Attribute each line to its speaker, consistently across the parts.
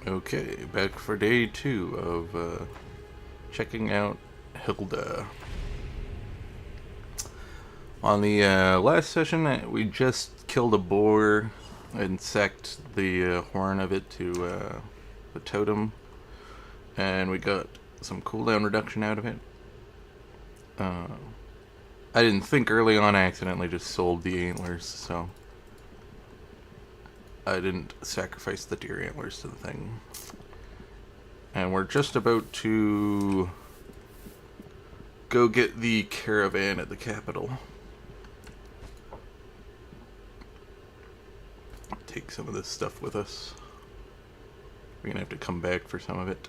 Speaker 1: Okay, back for day 2 of checking out Hilda. On the last session, we just killed a boar and sacked the horn of it to the totem, and we got some cooldown reduction out of it. I didn't think early on, I accidentally just sold the antlers, so I didn't sacrifice the deer antlers to the thing. And we're just about to go get the caravan at the capital. Take some of this stuff with us. We're gonna have to come back for some of it.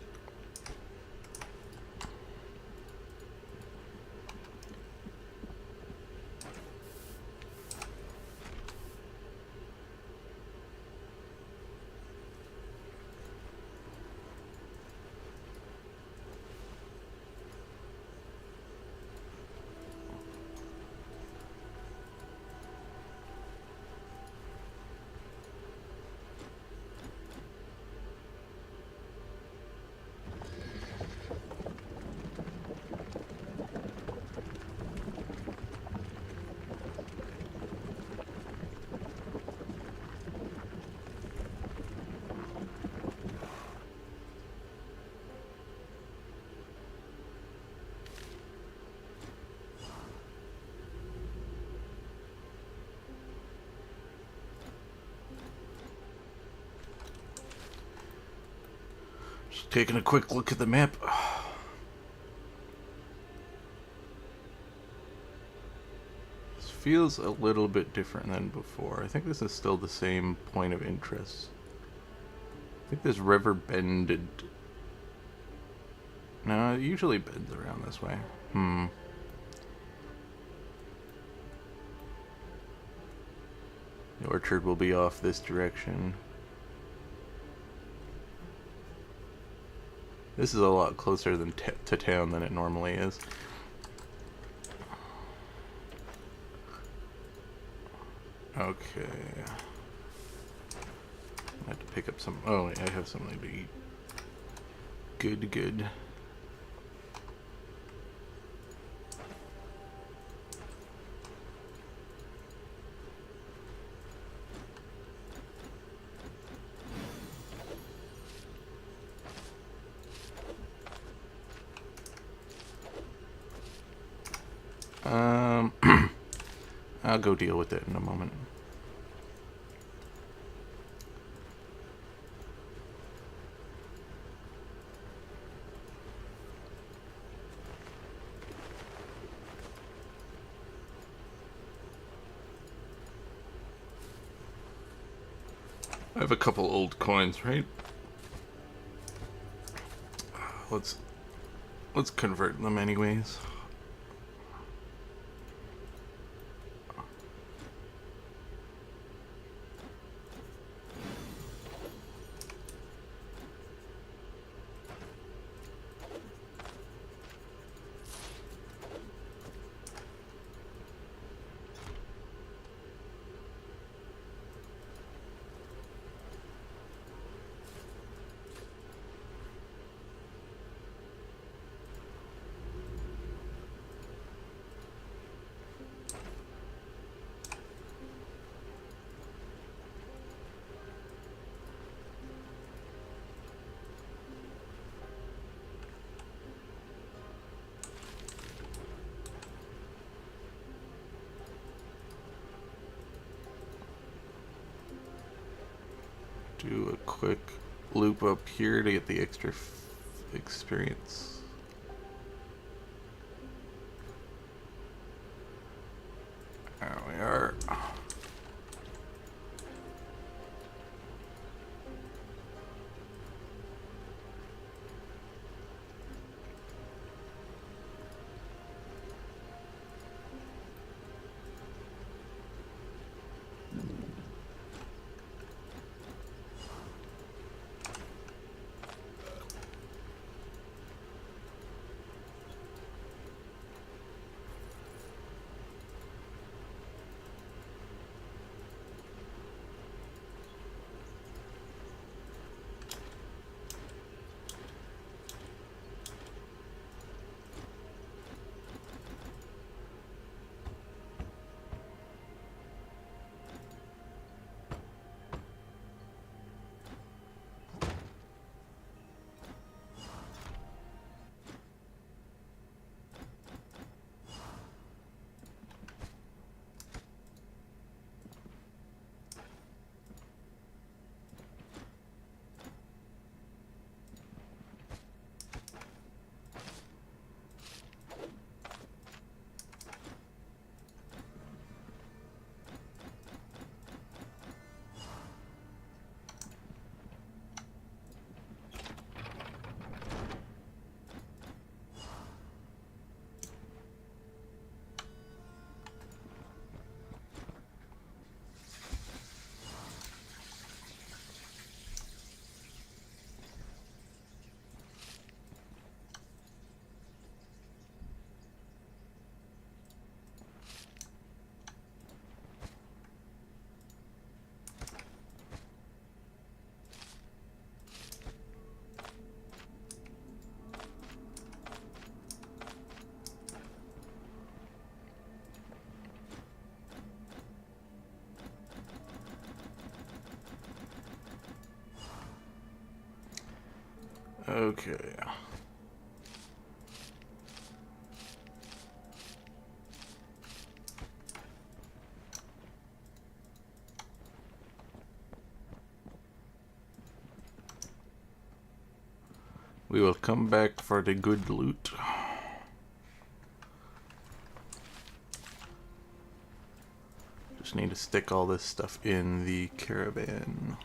Speaker 1: Just taking a quick look at the map. This feels a little bit different than before. I think this is still the same point of interest. I think this river bended. No, it usually bends around this way. The orchard will be off this direction. This is a lot closer to town than it normally is. Okay. I have to pick up some. Oh, wait, I have something to eat. Good, good. I'll go deal with it in a moment. I have a couple old coins, right? Let's convert them anyways. Do a quick loop up here to get the extra experience. There we are. Okay. We will come back for the good loot. Just need to stick all this stuff in the caravan.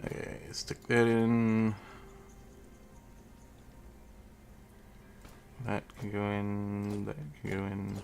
Speaker 1: Okay, stick that in. That can go in, that can go in.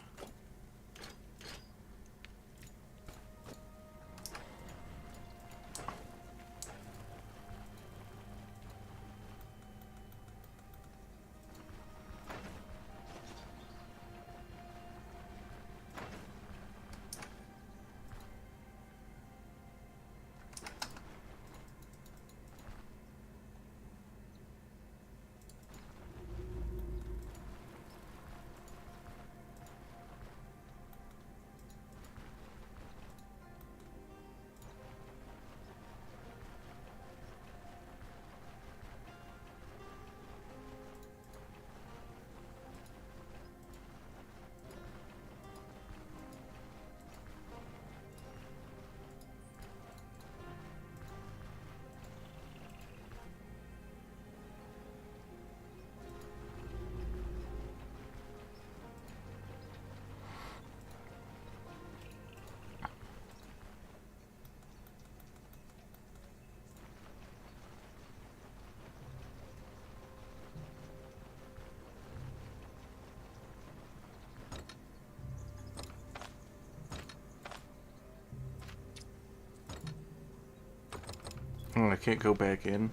Speaker 1: Oh, I can't go back in.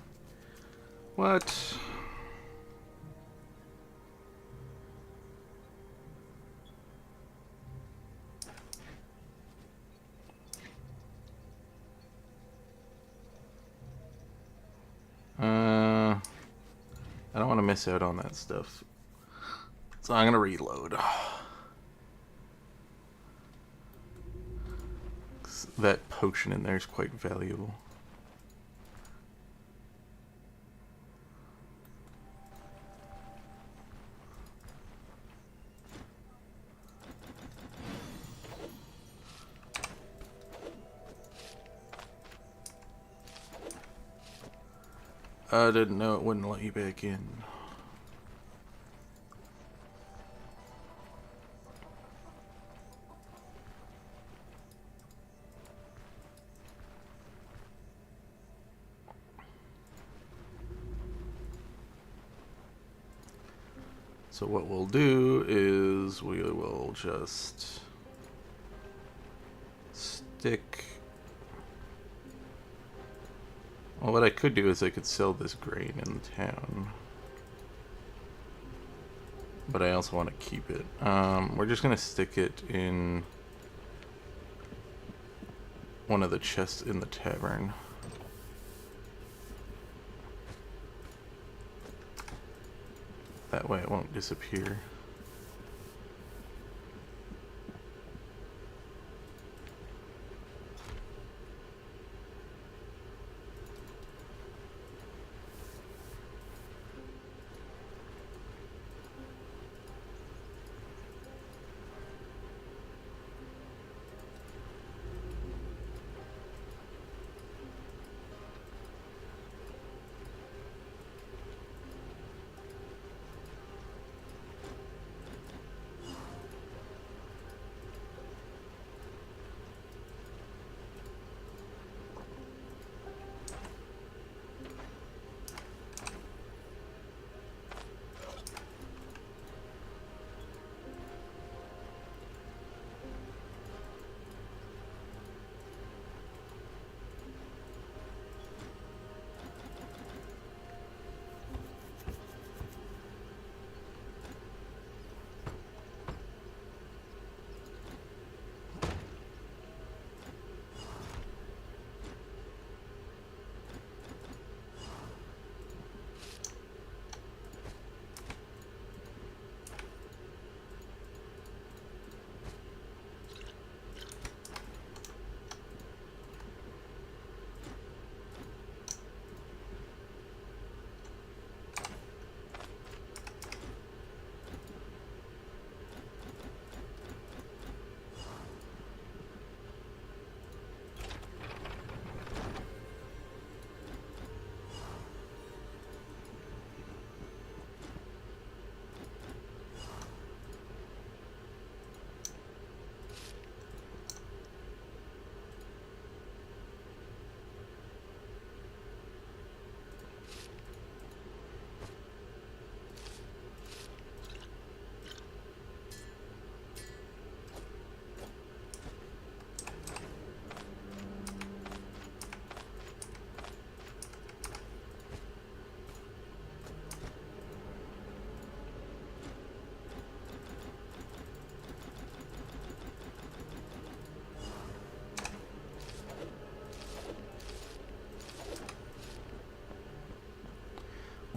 Speaker 1: What? I don't want to miss out on that stuff. So I'm gonna reload. That potion in there is quite valuable. I didn't know it wouldn't let you back in. So what we'll do is we will just stick... Well, what I could do is I could sell this grain in town. But I also want to keep it. We're just going to stick it in one of the chests in the tavern. That way it won't disappear.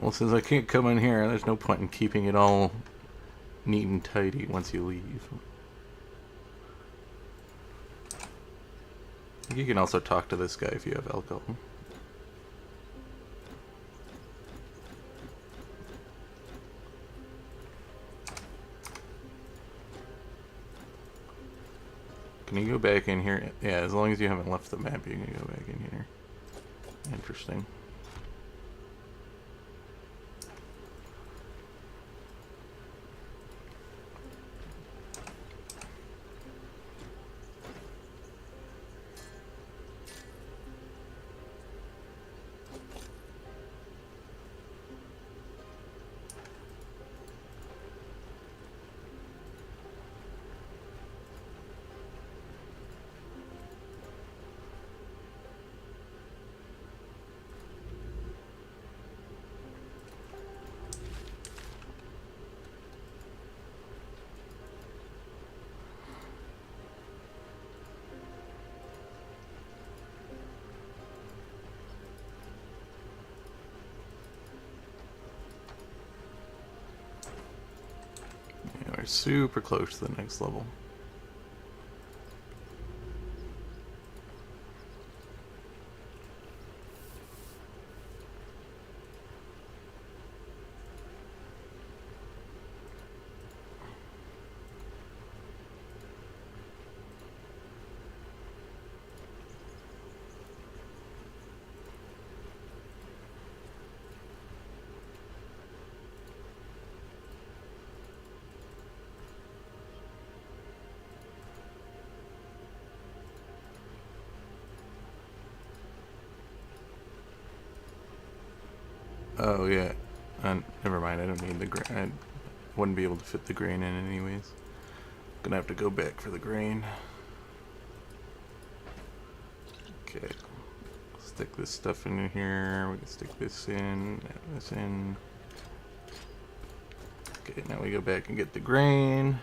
Speaker 1: Well, since I can't come in here, there's no point in keeping it all neat and tidy once you leave. You can also talk to this guy if you have alcohol. Can you go back in here? Yeah, as long as you haven't left the map, you can go back in here. Interesting. We're super close to the next level. Oh yeah, never mind. I don't need the grain. I wouldn't be able to fit the grain in anyways. Gonna have to go back for the grain. Okay, stick this stuff in here. We can stick this in, this in. Okay, now we go back and get the grain.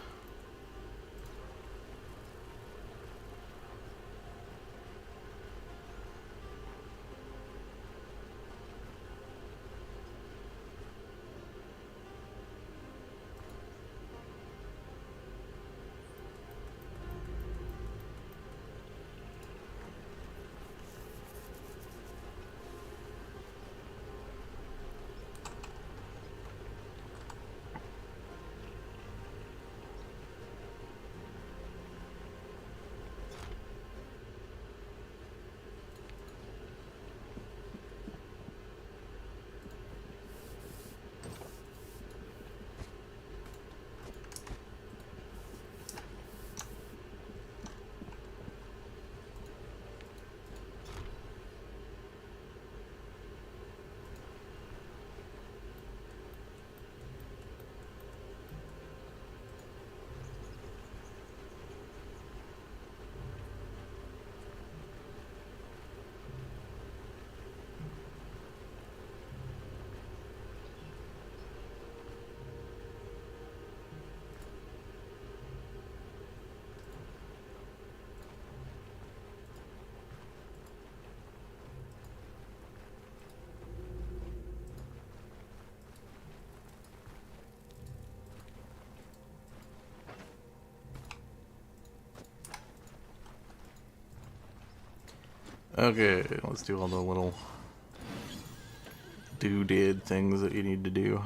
Speaker 1: Okay, let's do all the little doodad things that you need to do.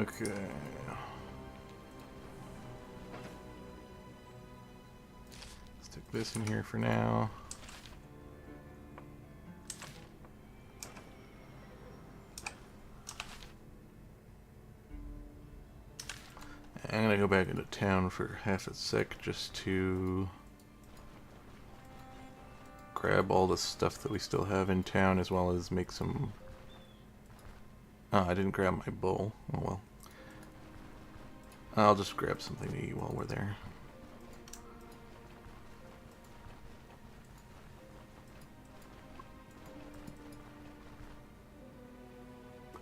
Speaker 1: Okay. Stick this in here for now. I'm gonna go back into town for half a sec just to grab all the stuff that we still have in town, as well as make some... Oh, I didn't grab my bowl. Oh well. I'll just grab something to eat while we're there.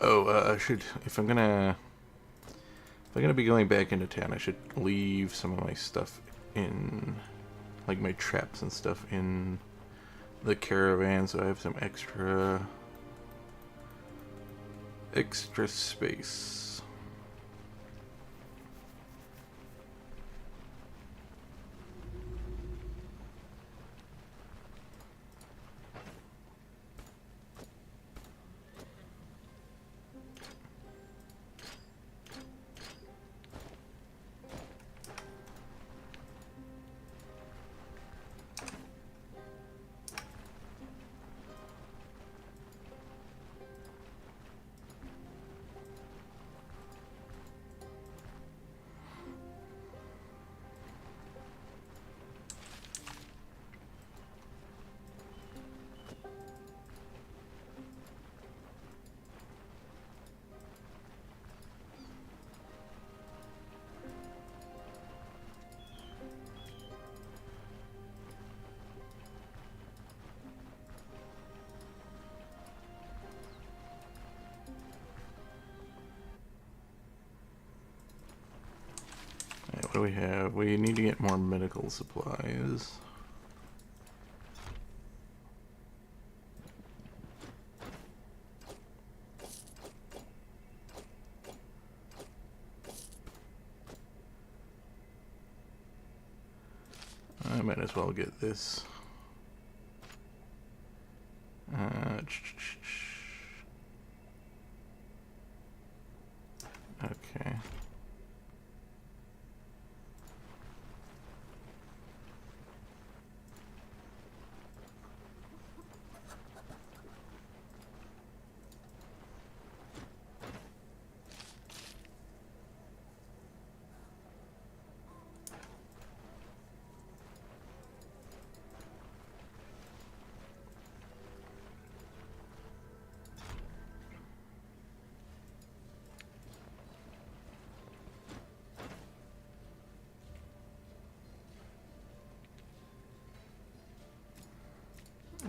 Speaker 1: Oh, I should... If I'm gonna be going back into town, I should leave some of my stuff in... Like my traps and stuff in the caravan, so I have some extra space. What do we have? We need to get more medical supplies. I might as well get this. Okay.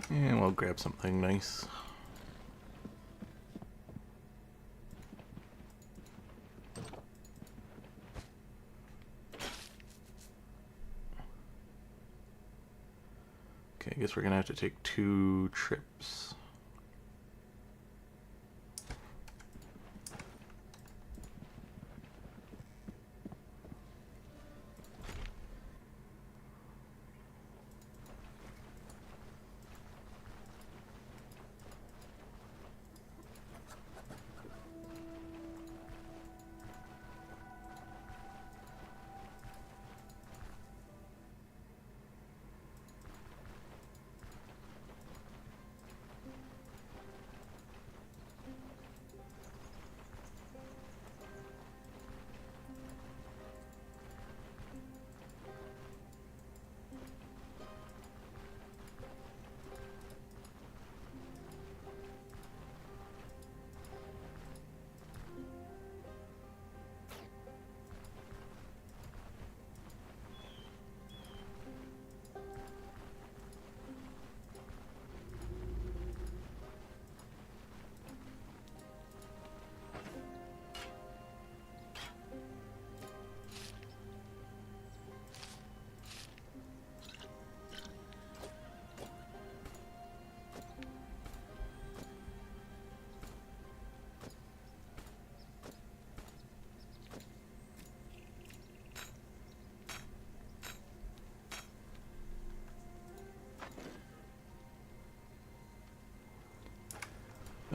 Speaker 1: And we'll grab something nice. Okay, I guess we're gonna have to take 2 trips.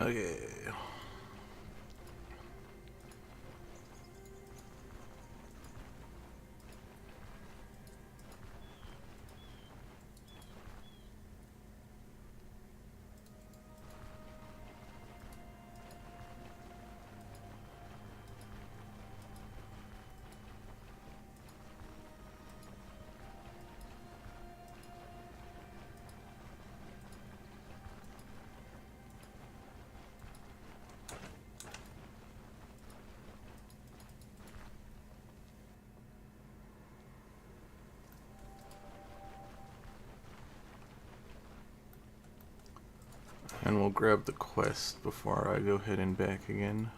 Speaker 1: Okay. And we'll grab the quest before I go heading back again.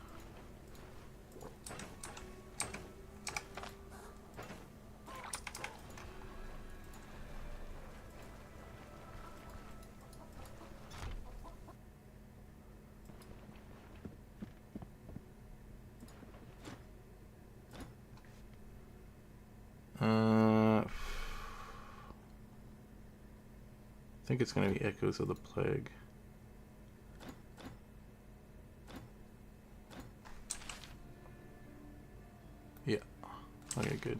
Speaker 1: I think it's going to be Echoes of the Plague. Yeah. Okay, good.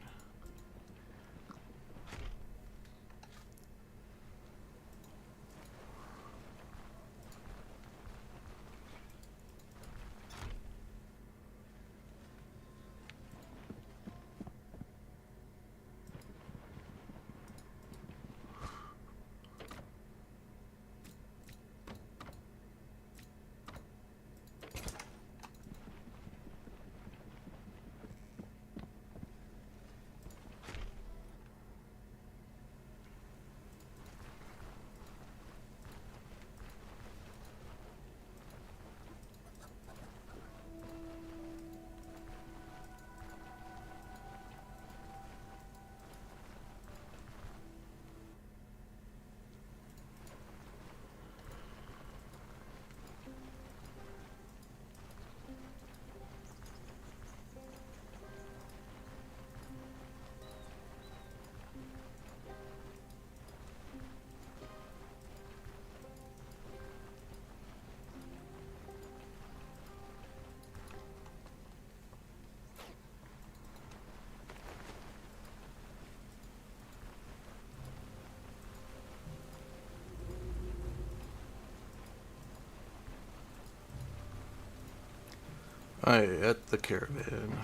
Speaker 1: Alright, at the caravan.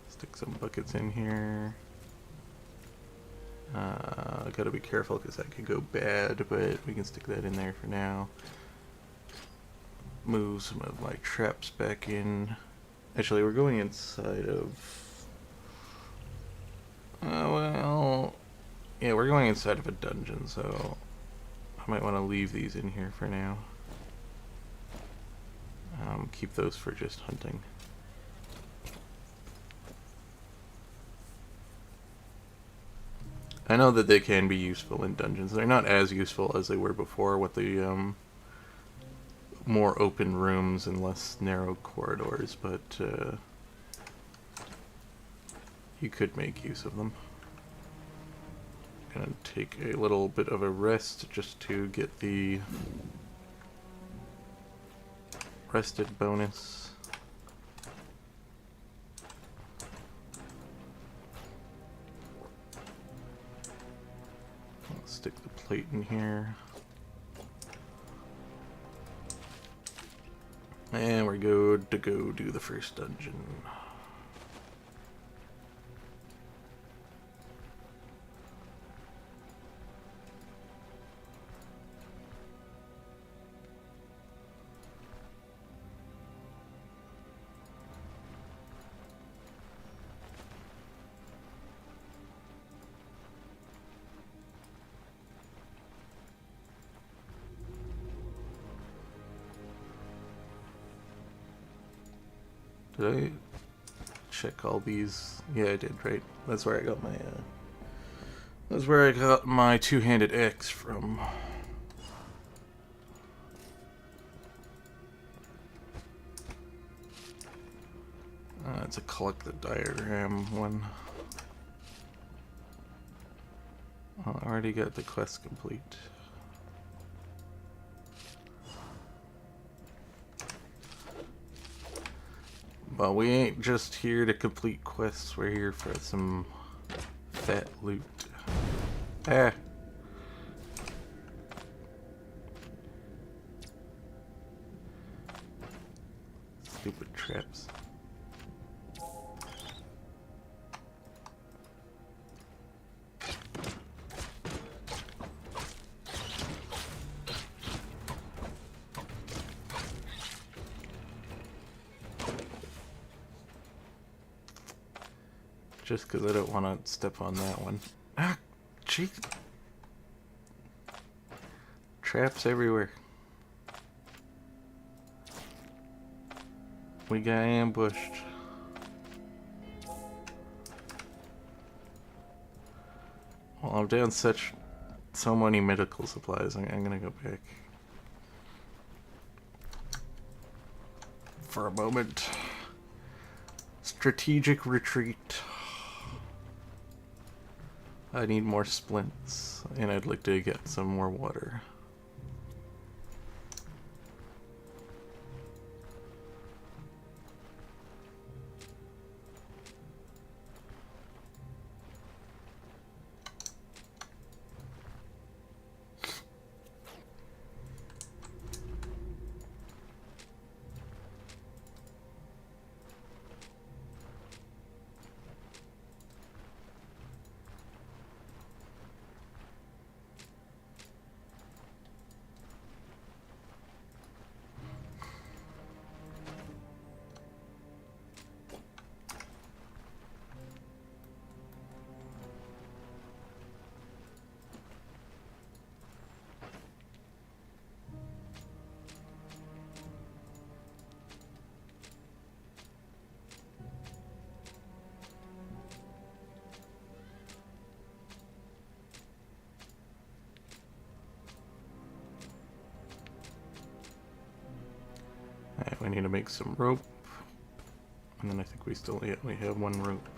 Speaker 1: Stick some buckets in here. Gotta be careful because that could go bad, but we can stick that in there for now. Move some of my traps back in. Actually, we're going inside of... well... yeah, we're going inside of a dungeon, so... I might want to leave these in here for now. Keep those for just hunting. I know that they can be useful in dungeons. They're not as useful as they were before with the more open rooms and less narrow corridors, but you could make use of them. I'm gonna take a little bit of a rest just to get the rested bonus. I'll stick the plate in here. And we're good to go do the first dungeon. Did I check all these? Yeah, I did, right? That's where I got my, that's where I got my two-handed axe from. It's a collect the diagram one. Well, I already got the quest complete. Well, we ain't just here to complete quests, we're here for some fat loot. Ah! Stupid traps. Just because I don't want to step on that one. Ah, jeez. Traps everywhere. We got ambushed. Well, I'm down so many medical supplies. I'm gonna go back for a moment. Strategic retreat. I need more splints, and I'd like to get some more water. Alright, we need to make some rope. And then I think we still we have one rope.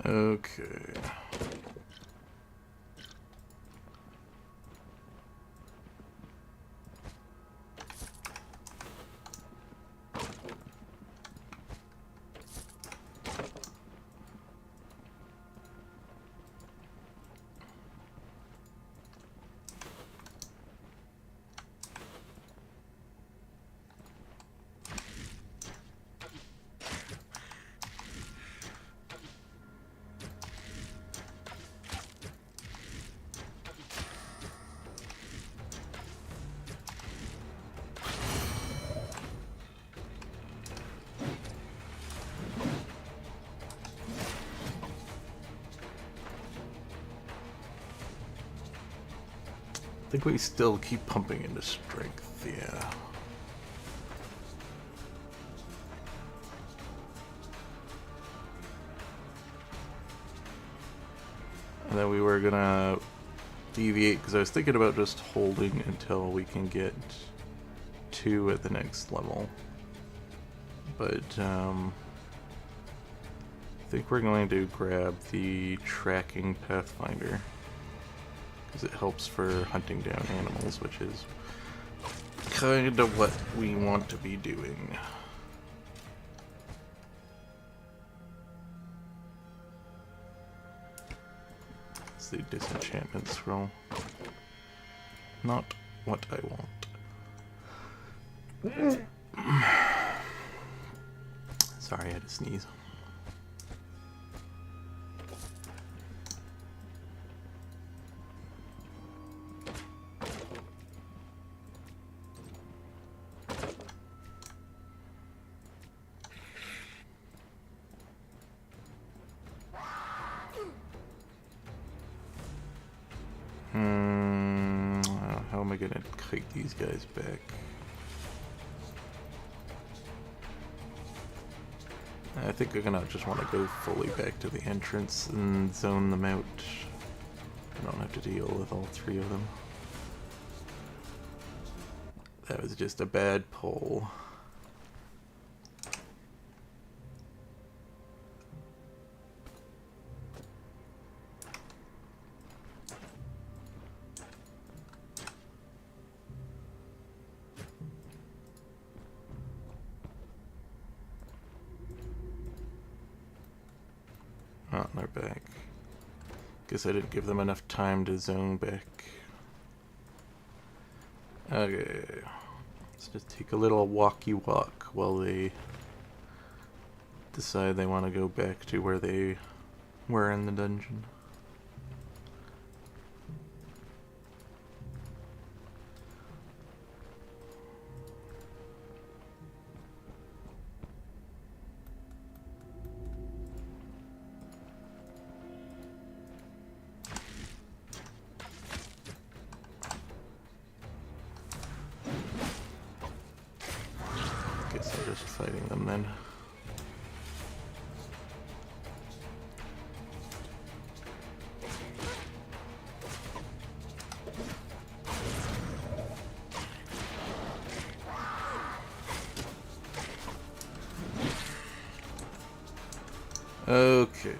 Speaker 1: Okay. I think we still keep pumping into strength, yeah. And then we were gonna deviate, because I was thinking about just holding until we can get 2 at the next level. But, I think we're going to grab the tracking pathfinder, because it helps for hunting down animals, which is kind of what we want to be doing. It's the disenchantment scroll. Not what I want. Sorry, I had to sneeze. How am I gonna kite these guys back? I think I'm gonna just want to go fully back to the entrance and zone them out. I don't have to deal with all three of them. That was just a bad pull. Oh, they're back. Guess I didn't give them enough time to zone back. Okay. Let's just take a little walkie walk while they decide they want to go back to where they were in the dungeon. Guess I'm just fighting them then. Okay.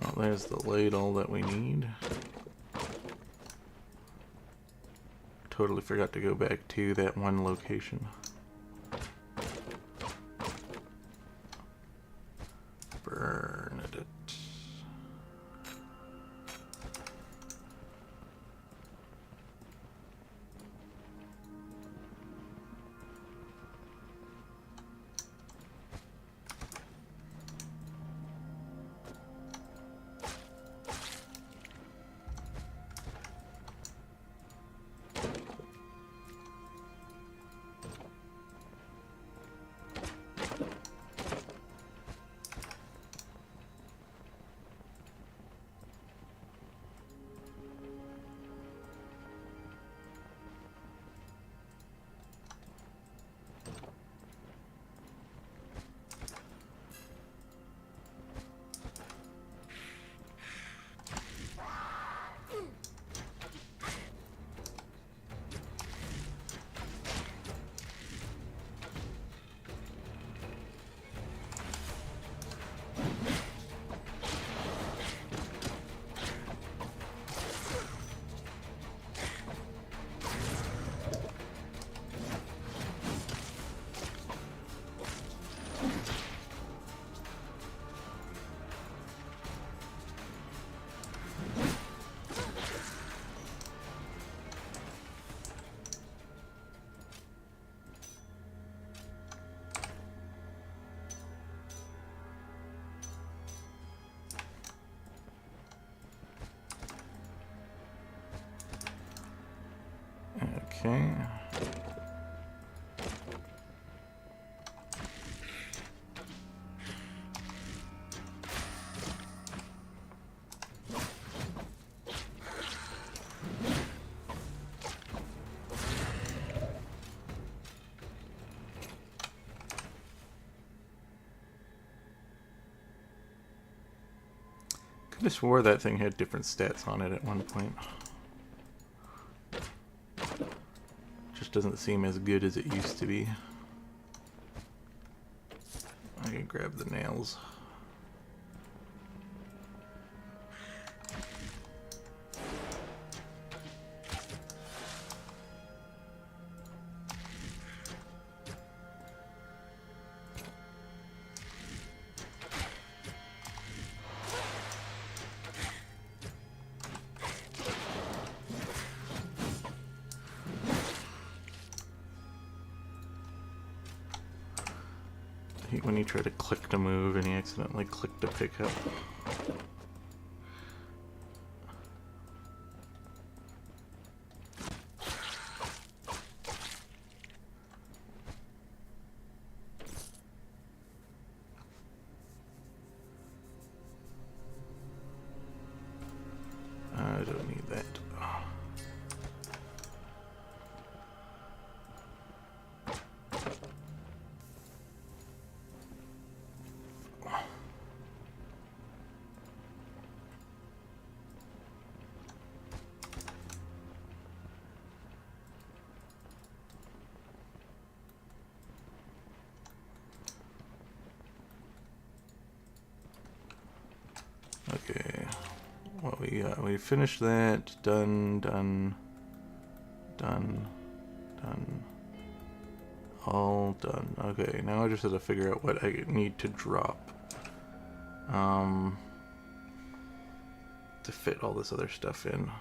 Speaker 1: Well, there's the ladle that we need. Totally forgot to go back to that one location. Bernadette. Okay. I just swore that thing had different stats on it at one point. Just doesn't seem as good as it used to be. I can grab the nails. I hate when you try to click to move and you accidentally click to pick up. I don't need that. Okay, what we got? We finished that. Done, done, done, done. All done. Okay, now I just have to figure out what I need to drop. To fit all this other stuff in.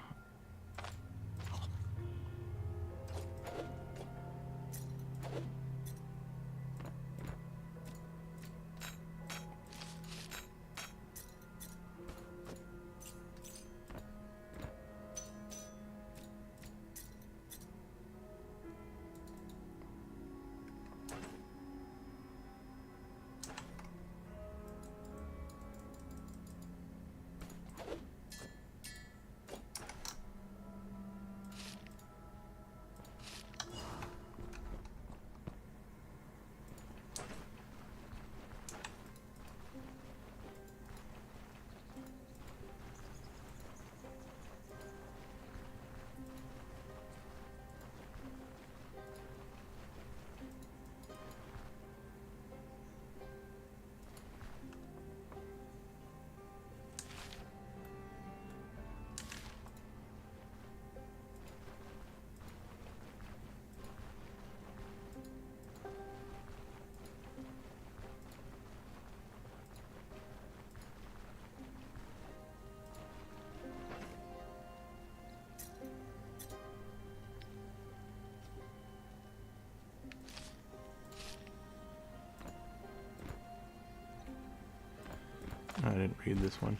Speaker 1: I didn't read this one.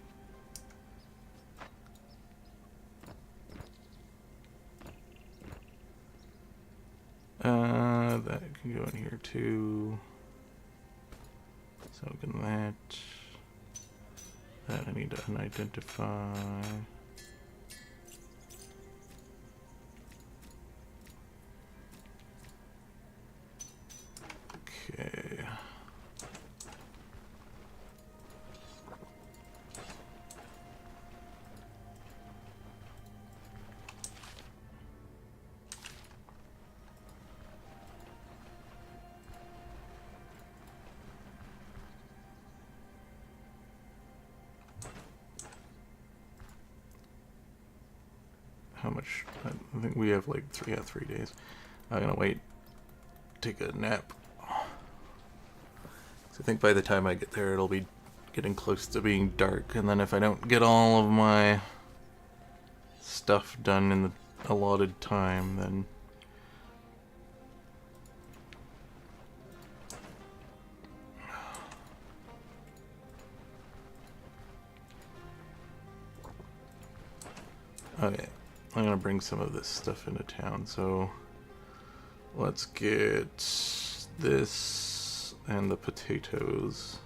Speaker 1: That can go in here too. So can that. That I need to unidentify. Okay. How much? I think we have like 3 days. I'm gonna wait, take a nap. So I think by the time I get there, it'll be getting close to being dark. And then if I don't get all of my stuff done in the allotted time, then okay. I'm gonna bring some of this stuff into town, so let's get this and the potatoes,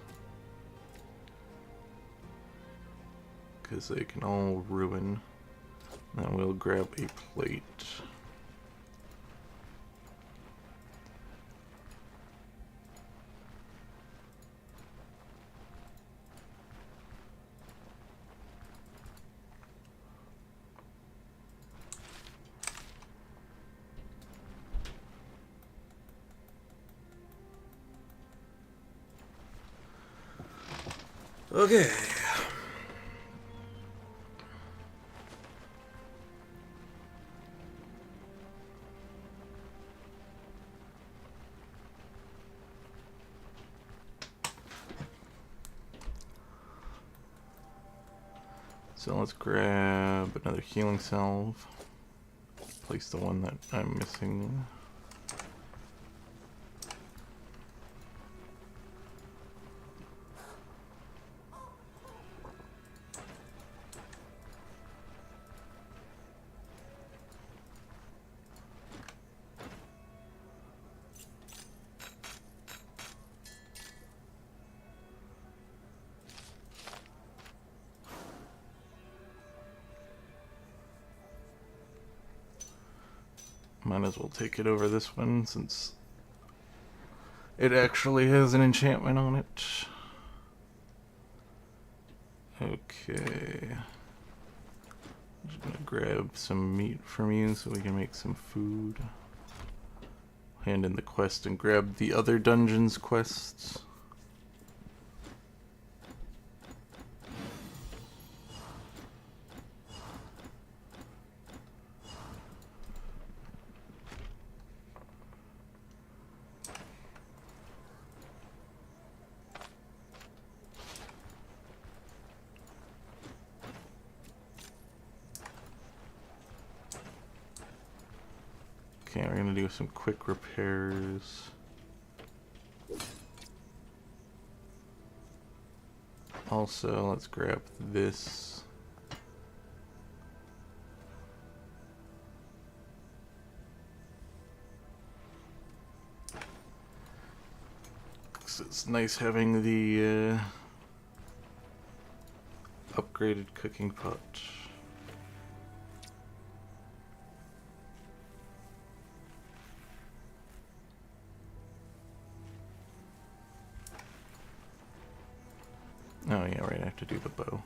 Speaker 1: because they can all ruin. Then we'll grab a plate. Okay. So let's grab another healing salve. Place the one that I'm missing. Might as well take it over this one since it actually has an enchantment on it. Okay. I'm just gonna grab some meat from you so we can make some food. Hand in the quest and grab the other dungeon's quests. Okay, we're gonna do some quick repairs. Also, let's grab this. It's nice having the upgraded cooking pot. Oh yeah, right, I have to do the bow.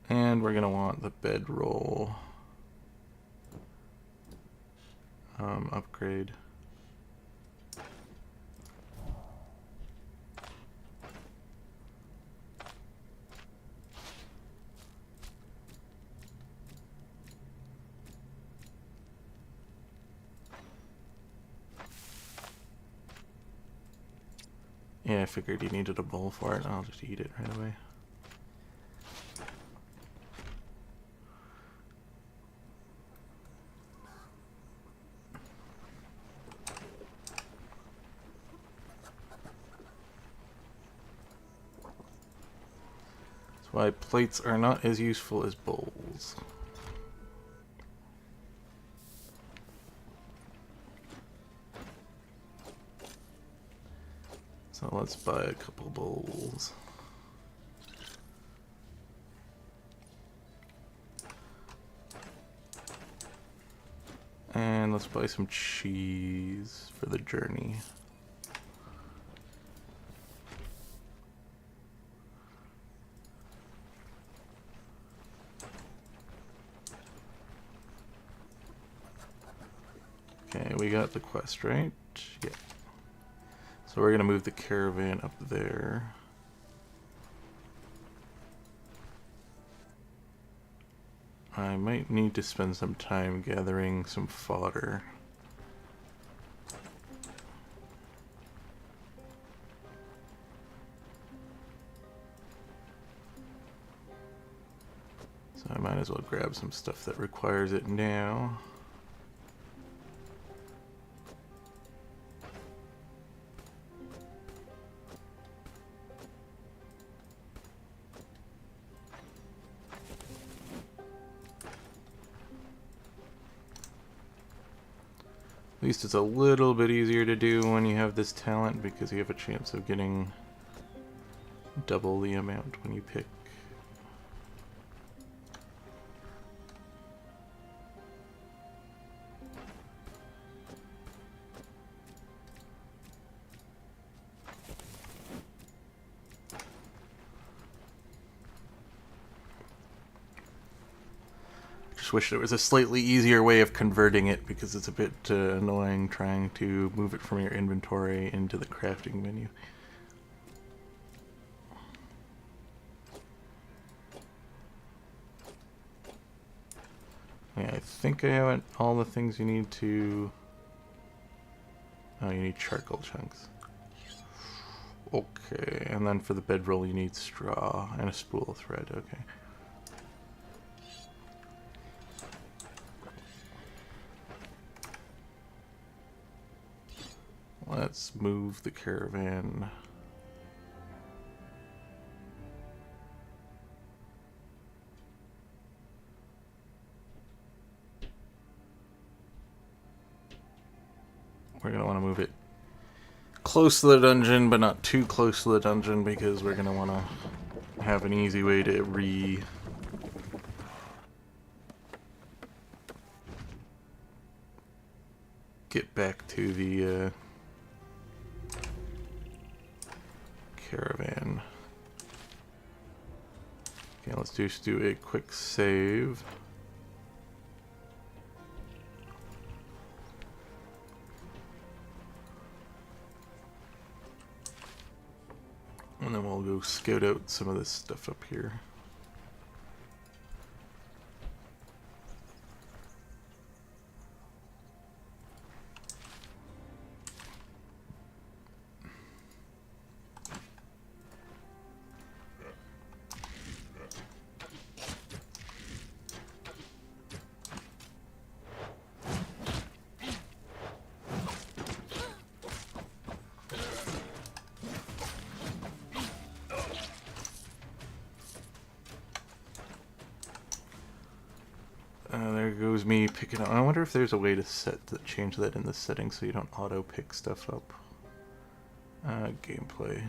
Speaker 1: And we're gonna want the bedroll upgrade. Yeah, I figured you needed a bowl for it. I'll just eat it right away. That's why plates are not as useful as bowls. So let's buy a couple bowls. And let's buy some cheese for the journey. Okay, we got the quest, right? Yeah. So we're gonna move the caravan up there. I might need to spend some time gathering some fodder. So I might as well grab some stuff that requires it now. At least it's a little bit easier to do when you have this talent because you have a chance of getting double the amount when you pick. Just wish there was a slightly easier way of converting it, because it's a bit annoying trying to move it from your inventory into the crafting menu. Yeah, I think I have all the things you need to... Oh, you need charcoal chunks. Okay, and then for the bedroll you need straw and a spool of thread, okay. Let's move the caravan. We're going to want to move it close to the dungeon, but not too close to the dungeon, because we're going to want to have an easy way to get back to the caravan. Okay, let's just do a quick save. And then we'll go scout out some of this stuff up here. There goes me picking up. I wonder if there's a way to change that in the settings so you don't auto pick stuff up. Gameplay.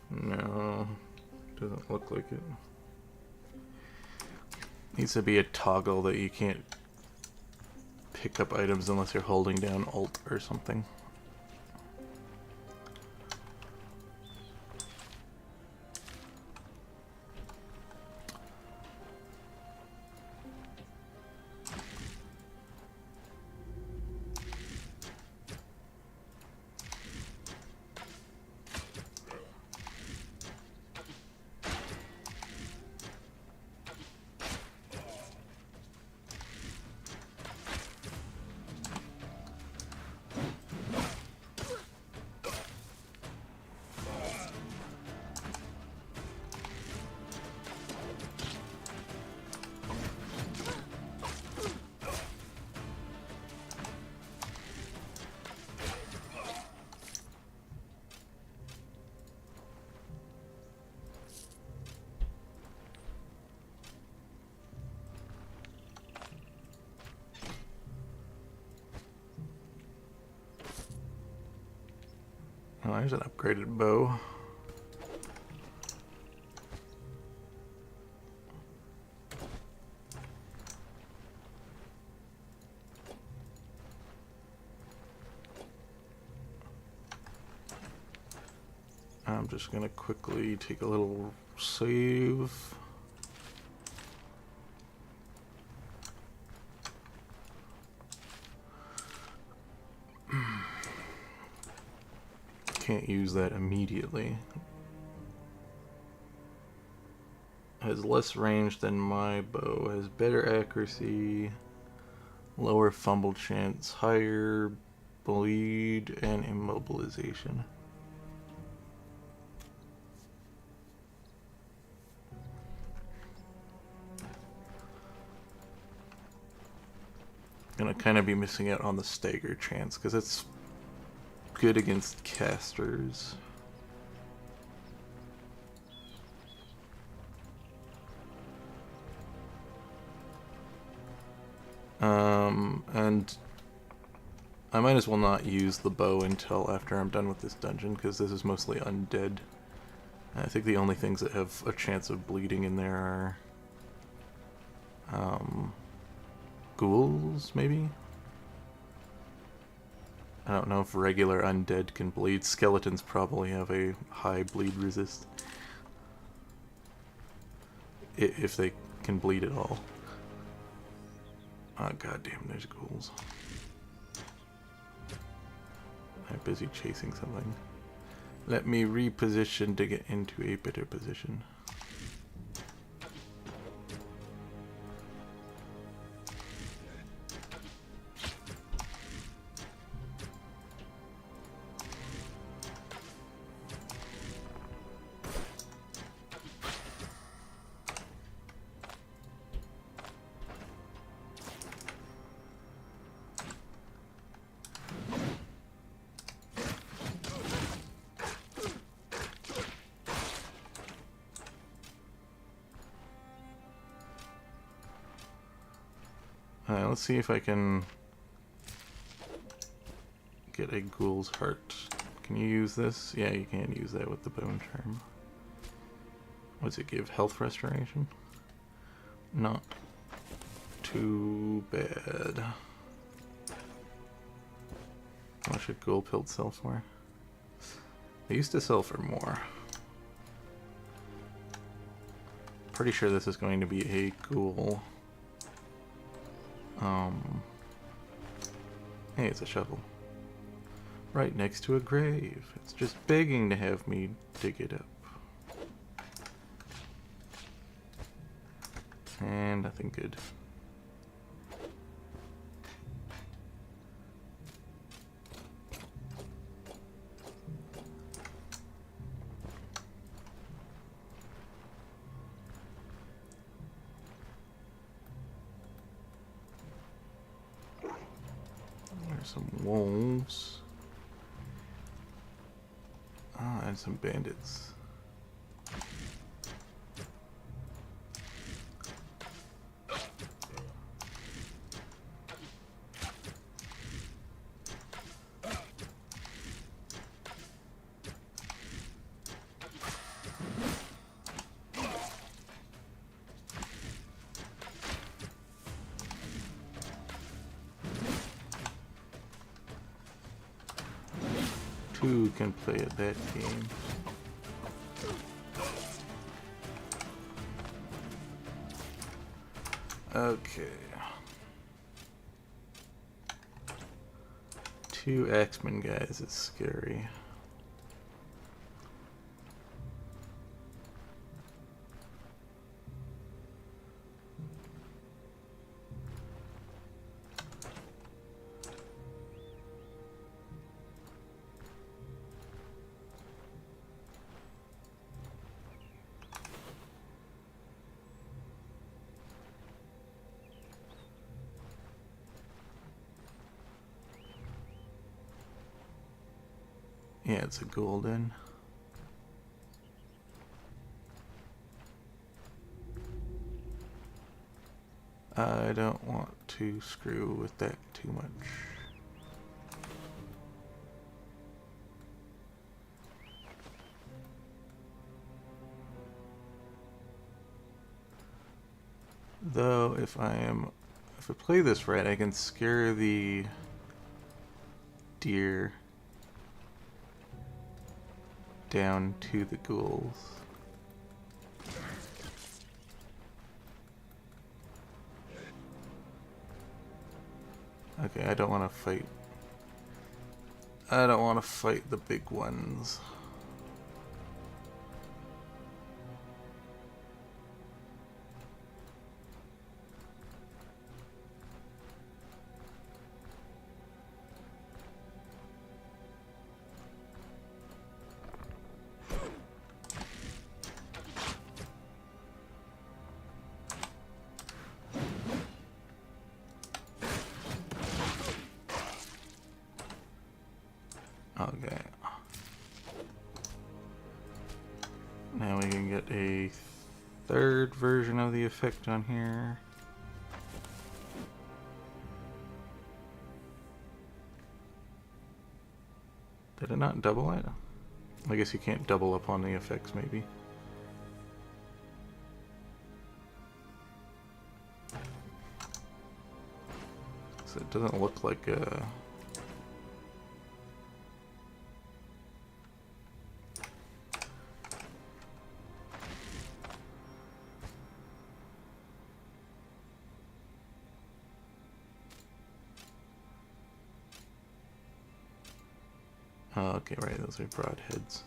Speaker 1: No, doesn't look like it. Needs to be a toggle that you can't pick up items unless you're holding down Alt or something. Oh, there's an upgraded bow. I'm just gonna quickly take a little save. Can't use that immediately. Has less range than my bow, has better accuracy, lower fumble chance, higher bleed, and immobilization. Gonna kind of be missing out on the stagger chance because it's good against casters. And I might as well not use the bow until after I'm done with this dungeon, because this is mostly undead. I think the only things that have a chance of bleeding in there are ghouls, maybe? I don't know if regular undead can bleed. Skeletons probably have a high bleed resist. If they can bleed at all. Oh goddamn, there's ghouls. I'm busy chasing something. Let me reposition to get into a better position. Let's see if I can get a ghoul's heart. Can you use this? Yeah, you can use that with the bone charm. What does it give? Health restoration? Not too bad. How much should ghoul pill sell for? They used to sell for more. Pretty sure this is going to be a ghoul. Hey, it's a shovel. Right next to a grave. It's just begging to have me dig it up. And nothing good. Some wolves. Ah, and some bandits. Who can play at that game? Okay. 2 Axeman guys is scary. Yeah, it's a golden. I don't want to screw with that too much. Though, if I play this right, I can scare the deer down to the ghouls. Okay, I don't want to fight. I don't want to fight the big ones. Okay. Now we can get a third version of the effect on here. Did it not double it? I guess you can't double up on the effects, maybe. So it doesn't look like a... Oh, okay, right, those are broadheads.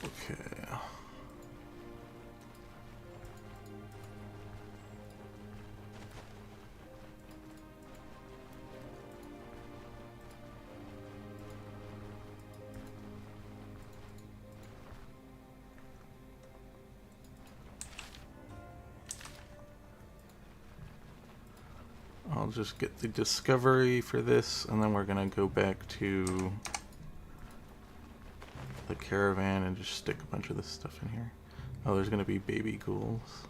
Speaker 1: Okay. I'll just get the discovery for this, and then we're gonna go back to the caravan and just stick a bunch of this stuff in here. Oh, there's gonna be baby ghouls.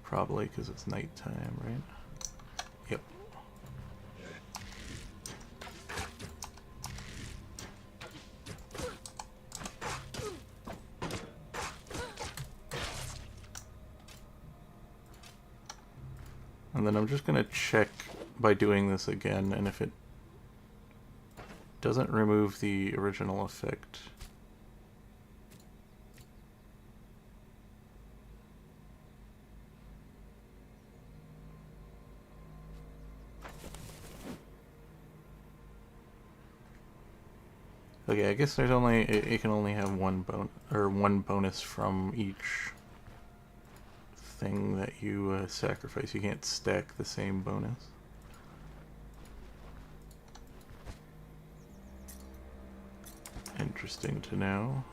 Speaker 1: Probably because it's nighttime, right? Yep. And then I'm just gonna check by doing this again, and if it doesn't remove the original effect. Okay, I guess there's only it can only have one bonus from each thing that you sacrifice. You can't stack the same bonus. Interesting to know.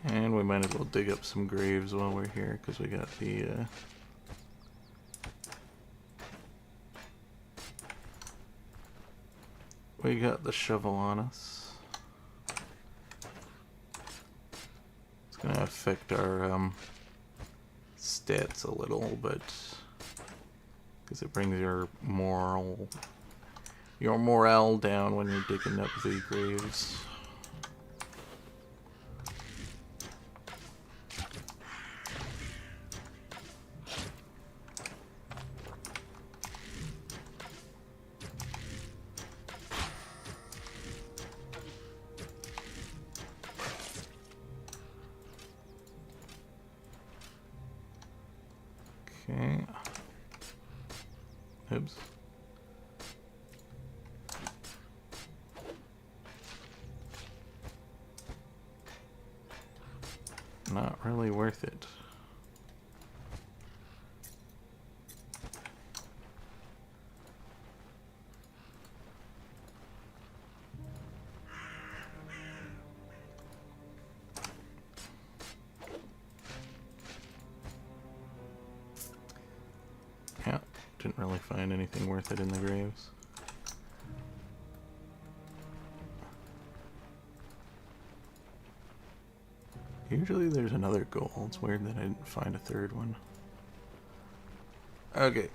Speaker 1: And we might as well dig up some graves while we're here, because we got the shovel on us. It's gonna affect our stats a little, but because it brings your morale down when you're digging up the graves. Okay. Oops. Not really worth it. Yeah, didn't really find anything worth it in the graves. Usually there's another goal. It's weird that I didn't find a third one. Okay.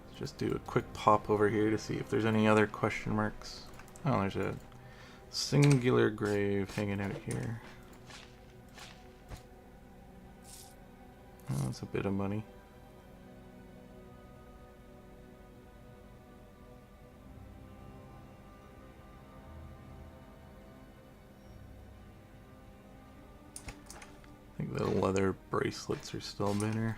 Speaker 1: Let's just do a quick pop over here to see if there's any other question marks. Oh, there's a singular grave hanging out here. Oh, that's a bit of money. I think the leather bracelets are still better.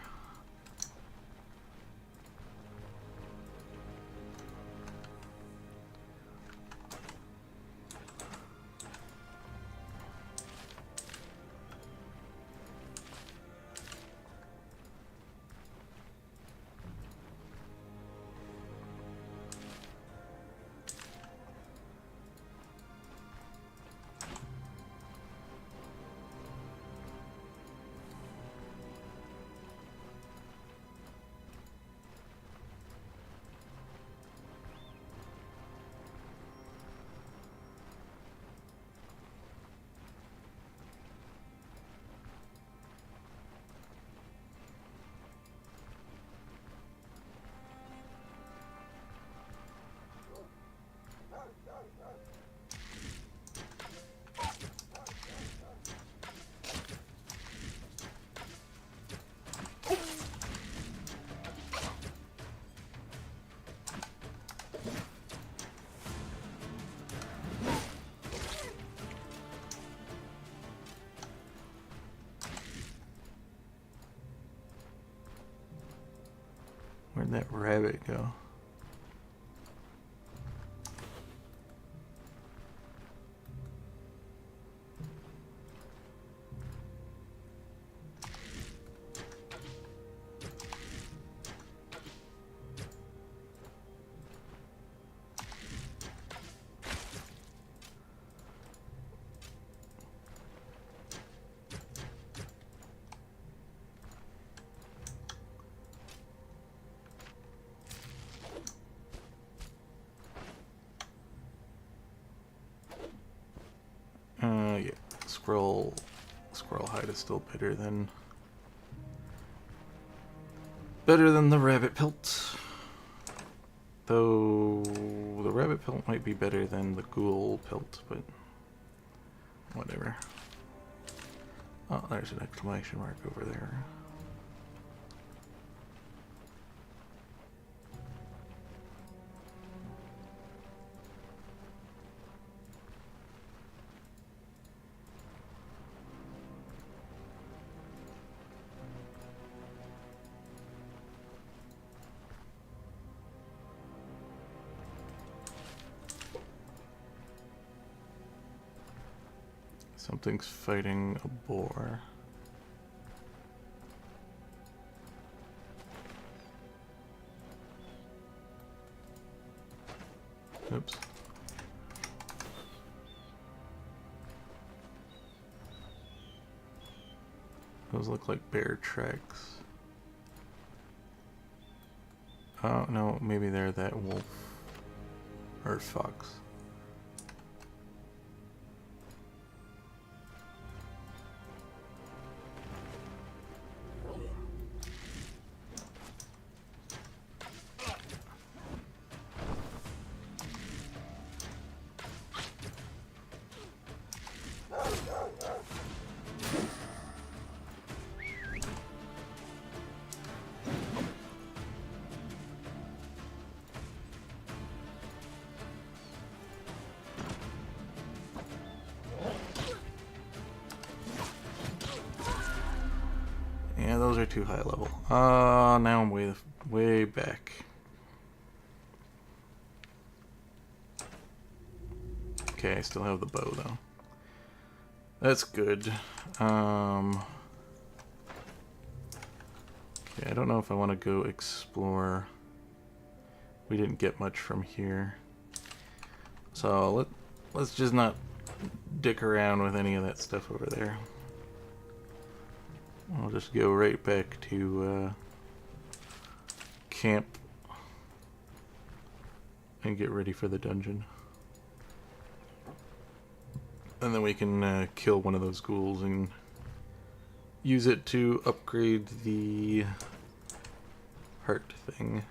Speaker 1: Where'd that rabbit go? Yeah, squirrel hide is still better than the rabbit pelt. Though the rabbit pelt might be better than the ghoul pelt, but whatever. Oh, there's an exclamation mark over there. Something's fighting a boar. Oops. Those look like bear tracks. Oh, no, maybe they're that wolf. Or fox. Yeah, those are too high level. Now I'm way back. Okay, I still have the bow though. That's good. Okay, I don't know if I want to go explore. We didn't get much from here. So let's just not dick around with any of that stuff over there. I'll just go right back to camp and get ready for the dungeon. And then we can kill one of those ghouls and use it to upgrade the heart thing.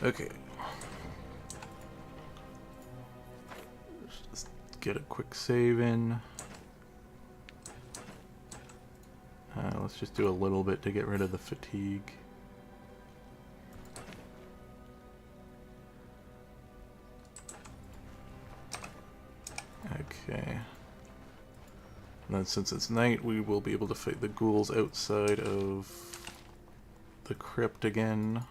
Speaker 1: Okay. Let's just get a quick save in. Let's just do a little bit to get rid of the fatigue. Okay. And then since it's night, we will be able to fight the ghouls outside of the crypt again.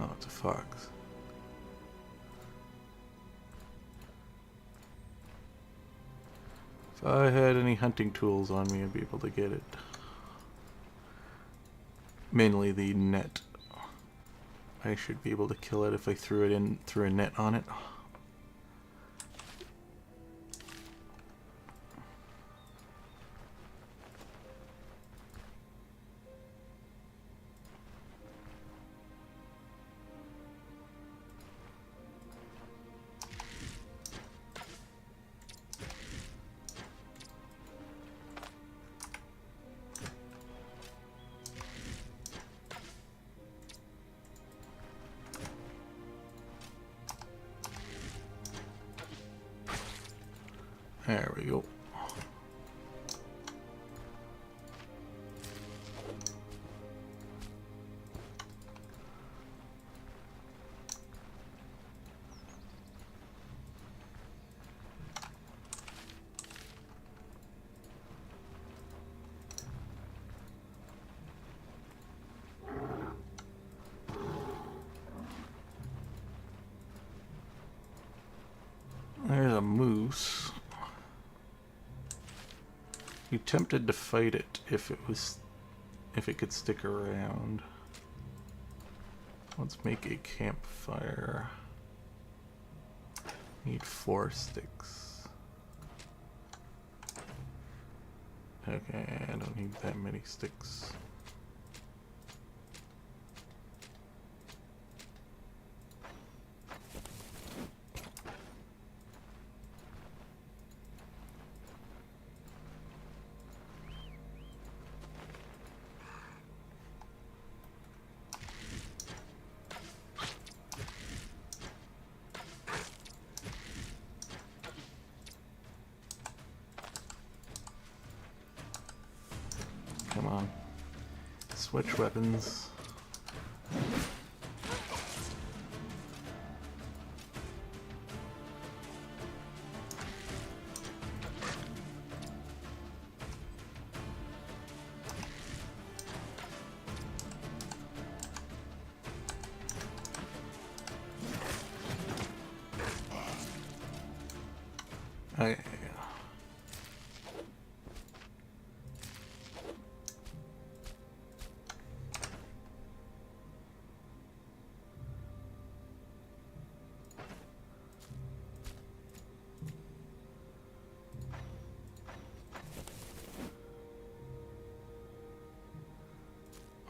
Speaker 1: Oh, it's a fox. If I had any hunting tools on me, I'd be able to get it. Mainly the net. I should be able to kill it if I threw it in through a net on it. There we go. There's a moose. You tempted to fight it if it could stick around. Let's make a campfire. Need 4 sticks. Okay, I don't need that many sticks. Come on. Switch weapons.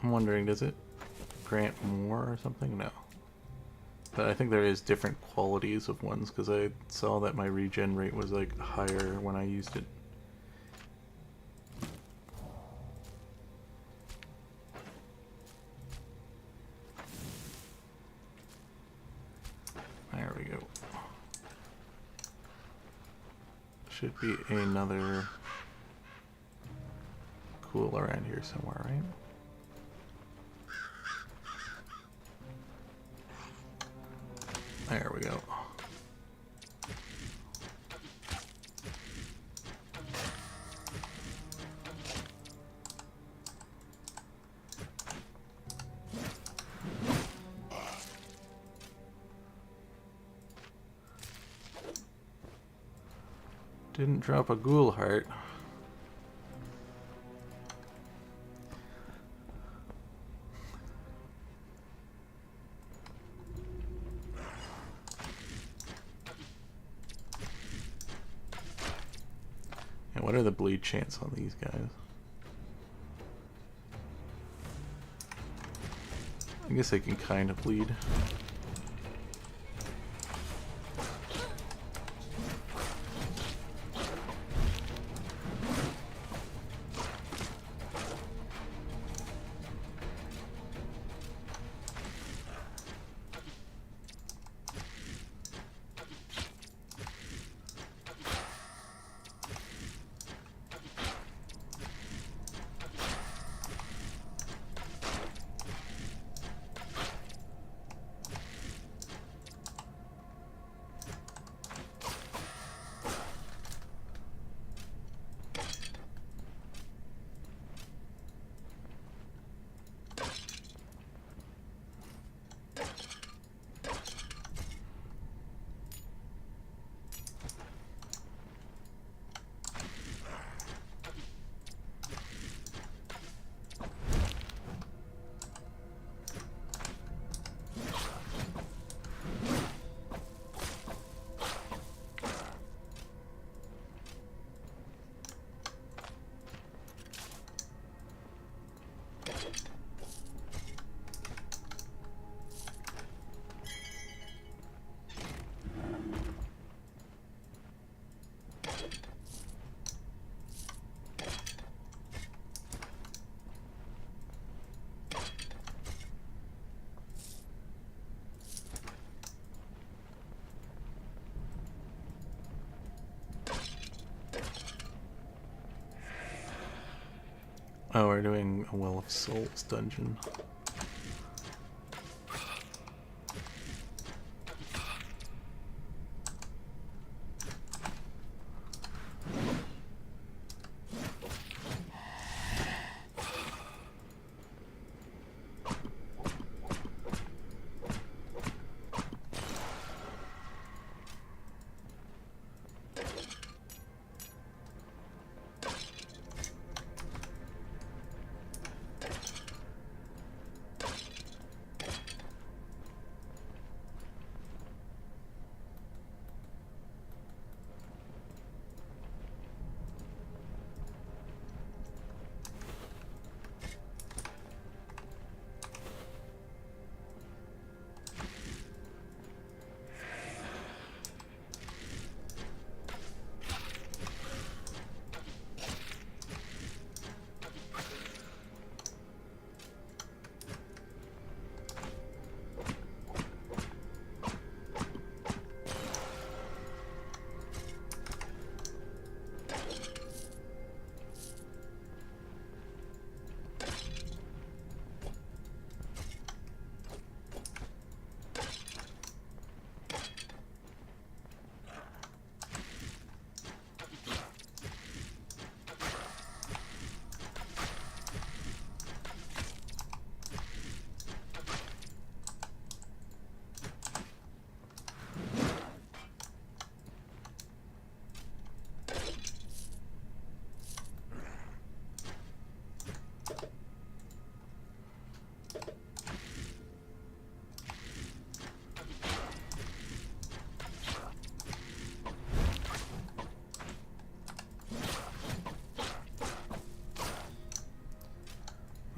Speaker 1: I'm wondering, does it grant more or something? No. But I think there is different qualities of ones, because I saw that my regen rate was like higher when I used it. There we go. Should be another cool around here somewhere, right? There we go. Didn't drop a ghoul heart. What are the bleed chance on these guys? I guess they can kind of bleed. Oh, we're doing a Well of Souls dungeon.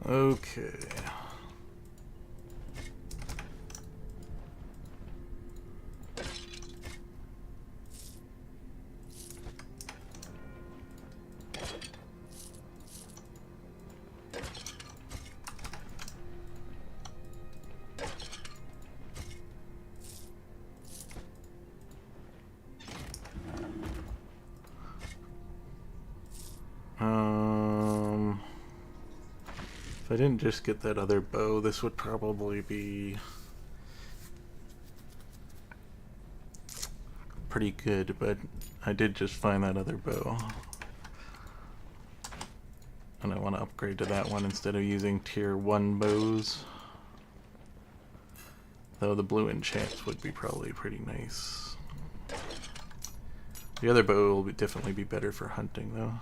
Speaker 1: Okay. If I didn't just get that other bow, this would probably be pretty good, but I did just find that other bow. And I want to upgrade to that one instead of using tier 1 bows. Though the blue enchants would be probably pretty nice. The other bow will definitely be better for hunting though.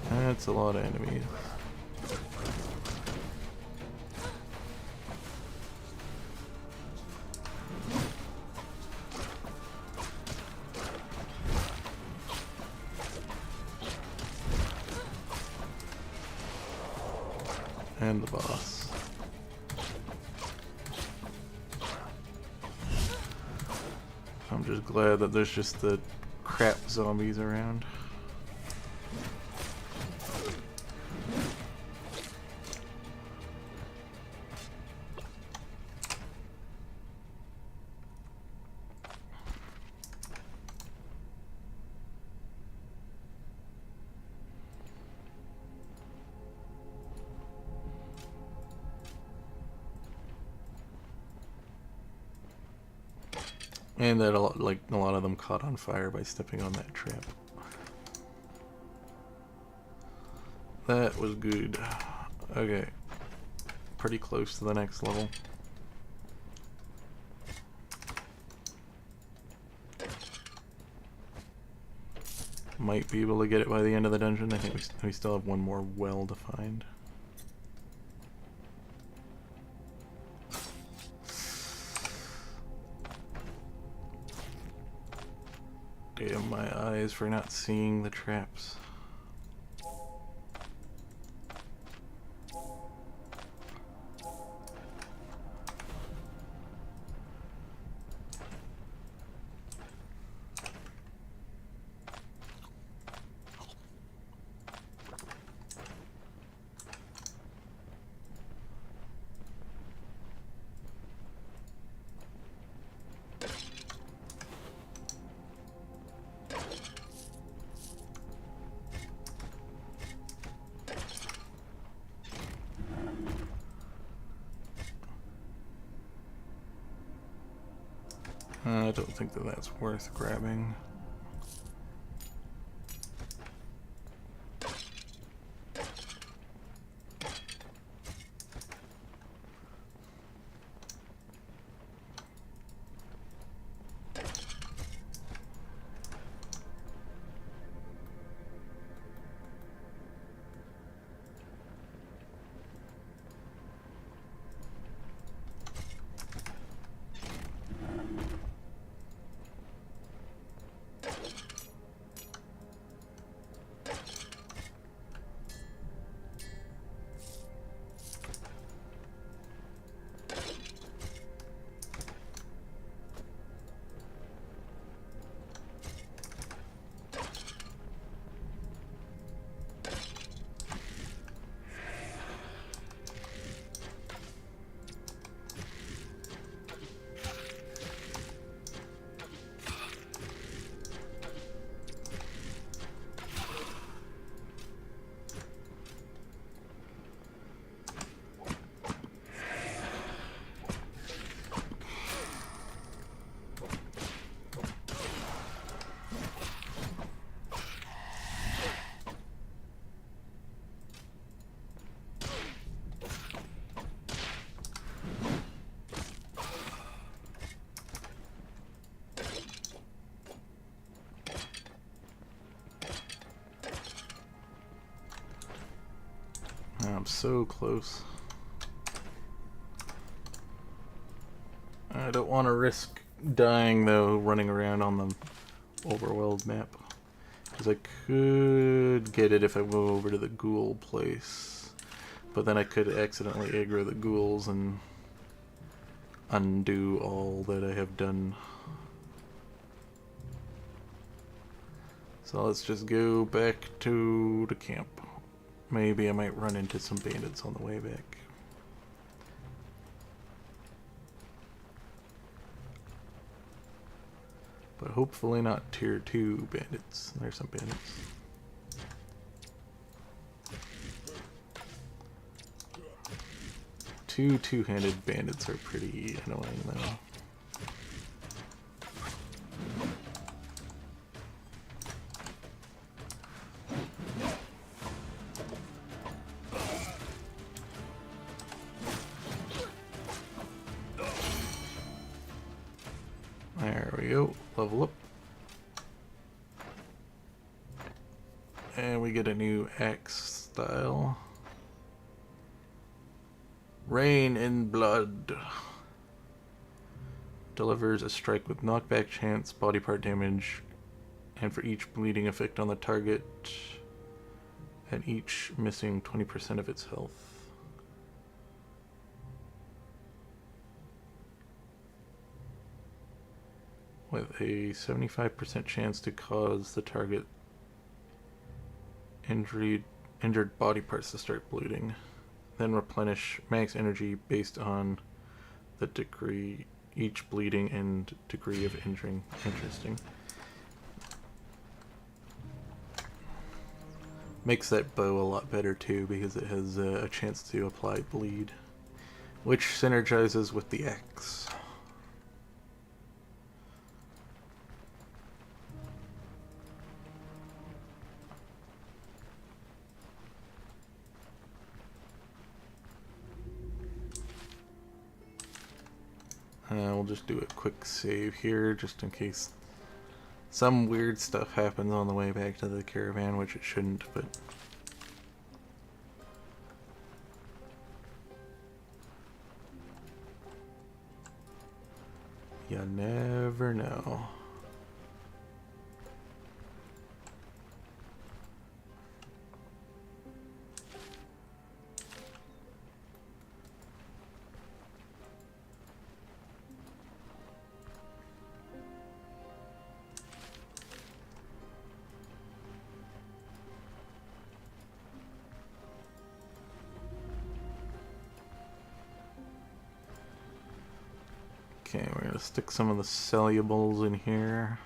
Speaker 1: That's a lot of enemies. And the boss. I'm just glad that there's just the crap zombies around. And that like a lot of them caught on fire by stepping on that trap. That was good. Okay. Pretty close to the next level. Might be able to get it by the end of the dungeon. I think we still have one more well to find. Damn my eyes for not seeing the traps. I don't think that that's worth grabbing. I'm so close. I don't want to risk dying though running around on the overworld map, because I could get it if I move over to the ghoul place, but then I could accidentally aggro the ghouls and undo all that I have done. So let's just go back to the camp. Maybe I might run into some bandits on the way back. But hopefully not tier 2 bandits. There's some bandits. Two-handed bandits are pretty annoying though. There we go, level up. And we get a new axe style. Rain in Blood. Delivers a strike with knockback chance, body part damage, and for each bleeding effect on the target, and each missing 20% of its health. With a 75% chance to cause the target injured body parts to start bleeding. Then replenish max energy based on the degree, each bleeding and degree of injuring. Interesting. Makes that bow a lot better too, because it has a chance to apply bleed, which synergizes with the axe. We'll just do a quick save here, just in case some weird stuff happens on the way back to the caravan, which it shouldn't, but... you never know. Okay, we're going to stick some of the solubles in here.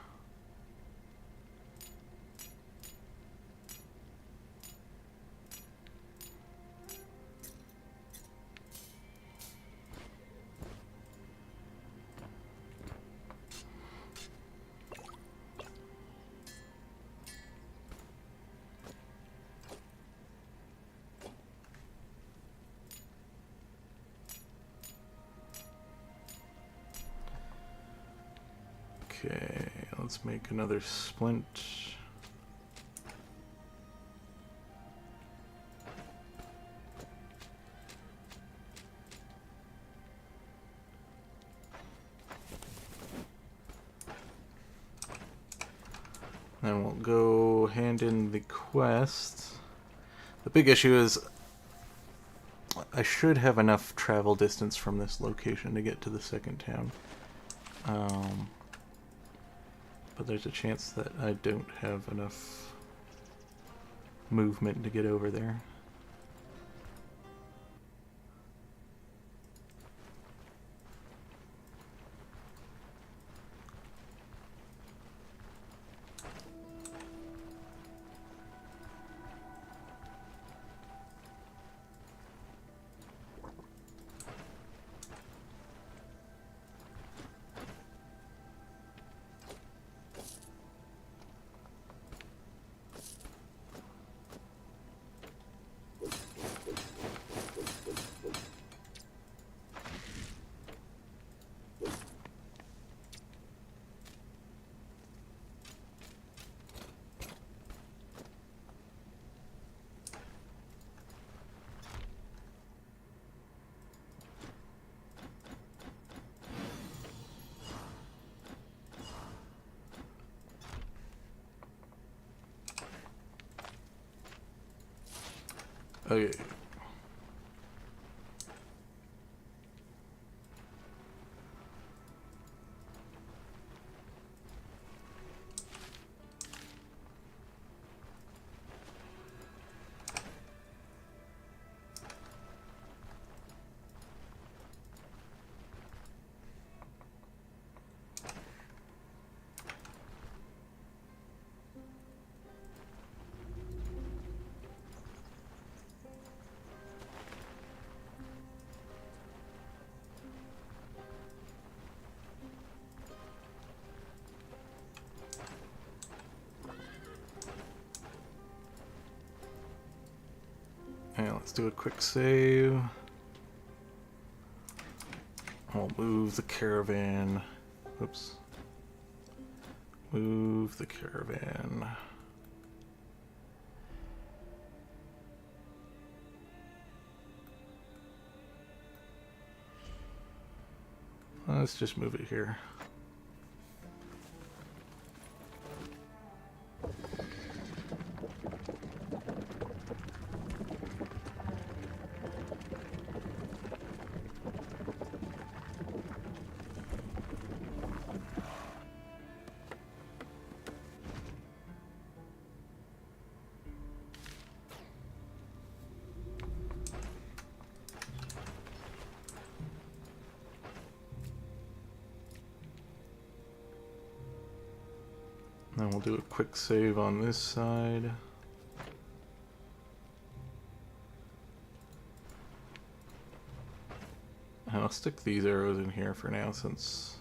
Speaker 1: Okay, let's make another splint. Then we'll go hand in the quest. The big issue is I should have enough travel distance from this location to get to the second town. But there's a chance that I don't have enough movement to get over there. Okay. Okay, let's do a quick save. I'll move the caravan. Oops. Move the caravan. Let's just move it here. Then we'll do a quick save on this side. And I'll stick these arrows in here for now since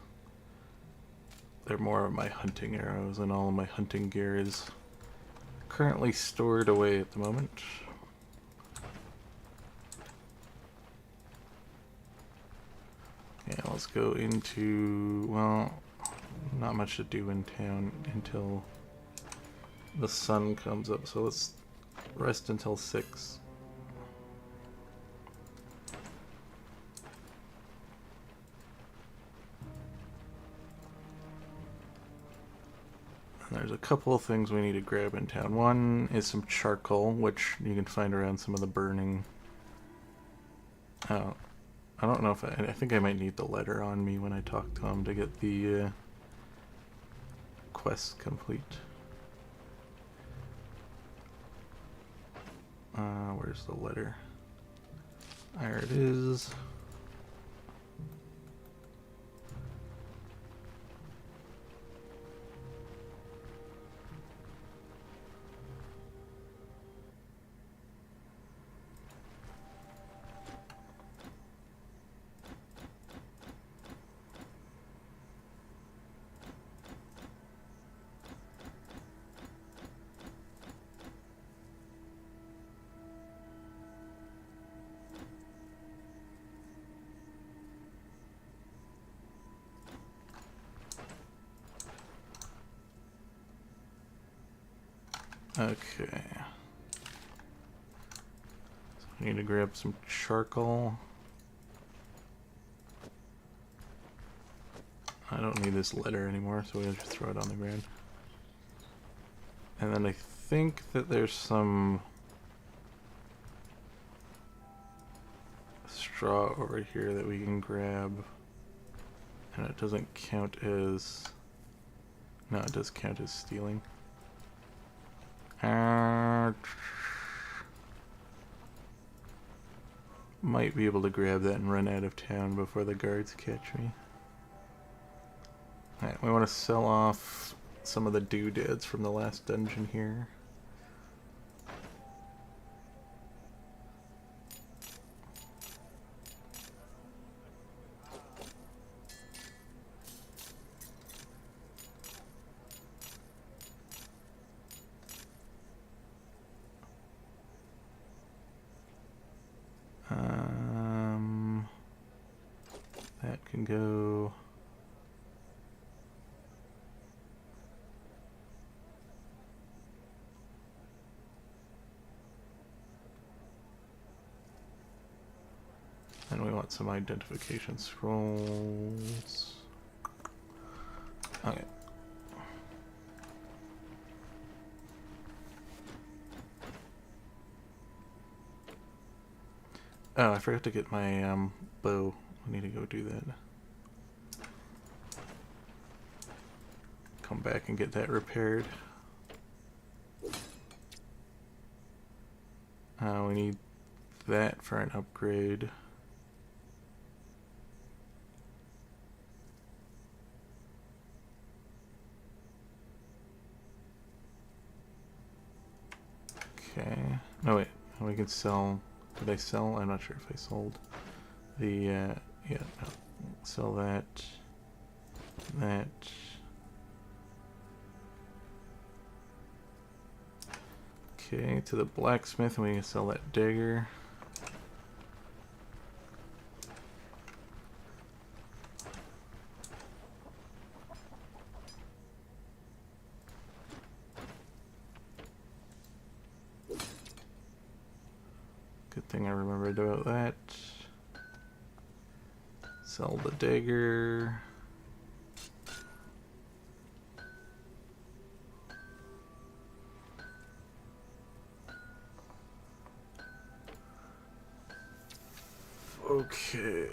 Speaker 1: they're more of my hunting arrows and all of my hunting gear is currently stored away at the moment. Yeah, let's go into, well, not much to do in town until the sun comes up, so let's rest until 6. And there's a couple of things we need to grab in town. One is some charcoal, which you can find around some of the burning. I don't know if I think I might need the letter on me when I talk to him to get the quest complete. Where's the letter? There it is. Okay. So I need to grab some charcoal. I don't need this letter anymore, so we'll just throw it on the ground. And then I think that there's some straw over here that we can grab. And it doesn't count as... No, it does count as stealing. Might be able to grab that and run out of town before the guards catch me. Alright, we want to sell off some of the doodads from the last dungeon here. That can go... And we want some identification scrolls. Okay. Oh, I forgot to get my bow. I need to go do that. Come back and get that repaired. We need that for an upgrade. Okay. No, wait. We can sell... Did I sell? I'm not sure if I sold the... yeah, no. Sell that. That. Okay, to the blacksmith, and we can sell that dagger. Good thing I remembered about that. Sell the dagger. Okay.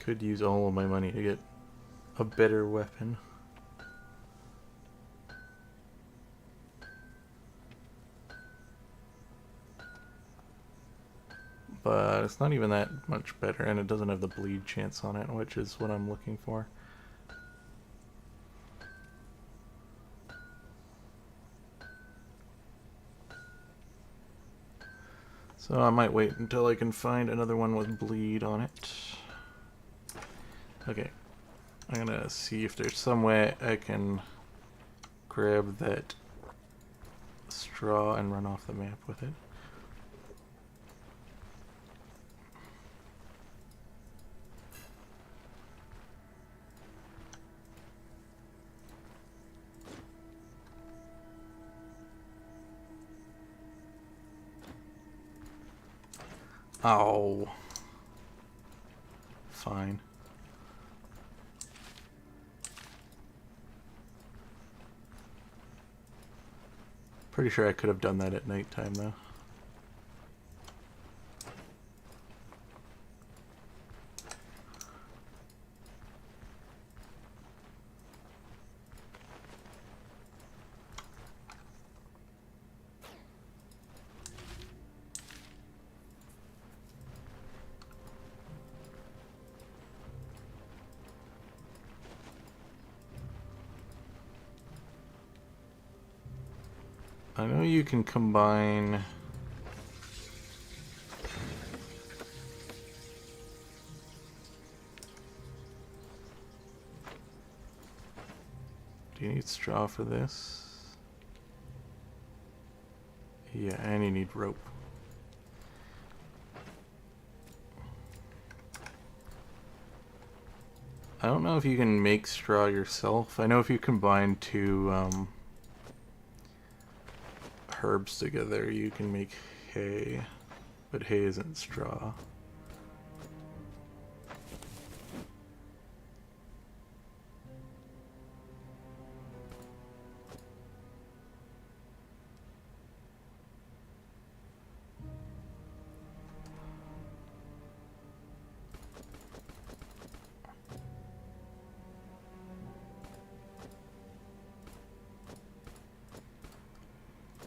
Speaker 1: Could use all of my money to get a better weapon. But it's not even that much better, and it doesn't have the bleed chance on it, which is what I'm looking for. So I might wait until I can find another one with bleed on it. Okay. I'm gonna see if there's some way I can grab that straw and run off the map with it. Oh. Fine. Pretty sure I could have done that at nighttime though. I know you can combine... Do you need straw for this? Yeah, and you need rope. I don't know if you can make straw yourself. I know if you combine two herbs together, you can make hay, but hay isn't straw.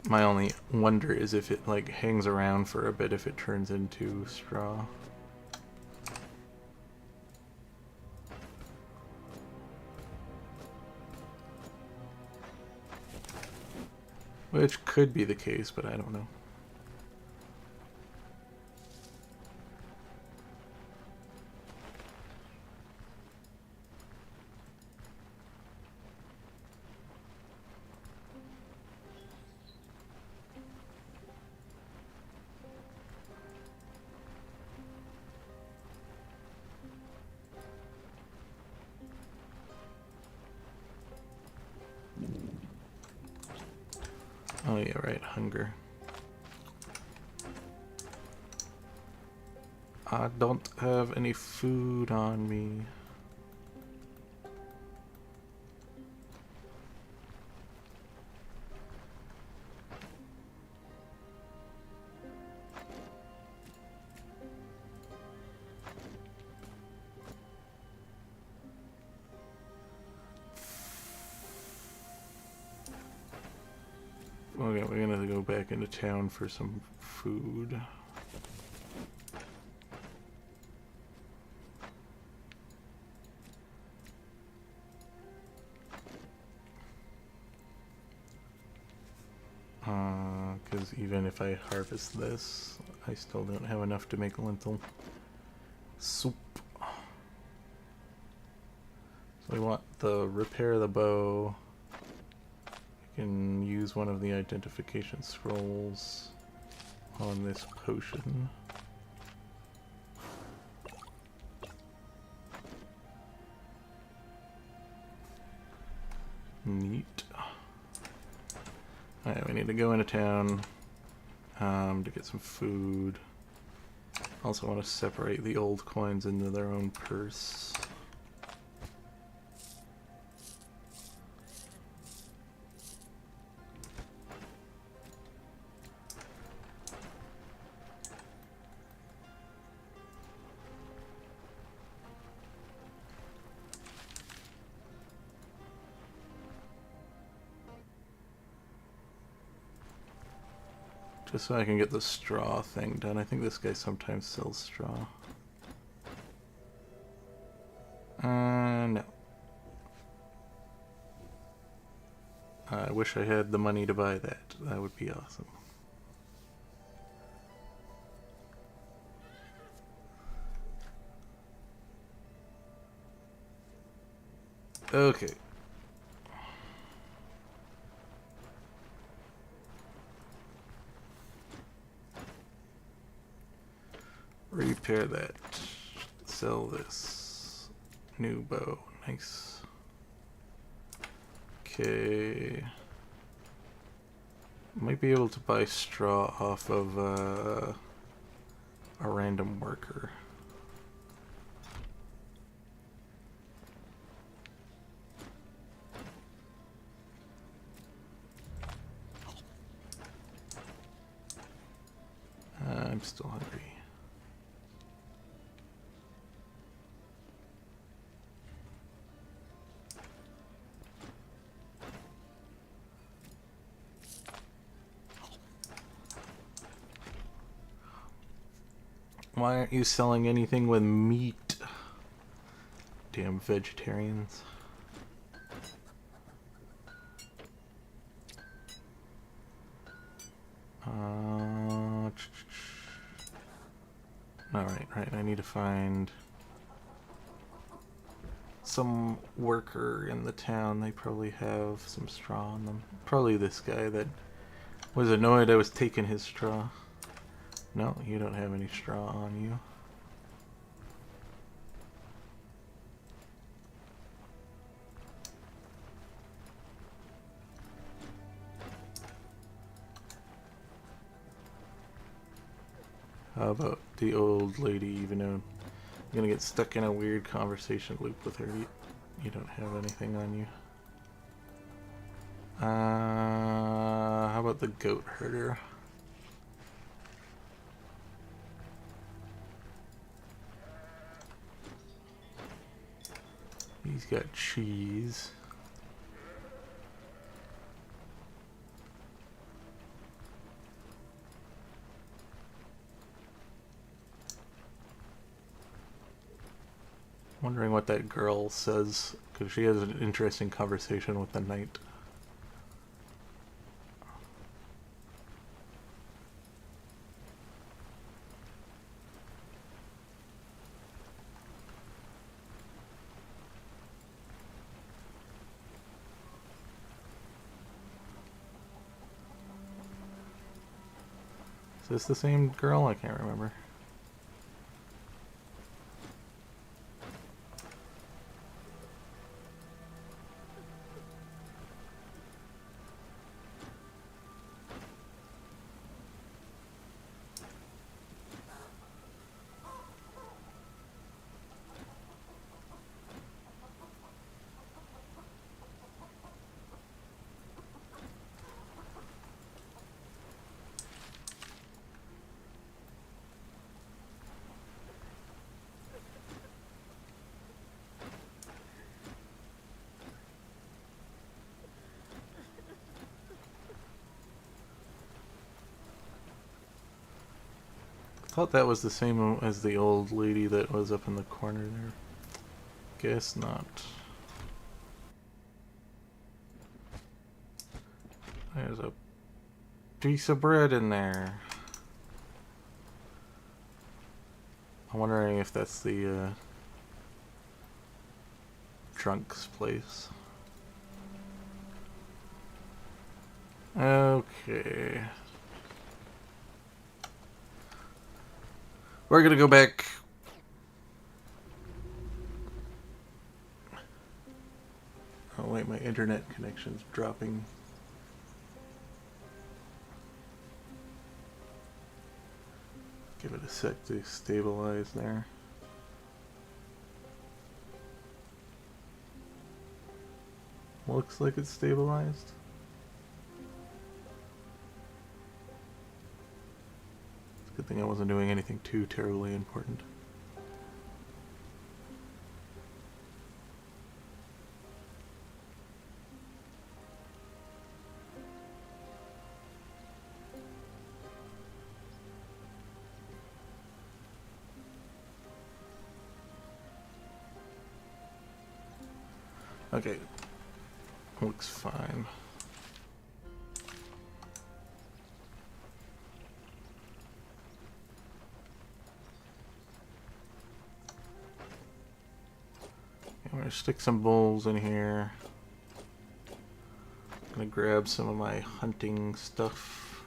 Speaker 1: My only wonder is if it like hangs around for a bit if it turns into straw. Which could be the case, but I don't know. Oh yeah, right, hunger. I don't have any food on me. Okay, we're gonna go back into town for some food. Because even if I harvest this, I still don't have enough to make lentil soup. So we want the repair the bow. We can use one of the identification scrolls on this potion. Neat. Alright, we need to go into town to get some food. Also want to separate the old coins into their own purse. Just so I can get the straw thing done. I think this guy sometimes sells straw. No. I wish I had the money to buy that. That would be awesome. Okay. Repair that. Sell this. New bow. Nice. Okay. Might be able to buy straw off of a random worker. I'm still hungry. Why aren't you selling anything with meat? Damn vegetarians. Alright, right, I need to find some worker in the town. They probably have some straw on them. Probably this guy that was annoyed I was taking his straw. No, you don't have any straw on you. How about the old lady, even though I'm gonna get stuck in a weird conversation loop with her? You don't have anything on you. How about the goat herder? He's got cheese. Wondering what that girl says, because she has an interesting conversation with the knight. Is this the same girl? I can't remember. I thought that was the same as the old lady that was up in the corner there. Guess not. There's a piece of bread in there. I'm wondering if that's the drunk's place. Okay. We're gonna go back. Oh wait, my internet connection's dropping. Give it a sec to stabilize there. Looks like it's stabilized. Good thing I wasn't doing anything too terribly important. Okay, looks fine. I'm gonna stick some bowls in here. I'm gonna grab some of my hunting stuff.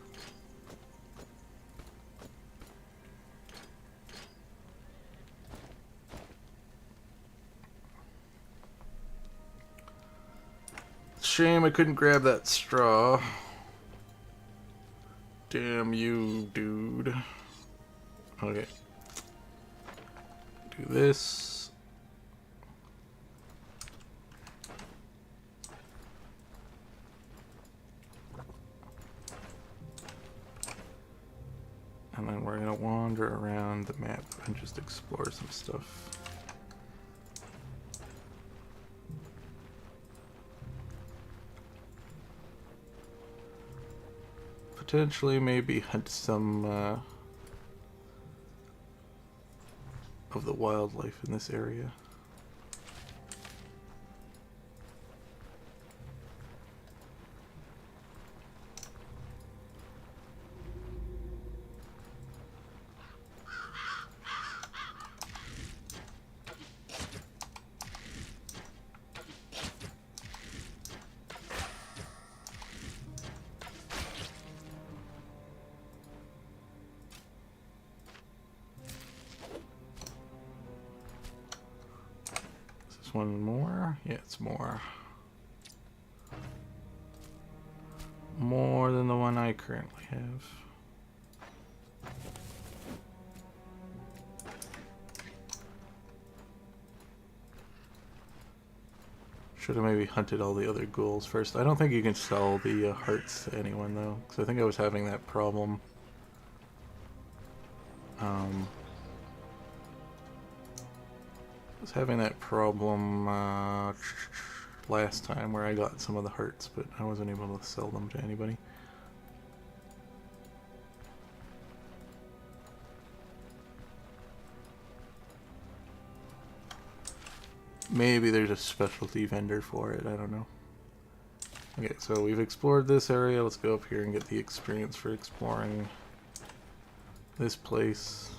Speaker 1: Shame I couldn't grab that straw. Damn you, dude. Okay. Do this. And then we're gonna wander around the map and just explore some stuff. Potentially maybe hunt some of the wildlife in this area. One more? Yeah, it's more. More than the one I currently have. Should have maybe hunted all the other ghouls first. I don't think you can sell the hearts to anyone though, because I think I was having that problem. Last time where I got some of the hearts, but I wasn't able to sell them to anybody. Maybe there's a specialty vendor for it, I don't know. Okay, so we've explored this area. Let's go up here and get the experience for exploring this place.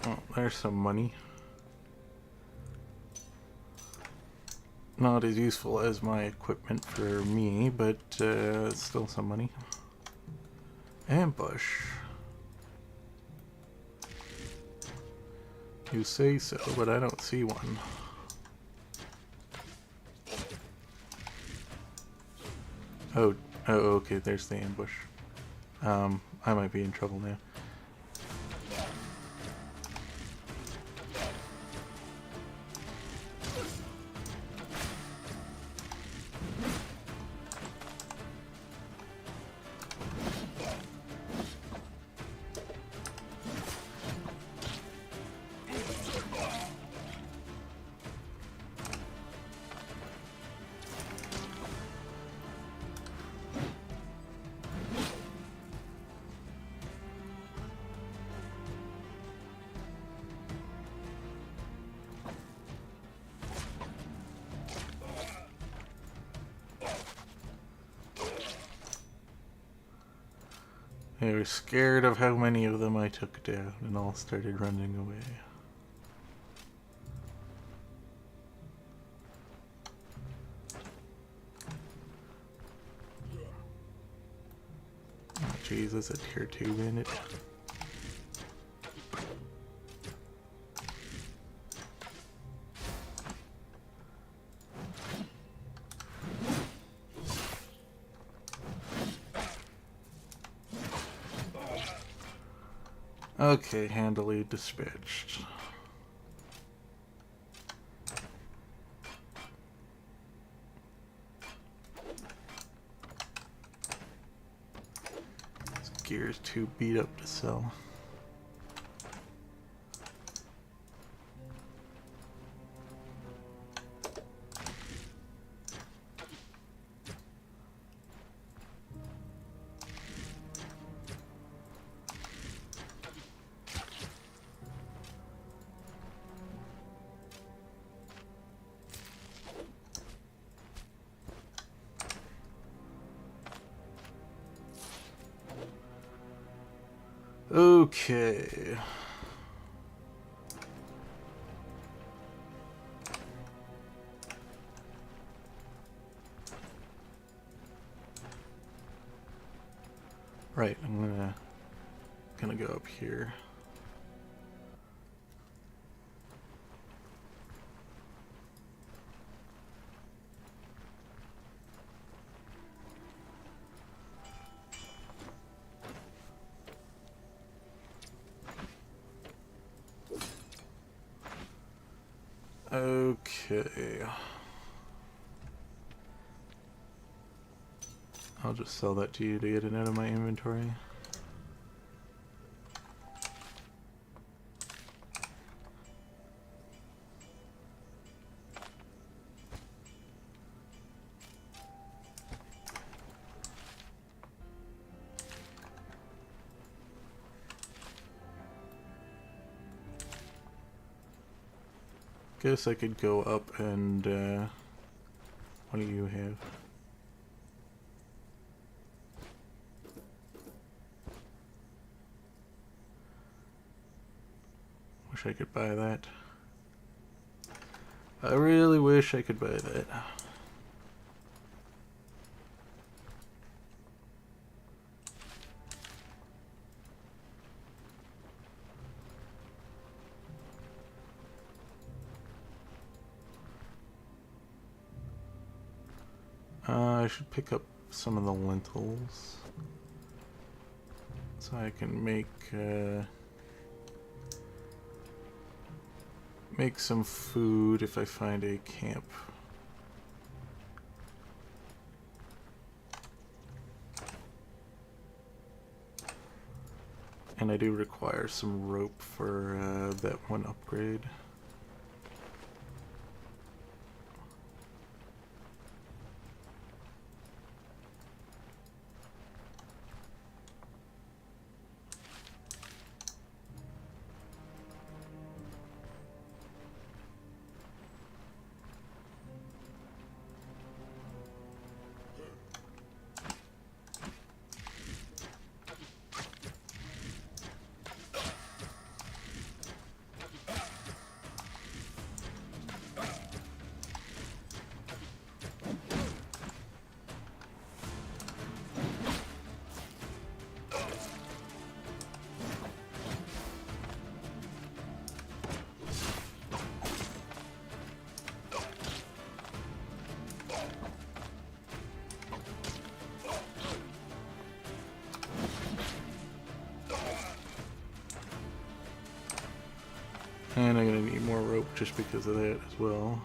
Speaker 1: Oh, there's some money. Not as useful as my equipment for me, but it's still some money. Ambush. You say so, but I don't see one. Oh, okay, there's the ambush. I might be in trouble now. They were scared of how many of them I took down and all started running away. Oh, Jesus, a tier 2 bandit. Okay, handily dispatched. This gear is too beat up to sell. Okay. Right, I'm gonna go up here. Okay. I'll just sell that to you to get it out of my inventory. guess I could go up and, what do you have? Wish I could buy that. I really wish I could buy that. I should pick up some of the lentils so I can make some food if I find a camp. And I do require some rope for that one upgrade. And I'm gonna need more rope just because of that as well.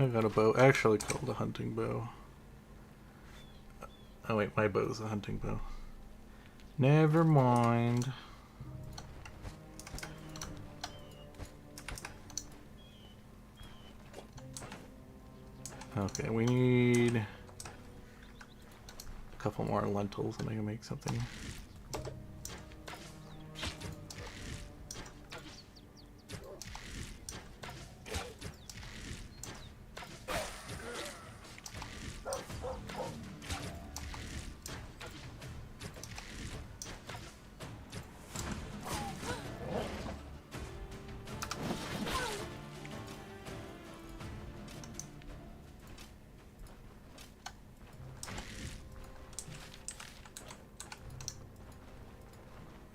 Speaker 1: I got a bow, actually called a hunting bow. Oh wait, my bow's a hunting bow. Never mind. Okay, we need a couple more lentils and I can make something.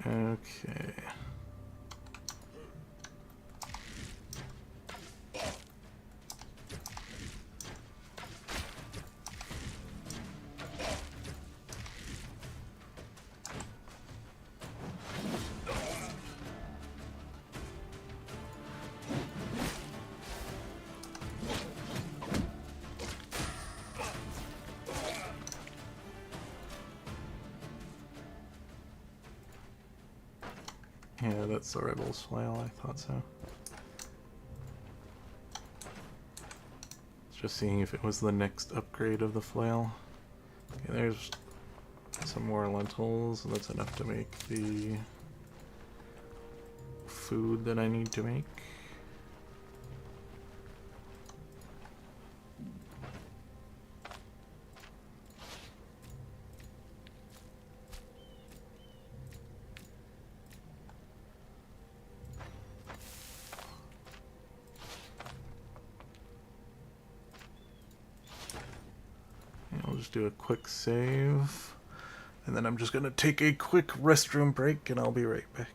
Speaker 1: Okay. Yeah, that's the rebel's flail, I thought so. Just seeing if it was the next upgrade of the flail. Okay, there's some more lentils, and that's enough to make the food that I need to make. I'll just do a quick save, and then I'm just gonna take a quick restroom break, and I'll be right back.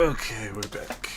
Speaker 1: Okay, we're back.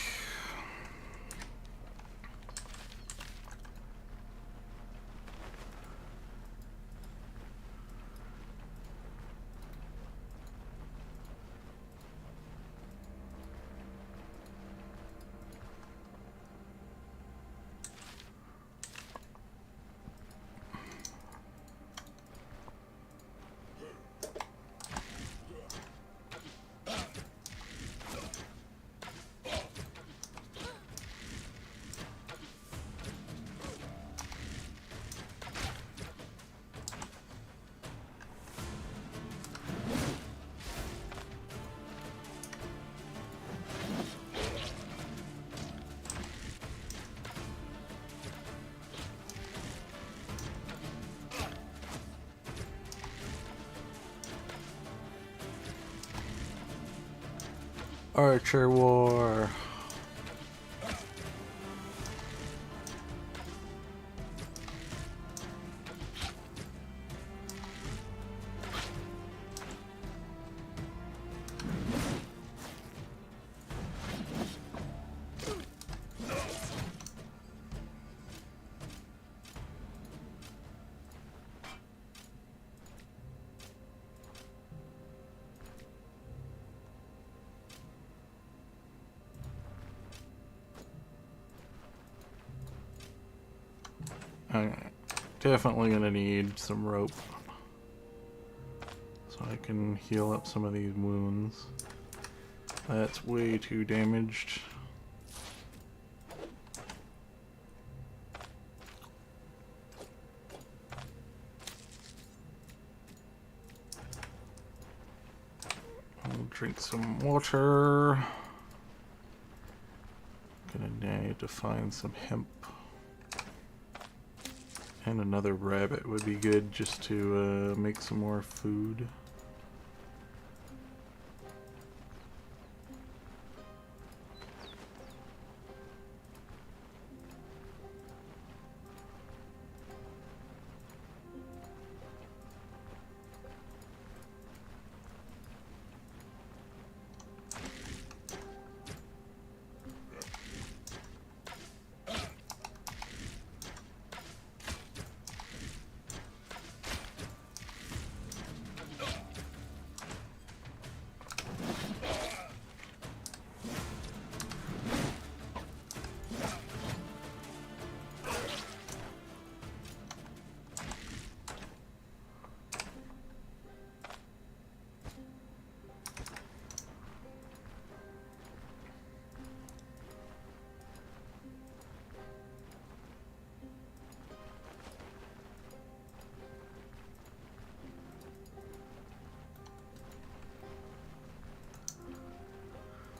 Speaker 1: Archer War. I'm definitely gonna need some rope so I can heal up some of these wounds. That's way too damaged. I'll drink some water. Gonna need to find some hemp. And another rabbit would be good just to make some more food.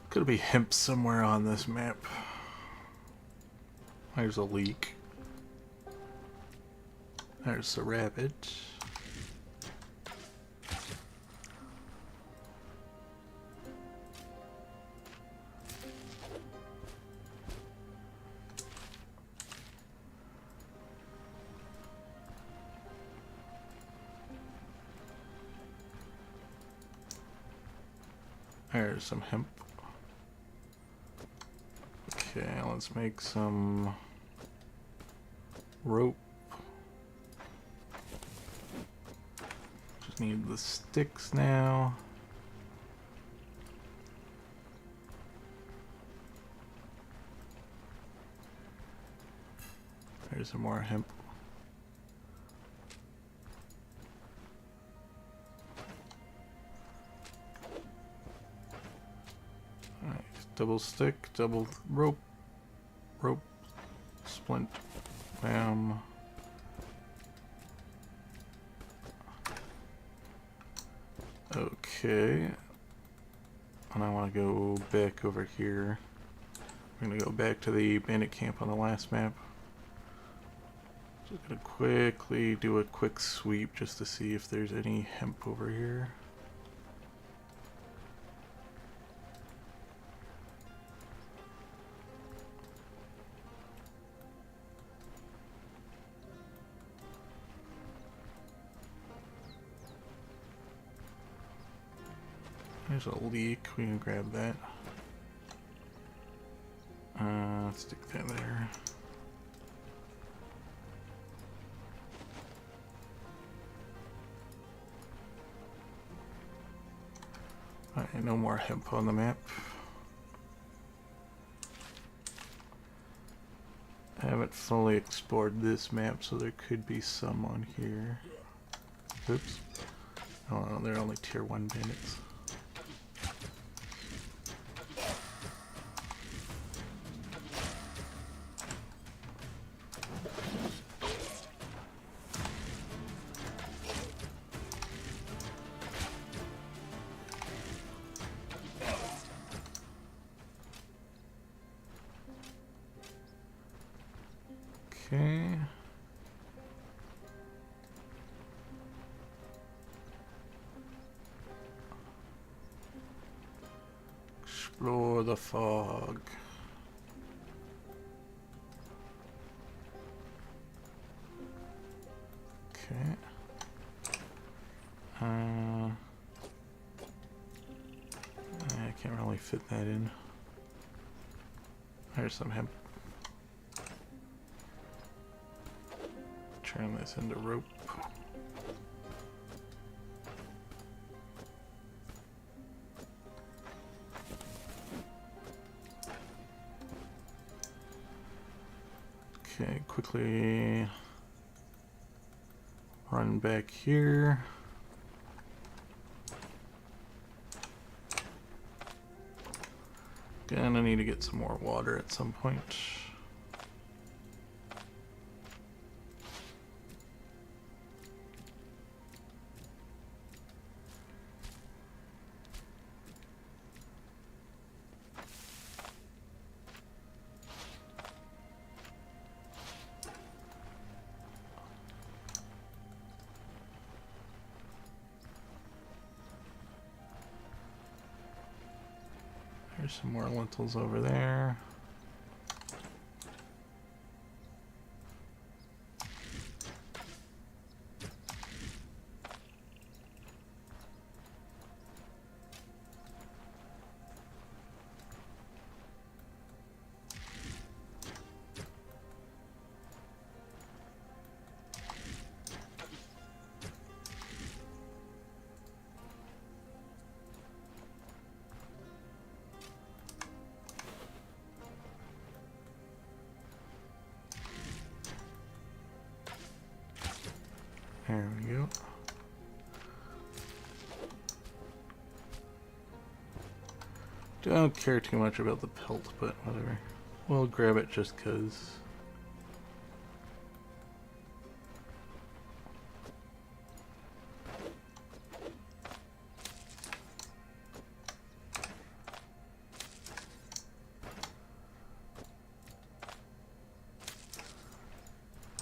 Speaker 1: Could be hemp somewhere on this map. There's a leak. There's a rabbit. There's some hemp. Okay, let's make some rope. Just need the sticks now. There's some more hemp. Alright, double stick, double rope, rope, splint, bam. Okay. And I want to go back over here. We're going to go back to the bandit camp on the last map. Just going to quickly do a quick sweep just to see if there's any hemp over here. There's a leak, we can grab that. Stick that there. Alright, no more hemp on the map. I haven't fully explored this map, so there could be some on here. Oops. Oh, no, they're only tier 1 bandits. Okay. Explore the fog. Okay. I can't really fit that in. There's some hemp. Turn this into rope. Okay, quickly run back here. Gonna need to get some more water at some point. There's some more lentils over there. There we go. Don't care too much about the pelt, but whatever. We'll grab it just 'cause.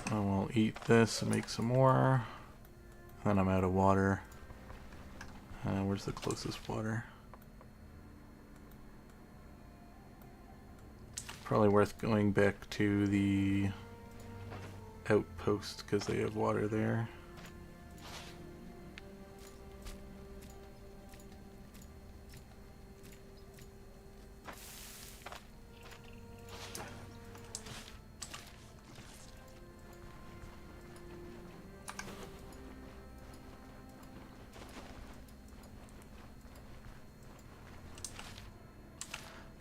Speaker 1: I will eat this and make some more. Then I'm out of water. Where's the closest water? Probably worth going back to the outpost because they have water there.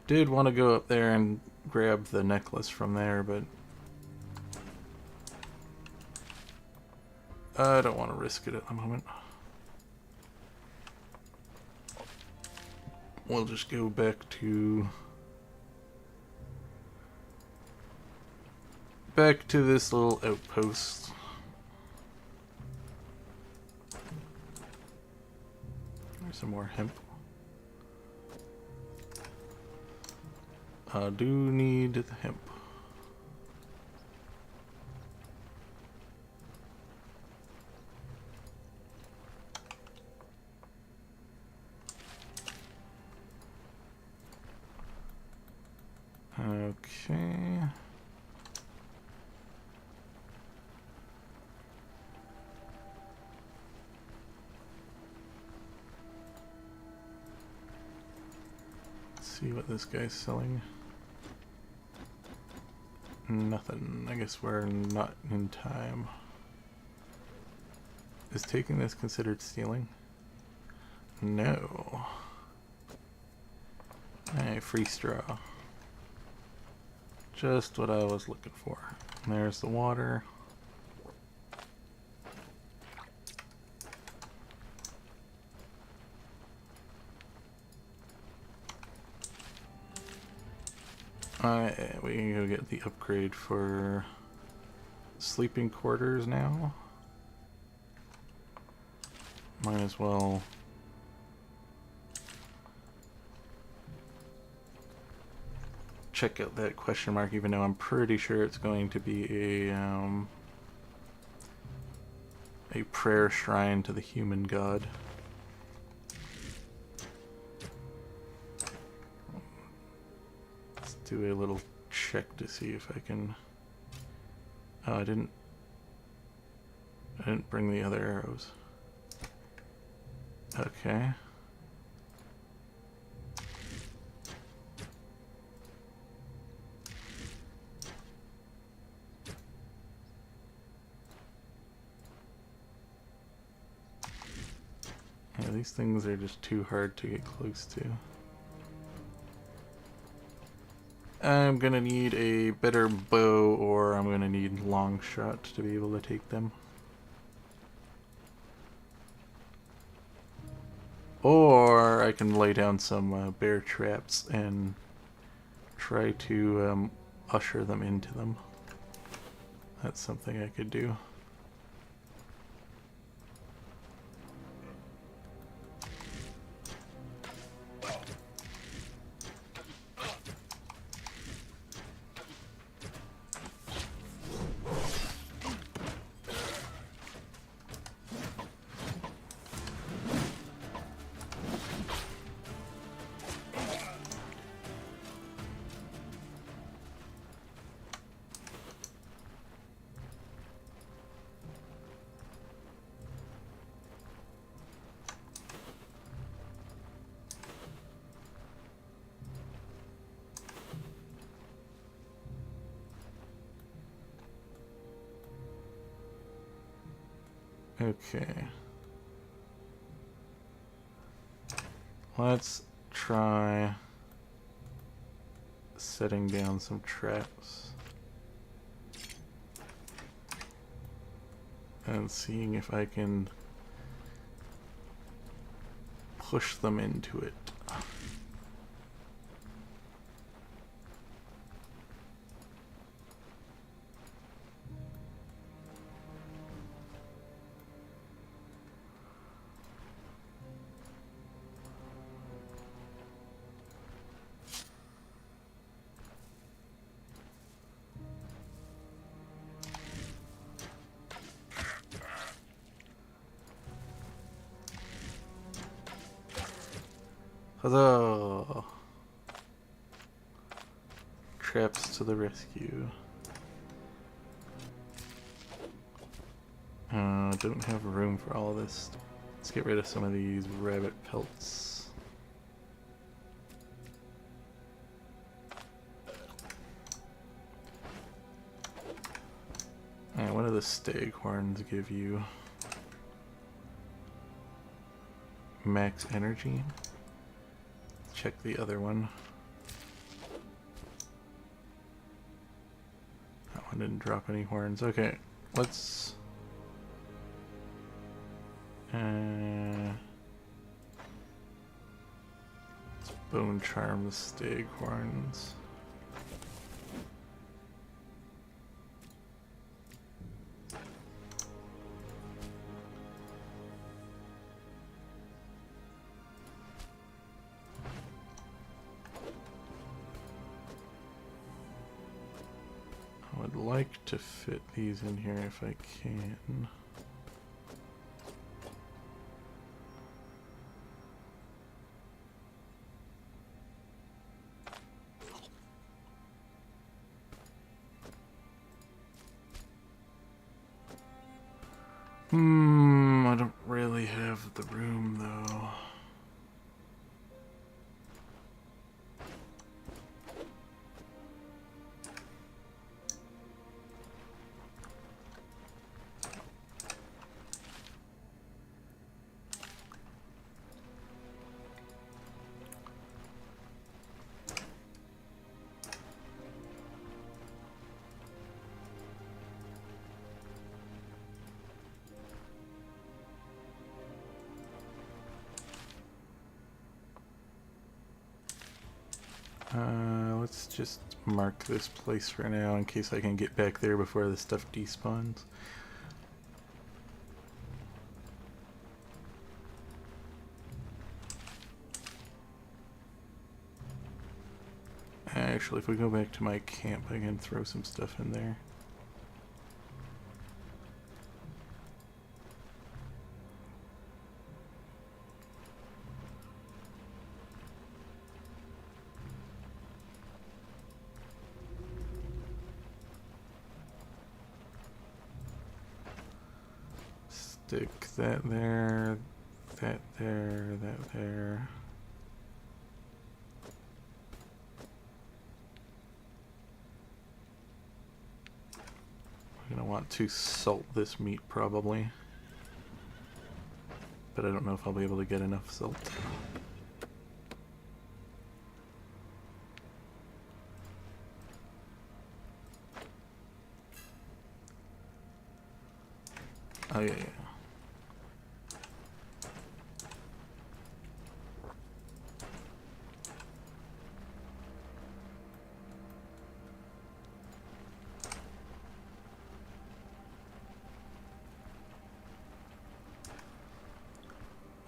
Speaker 1: Did want to go up there and grab the necklace from there, but I don't want to risk it at the moment. We'll just go back to this little outpost. There's some more hemp. I do need the hemp. Okay. Let's see what this guy's selling. Nothing. I guess we're not in time. Is taking this considered stealing? No. Hey, free straw. Just what I was looking for. There's the water. We can go get the upgrade for sleeping quarters now. Might as well check out that question mark, even though I'm pretty sure it's going to be a prayer shrine to the human god. Let's do a little check to see if I can. Oh, I didn't bring the other arrows. Okay. Yeah, these things are just too hard to get close to. I'm gonna need a better bow, or I'm gonna need long shot to be able to take them. Or I can lay down some bear traps and try to usher them into them. That's something I could do. Okay. Let's try setting down some traps and seeing if I can push them into it. Huzzah! Traps to the rescue. Don't have room for all of this. Let's get rid of some of these rabbit pelts. And what do the stag horns give you? Max energy. Check the other one. That one didn't drop any horns. Okay, let's bone charm the stag horns. I would like to fit these in here if I can. I don't really have the room though. Let's just mark this place for now in case I can get back there before the stuff despawns. Actually, if we go back to my camp, I can throw some stuff in there. Stick that there, that there, that there. I'm gonna want to salt this meat probably, but I don't know if I'll be able to get enough salt. Oh yeah, yeah.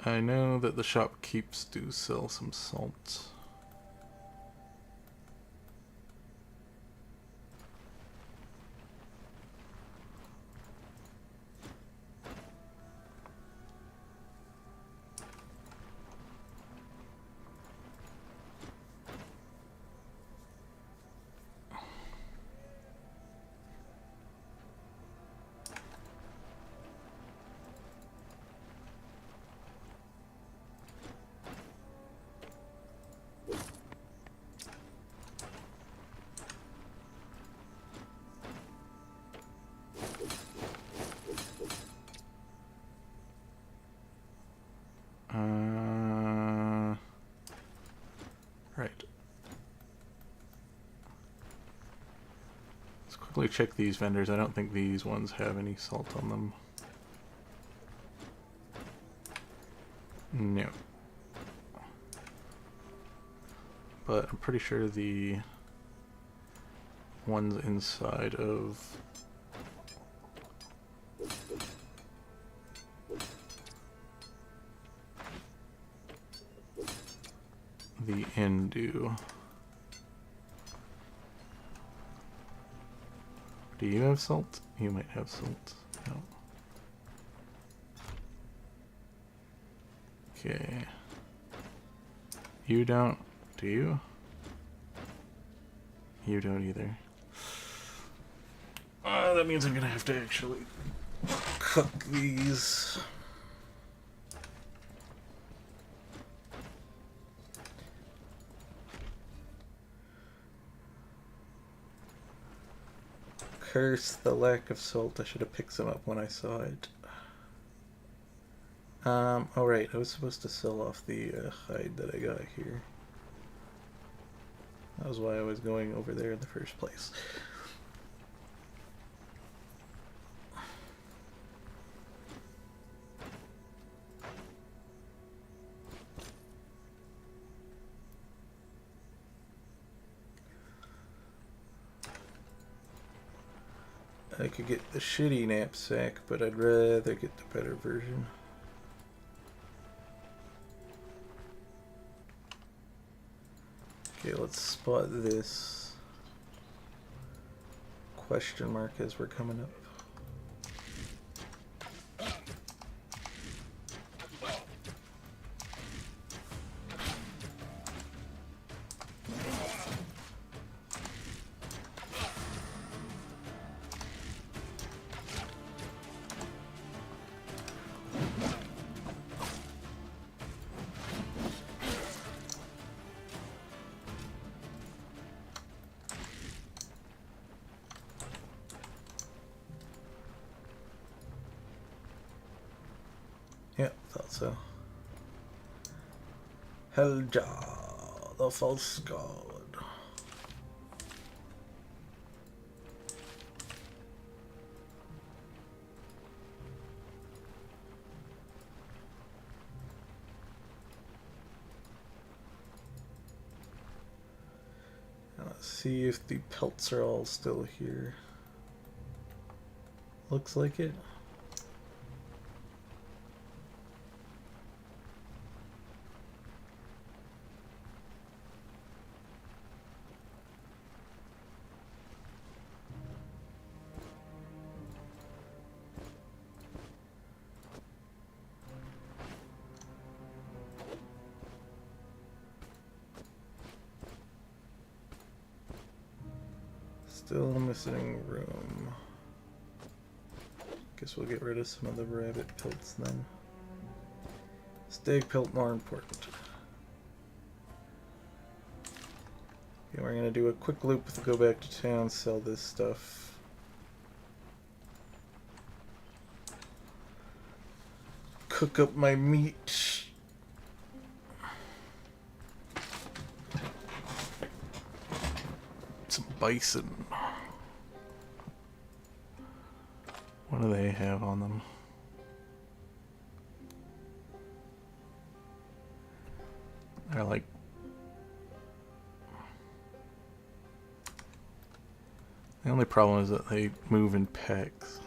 Speaker 1: I know that the shopkeepers do sell some salt. Right. Let's quickly check these vendors. I don't think these ones have any salt on them. No. But I'm pretty sure the ones inside of the inn do. Do you have salt? You might have salt. No. Okay. You don't, do you? You don't either. That means I'm gonna have to actually cook these. Curse the lack of salt. I should have picked some up when I saw it. Oh right, I was supposed to sell off the hide that I got here. That was why I was going over there in the first place. I could get the shitty knapsack, but I'd rather get the better version. Okay, let's spot this question mark as we're coming up. Yep, thought so. Helja, the false god.
Speaker 2: See if the pelts are all still here. Looks like it. Still missing room. Guess we'll get rid of some of the rabbit pelts then. Stag pelt more important. Okay, we're gonna do a quick loop to go back to town, sell this stuff. Cook up my meat.
Speaker 1: Some bison. What do they have on them? They're like... The only problem is that they move in packs.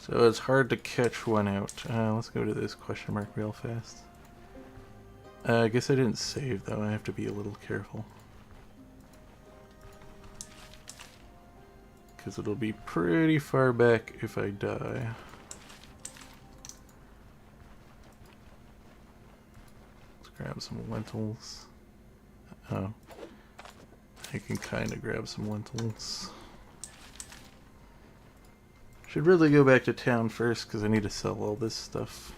Speaker 1: So it's hard to catch one out. Let's go to this question mark real fast. I guess I didn't save though, I have to be a little careful. Because it'll be pretty far back if I die. Let's grab some lentils. Oh. I can kind of grab some lentils. Should really go back to town first because I need to sell all this stuff.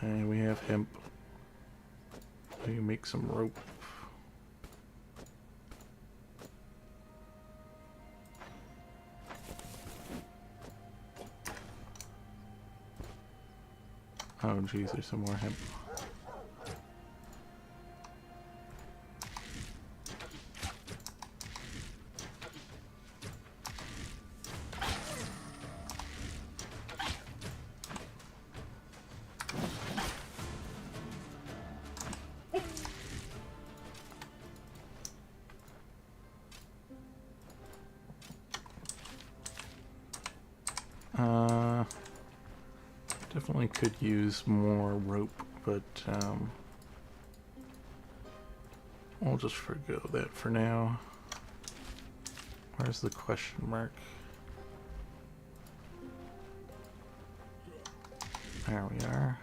Speaker 1: And we have hemp. We can make some rope. Oh geez, there's some more hemp. Definitely could use more rope, but we'll just forgo that for now. Where's the question mark? There we are.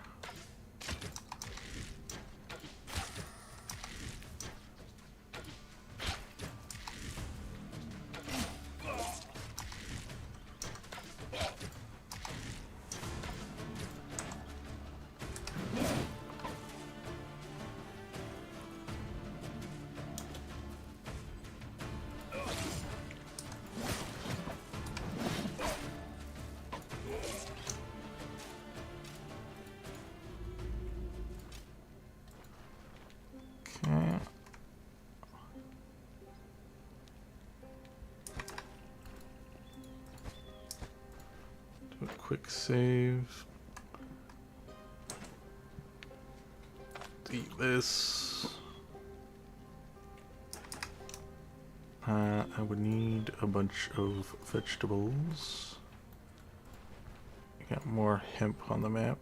Speaker 1: Quick save. Eat this. I would need a bunch of vegetables. Got more hemp on the map.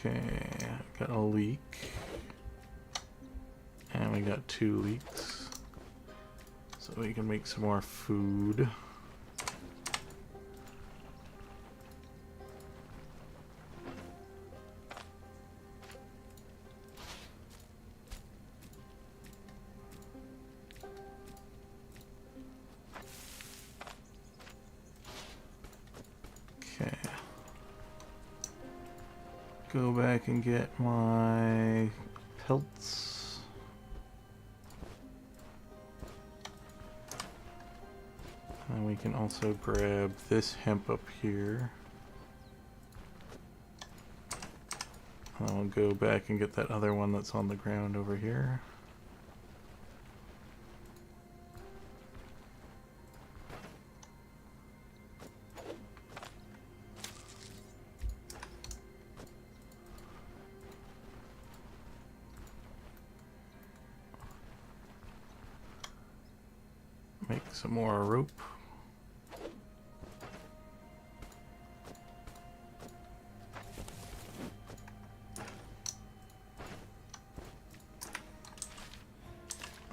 Speaker 1: Okay, got a leak. And we got 2 leeks. So we can make some more food. go back and get my pelts. And we can also grab this hemp up here. And then we'll go back and get that other one that's on the ground over here. Make some more rope.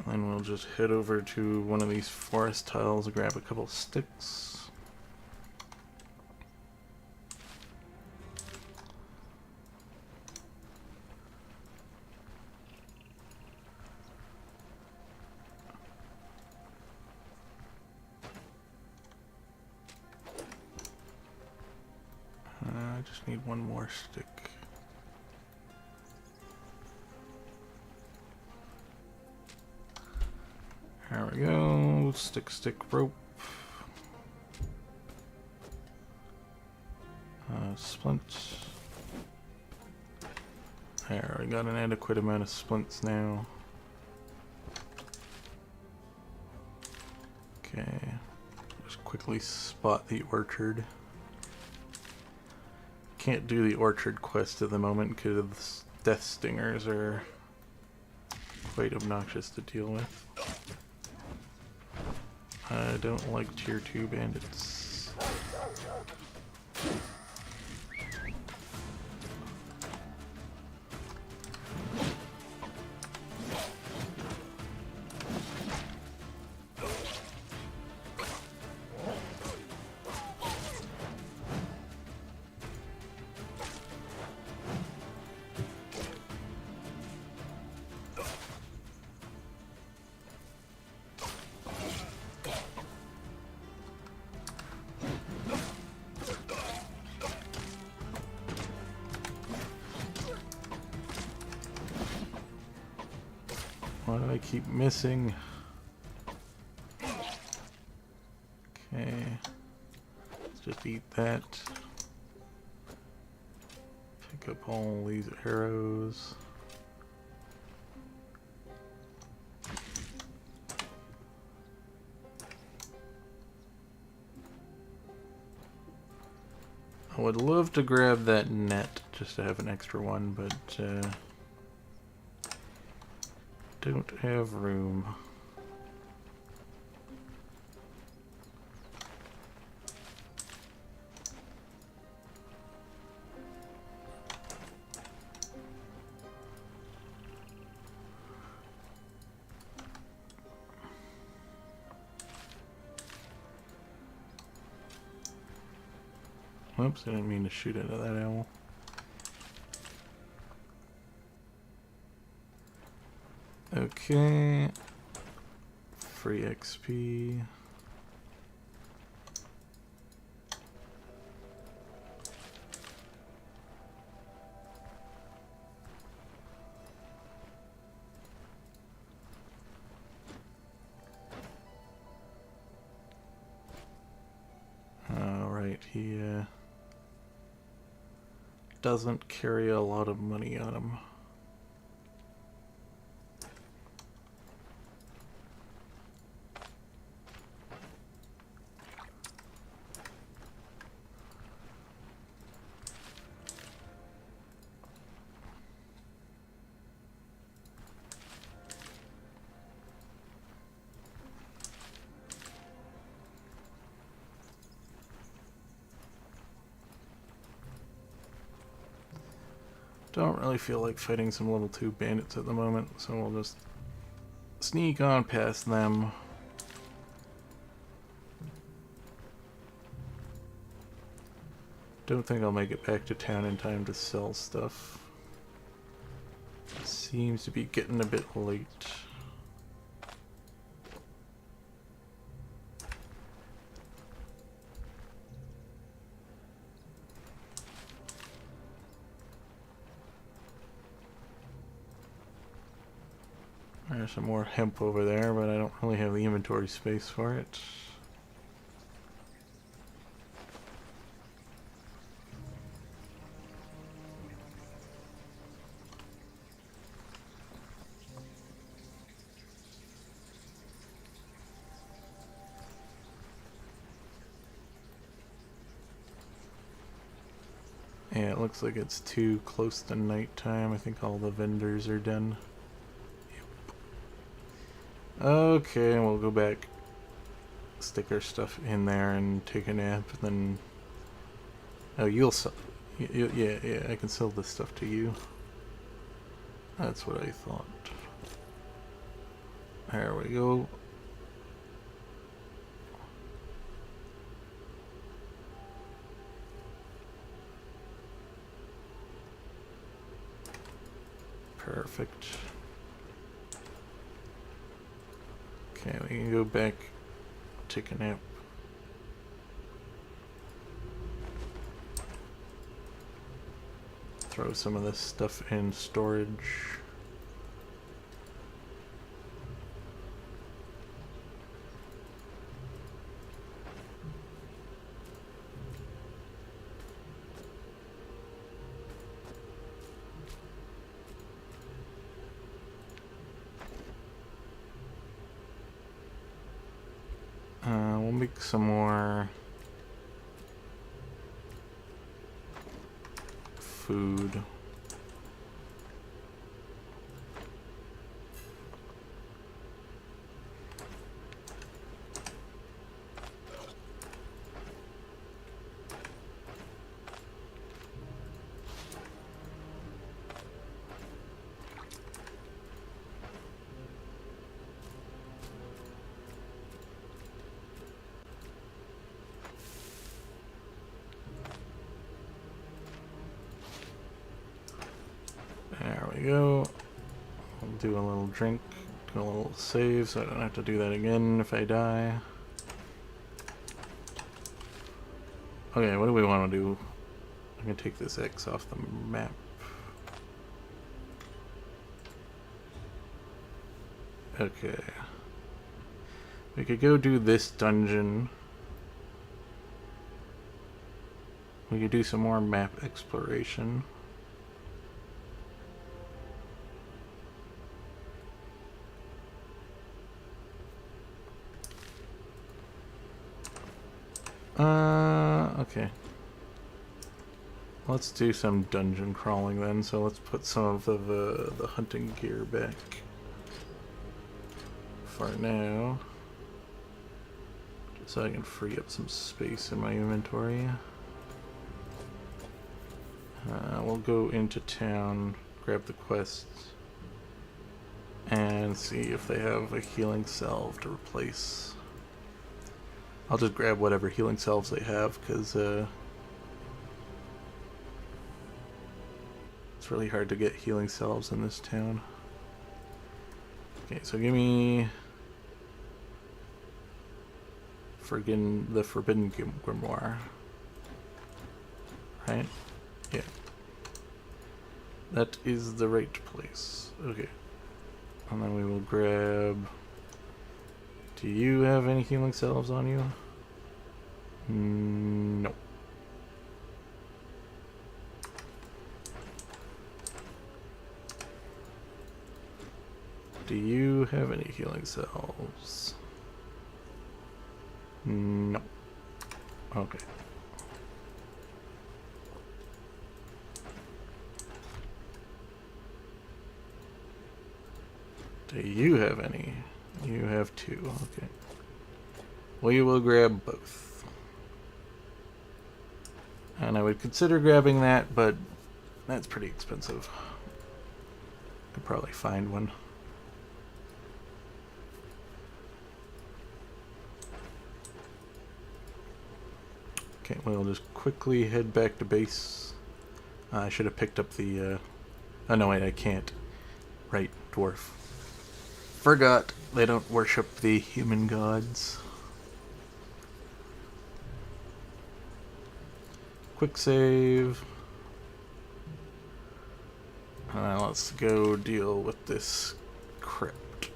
Speaker 1: And then we'll just head over to one of these forest tiles and grab a couple sticks. I just need one more stick. There we go. Stick, rope. Splints. There, we got an adequate amount of splints now. Okay. Just quickly spot the orchard. Can't do the orchard quest at the moment because death stingers are quite obnoxious to deal with. I don't like tier 2 bandits. Why do I keep missing? Okay. Let's just eat that. Pick up all these arrows. I would love to grab that net just to have an extra one, but don't have room. Whoops, I didn't mean to shoot into that owl. Okay. Free XP. Alright, he doesn't carry a lot of money on him. Don't really feel like fighting some level 2 bandits at the moment, so we'll just sneak on past them. Don't think I'll make it back to town in time to sell stuff. Seems to be getting a bit late. There's some more hemp over there, but I don't really have the inventory space for it. Yeah, it looks like it's too close to nighttime. I think all the vendors are done. Yep. Okay, we'll go back, stick our stuff in there and take a nap, and then... Oh, you'll sell... Yeah, I can sell this stuff to you. That's what I thought. There we go. Perfect. Okay, we can go back, take a nap. Throw some of this stuff in storage. We'll make some more food. There we go. I'll do a little drink, do a little save so I don't have to do that again if I die. Okay, what do we want to do? I'm gonna take this X off the map. Okay. We could go do this dungeon. We could do some more map exploration. Okay. Let's do some dungeon crawling then, so let's put some of the hunting gear back for now. So I can free up some space in my inventory. We'll go into town, grab the quests, and see if they have a healing salve to replace. I'll just grab whatever healing salves they have, because it's really hard to get healing salves in this town. Okay, so give me the Forbidden Grimoire. Right? Yeah. That is the right place. Okay. And then we will grab... Do you have any healing salves on you? No. Do you have any healing salves? No. Okay. Do you have any? You have 2. Okay. We will grab both. And I would consider grabbing that, but that's pretty expensive. Could probably find one. Okay, we'll just quickly head back to base. I should have picked up the... Oh no, wait, I can't. Right, dwarf. Forgot, they don't worship the human gods. Quick save. Let's go deal with this crypt.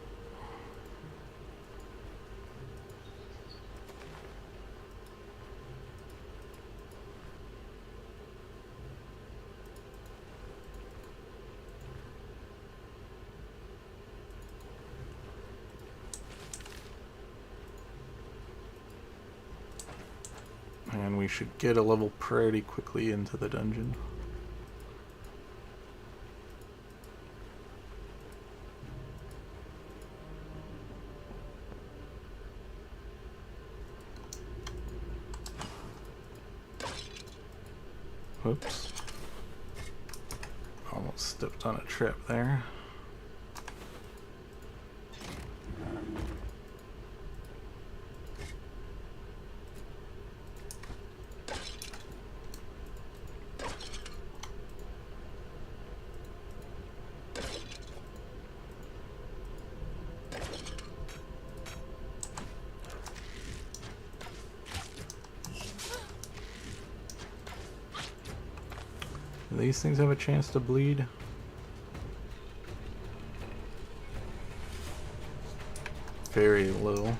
Speaker 1: should get a level pretty quickly into the dungeon. Whoops. Almost stepped on a trap there. Do these things have a chance to bleed? Very low.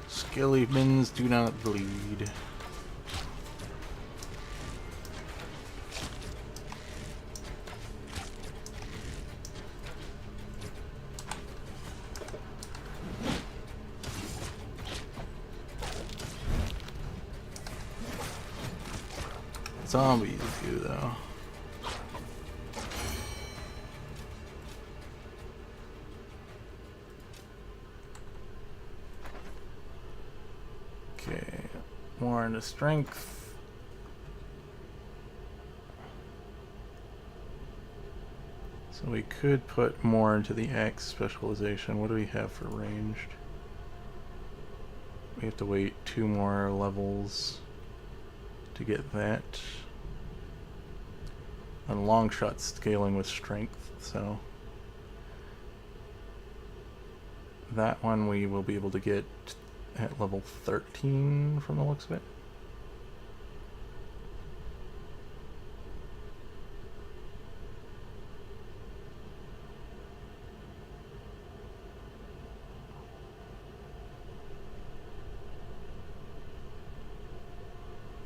Speaker 1: Skeletons do not bleed. Zombies do though. Okay, more into strength. So we could put more into the axe specialization. What do we have for ranged? We have to wait 2 more levels to get that. And long shot scaling with strength, so that one we will be able to get at level 13 from the looks of it.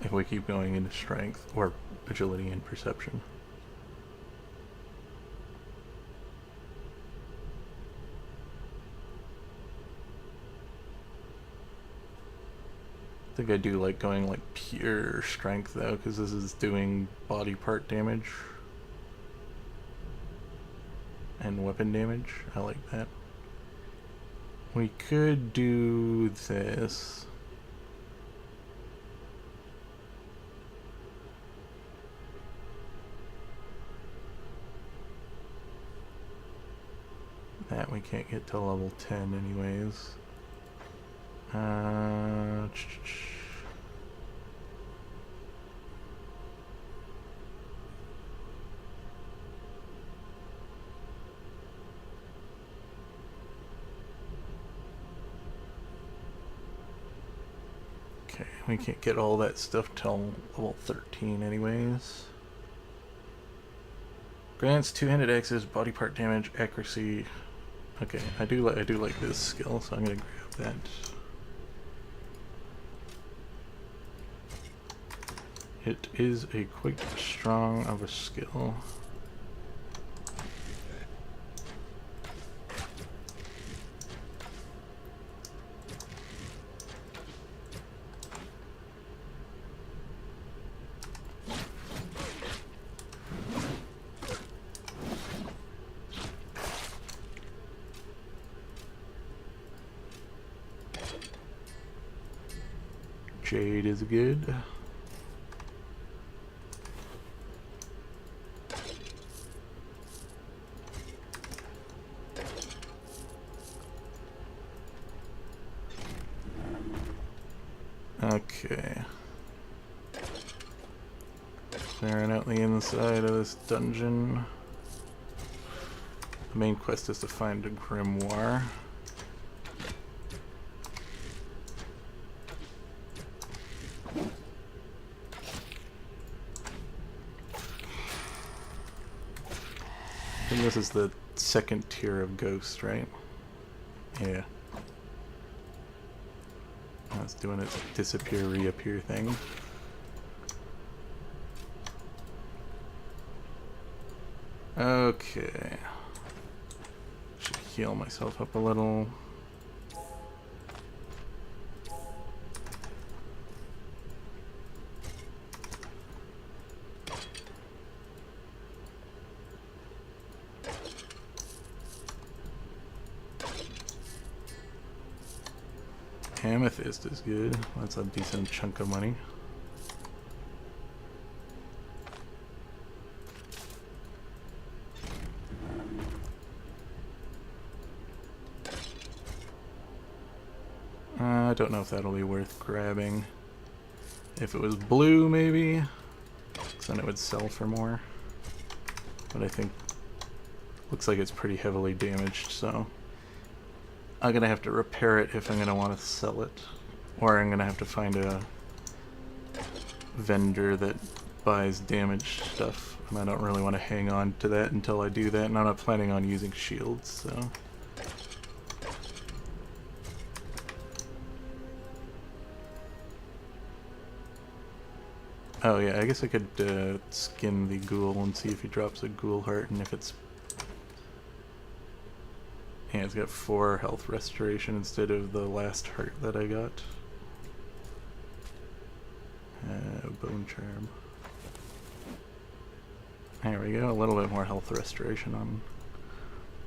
Speaker 1: If we keep going into strength or agility and perception. I think I do like going like pure strength though, because this is doing body part damage and weapon damage. I like that. We could do this. That we can't get to level 10 anyways. Okay, we can't get all that stuff till level 13 anyways. Grants two-handed axes, body part damage, accuracy. Okay, I do like this skill, so I'm gonna grab that. It is a quite strong of a skill. Jade is good. Okay. Clearing out the inside of this dungeon. The main quest is to find a grimoire. I think this is the second tier of ghosts, right? Yeah. It's doing its disappear, reappear thing. Okay. Should heal myself up a little. Amethyst is good. That's a decent chunk of money. I don't know if that'll be worth grabbing. If it was blue, maybe, 'cause then it would sell for more. But I think looks like it's pretty heavily damaged, so I'm gonna have to repair it if I'm gonna want to sell it, or I'm gonna have to find a vendor that buys damaged stuff. And I don't really want to hang on to that until I do that, and I'm not planning on using shields, so. Oh yeah, I guess I could skin the ghoul and see if he drops a ghoul heart, and if it's... Yeah, it's got 4 health restoration instead of the last heart that I got. Bone charm. There we go, a little bit more health restoration on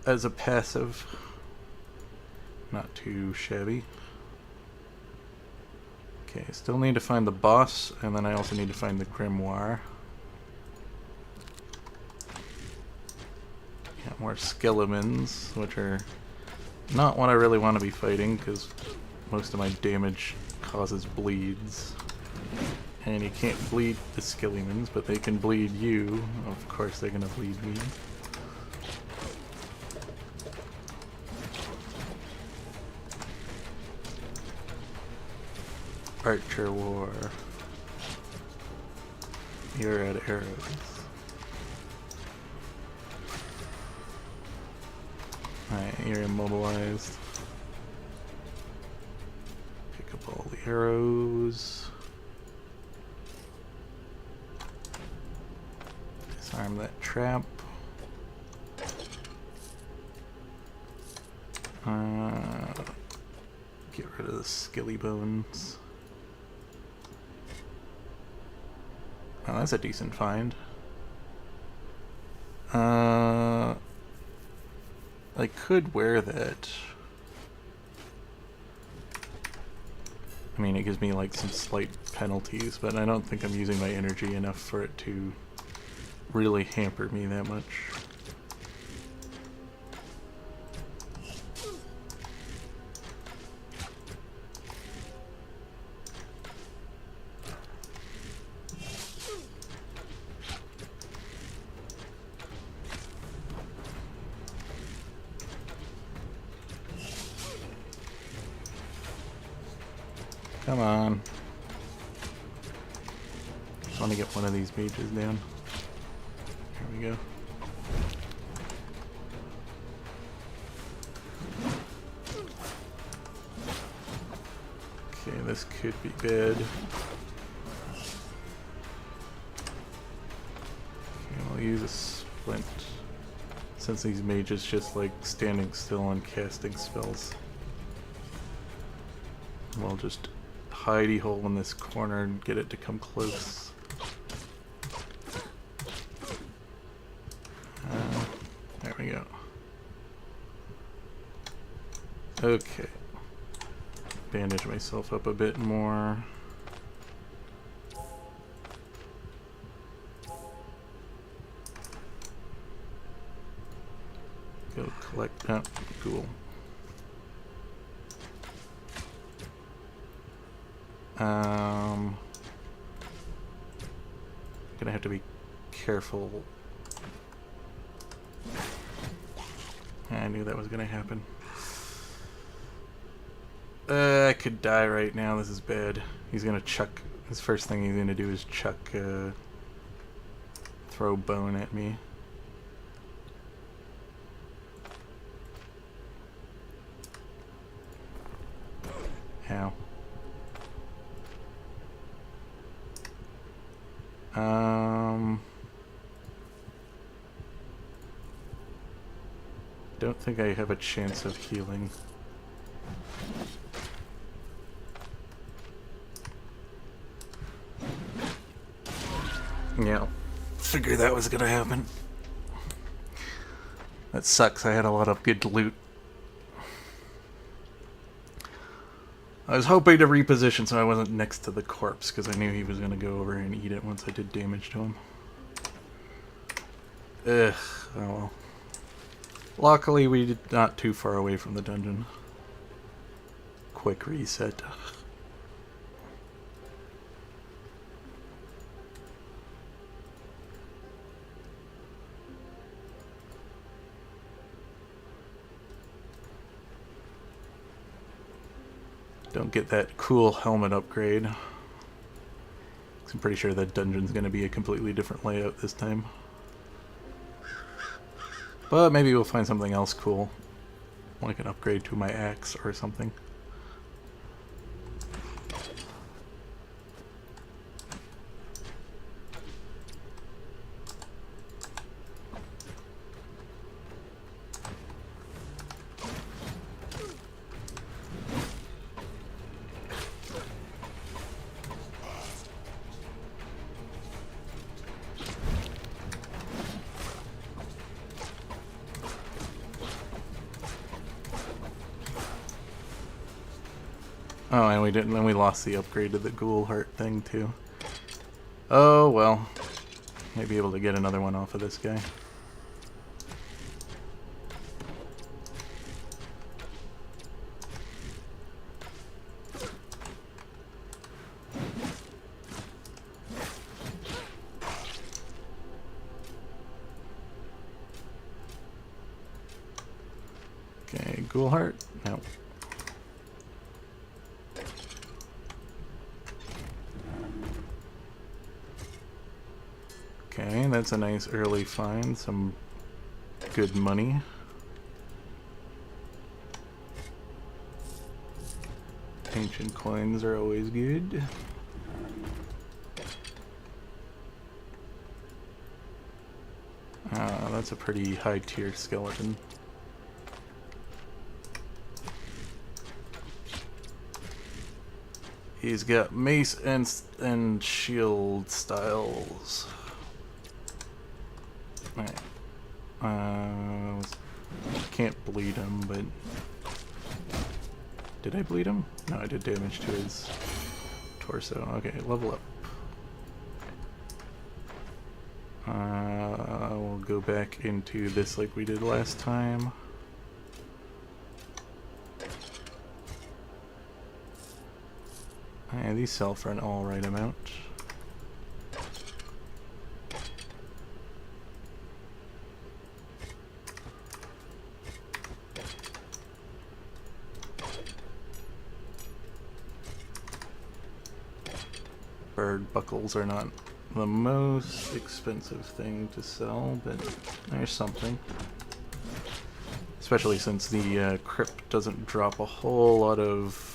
Speaker 1: as a passive. Not too shabby. Okay, still need to find the boss, and then I also need to find the grimoire. Got more skeletons, which are not what I really want to be fighting, because most of my damage causes bleeds. And you can't bleed the skeletons, but they can bleed you. Of course they're gonna bleed me. Archer War. You're at arrows. Alright, you're immobilized. Pick up all the arrows. Disarm that trap. Get rid of the skilly bones. Oh, that's a decent find. I could wear that. I mean, it gives me like some slight penalties, but I don't think I'm using my energy enough for it to really hamper me that much. Come on. Just want to get one of these mages down. Here we go. Okay, this could be bad. Okay, I'll use a splint. Since these mages just like standing still and casting spells. We'll just hidey hole in this corner and get it to come close. There we go. Okay. Bandage myself up a bit more. Go collect that ghoul. Gonna have to be careful. I knew that was gonna happen. I could die right now. This is bad. He's gonna chuck. His first thing he's gonna do is chuck, throw bone at me. Ow. don't think I have a chance of healing. Yeah, figured that was gonna happen. That sucks, I had a lot of good loot. I was hoping to reposition so I wasn't next to the corpse, because I knew he was gonna go over and eat it once I did damage to him. Ugh, oh well. Luckily we did not too far away from the dungeon. Quick reset. Don't get that cool helmet upgrade. I'm pretty sure that dungeon's going to be a completely different layout this time. But maybe we'll find something else cool. Like an upgrade to my axe or something. Oh, and we didn't. And we lost the upgrade to the ghoul heart thing too. Oh well, might be able to get another one off of this guy. Okay, ghoul heart. No. Okay, that's a nice early find, some good money. Ancient coins are always good. That's a pretty high tier skeleton. He's got mace and shield styles. Alright. Can't bleed him, but... Did I bleed him? No, I did damage to his torso. Okay, level up. We'll go back into this like we did last time. Yeah, these sell for an alright amount. Bird buckles are not the most expensive thing to sell, but there's something. Especially since the crypt doesn't drop a whole lot of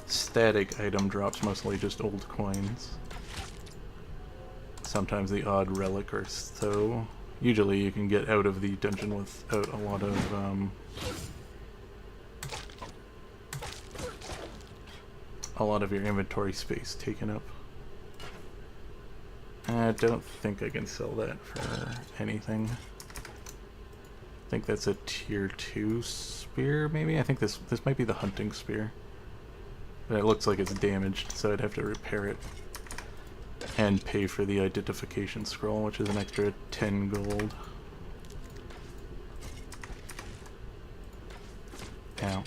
Speaker 1: static item drops, mostly just old coins. Sometimes the odd relic or so. Usually you can get out of the dungeon without a lot of your inventory space taken up. I don't think I can sell that for anything. I think that's a tier 2 spear, maybe? I think this might be the hunting spear. But it looks like it's damaged, so I'd have to repair it. And pay for the identification scroll, which is an extra 10 gold. Ow.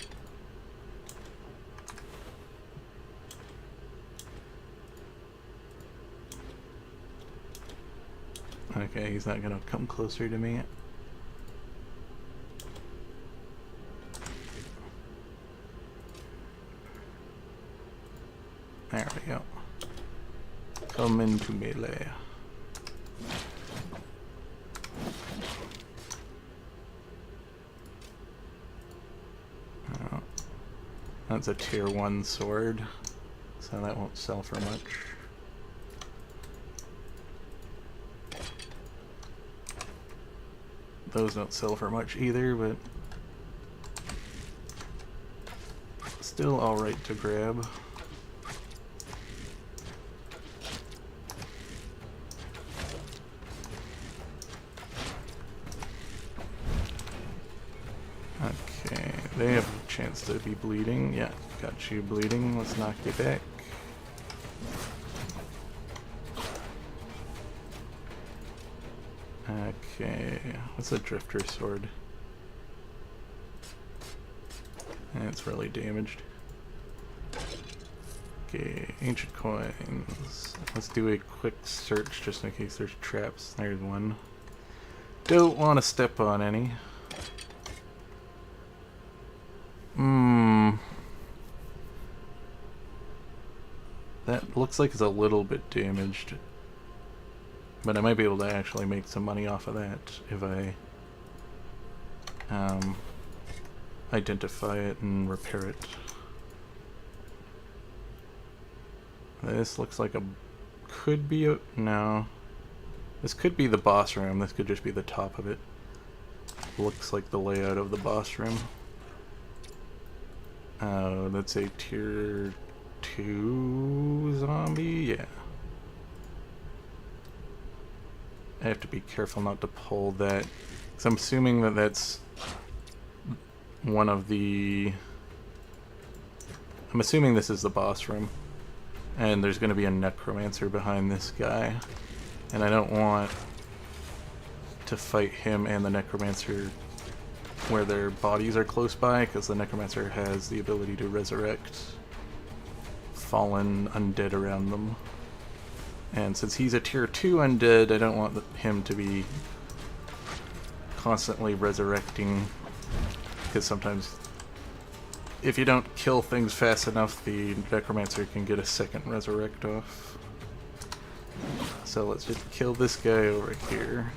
Speaker 1: Okay, he's not gonna come closer to me. There we go. Come into melee. Oh, that's a tier 1 sword, so that won't sell for much. those don't sell for much either, but still alright to grab. Okay, they have a chance to be bleeding. Yeah, got you bleeding. Let's knock you back. Okay, what's a drifter sword? It's really damaged. Okay, ancient coins. Let's do a quick search just in case there's traps. There's one. Don't want to step on any. That looks like it's a little bit damaged. But I might be able to actually make some money off of that if I identify it and repair it. This looks like a... could be a... no. This could be the boss room. This could just be the top of it. Looks like the layout of the boss room. That's a tier 2 zombie? Yeah. I have to be careful not to pull that. Because I'm assuming that that's one of the... I'm assuming this is the boss room. And there's going to be a necromancer behind this guy. And I don't want to fight him and the necromancer where their bodies are close by, because the necromancer has the ability to resurrect fallen undead around them. And since he's a tier 2 undead, I don't want him to be constantly resurrecting, because sometimes if you don't kill things fast enough, the necromancer can get a second resurrect off. So let's just kill this guy over here.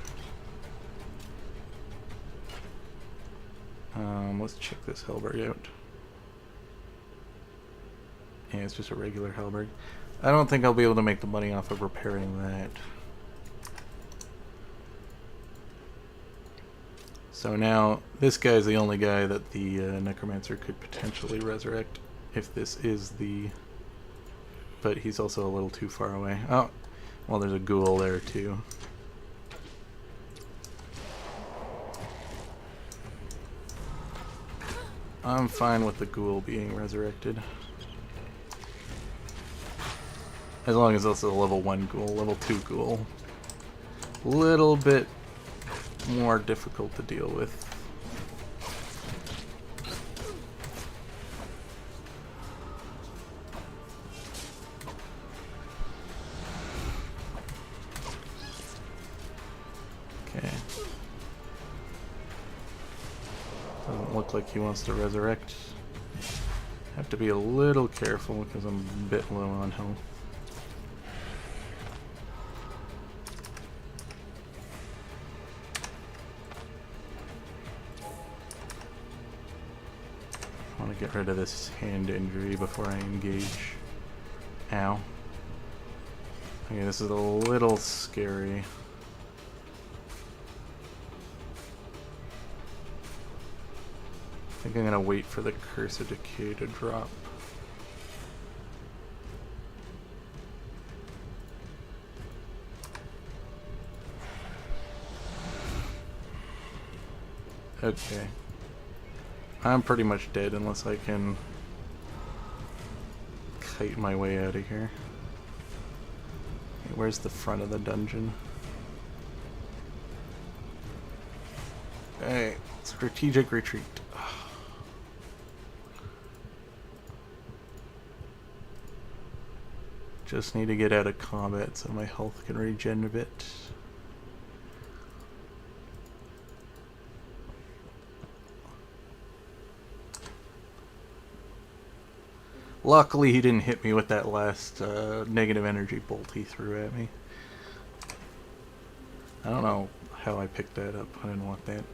Speaker 1: Let's check this halberd out. Yeah, it's just a regular halberd. I don't think I'll be able to make the money off of repairing that. So now, this guy is the only guy that the necromancer could potentially resurrect, if this is the... but he's also a little too far away. Oh, well, there's a ghoul there too. I'm fine with the ghoul being resurrected. As long as it's a level 1 ghoul, level 2 ghoul. Little bit more difficult to deal with. Okay. Doesn't look like he wants to resurrect. Have to be a little careful because I'm a bit low on health. I want to get rid of this hand injury before I engage. Ow. Okay, this is a little scary. I think I'm gonna wait for the Curse of Decay to drop. Okay. I'm pretty much dead unless I can kite my way out of here. Okay, where's the front of the dungeon? Hey, strategic retreat. Just need to get out of combat so my health can regen a bit. Luckily he didn't hit me with that last negative energy bolt he threw at me. I don't know how I picked that up. I didn't want that.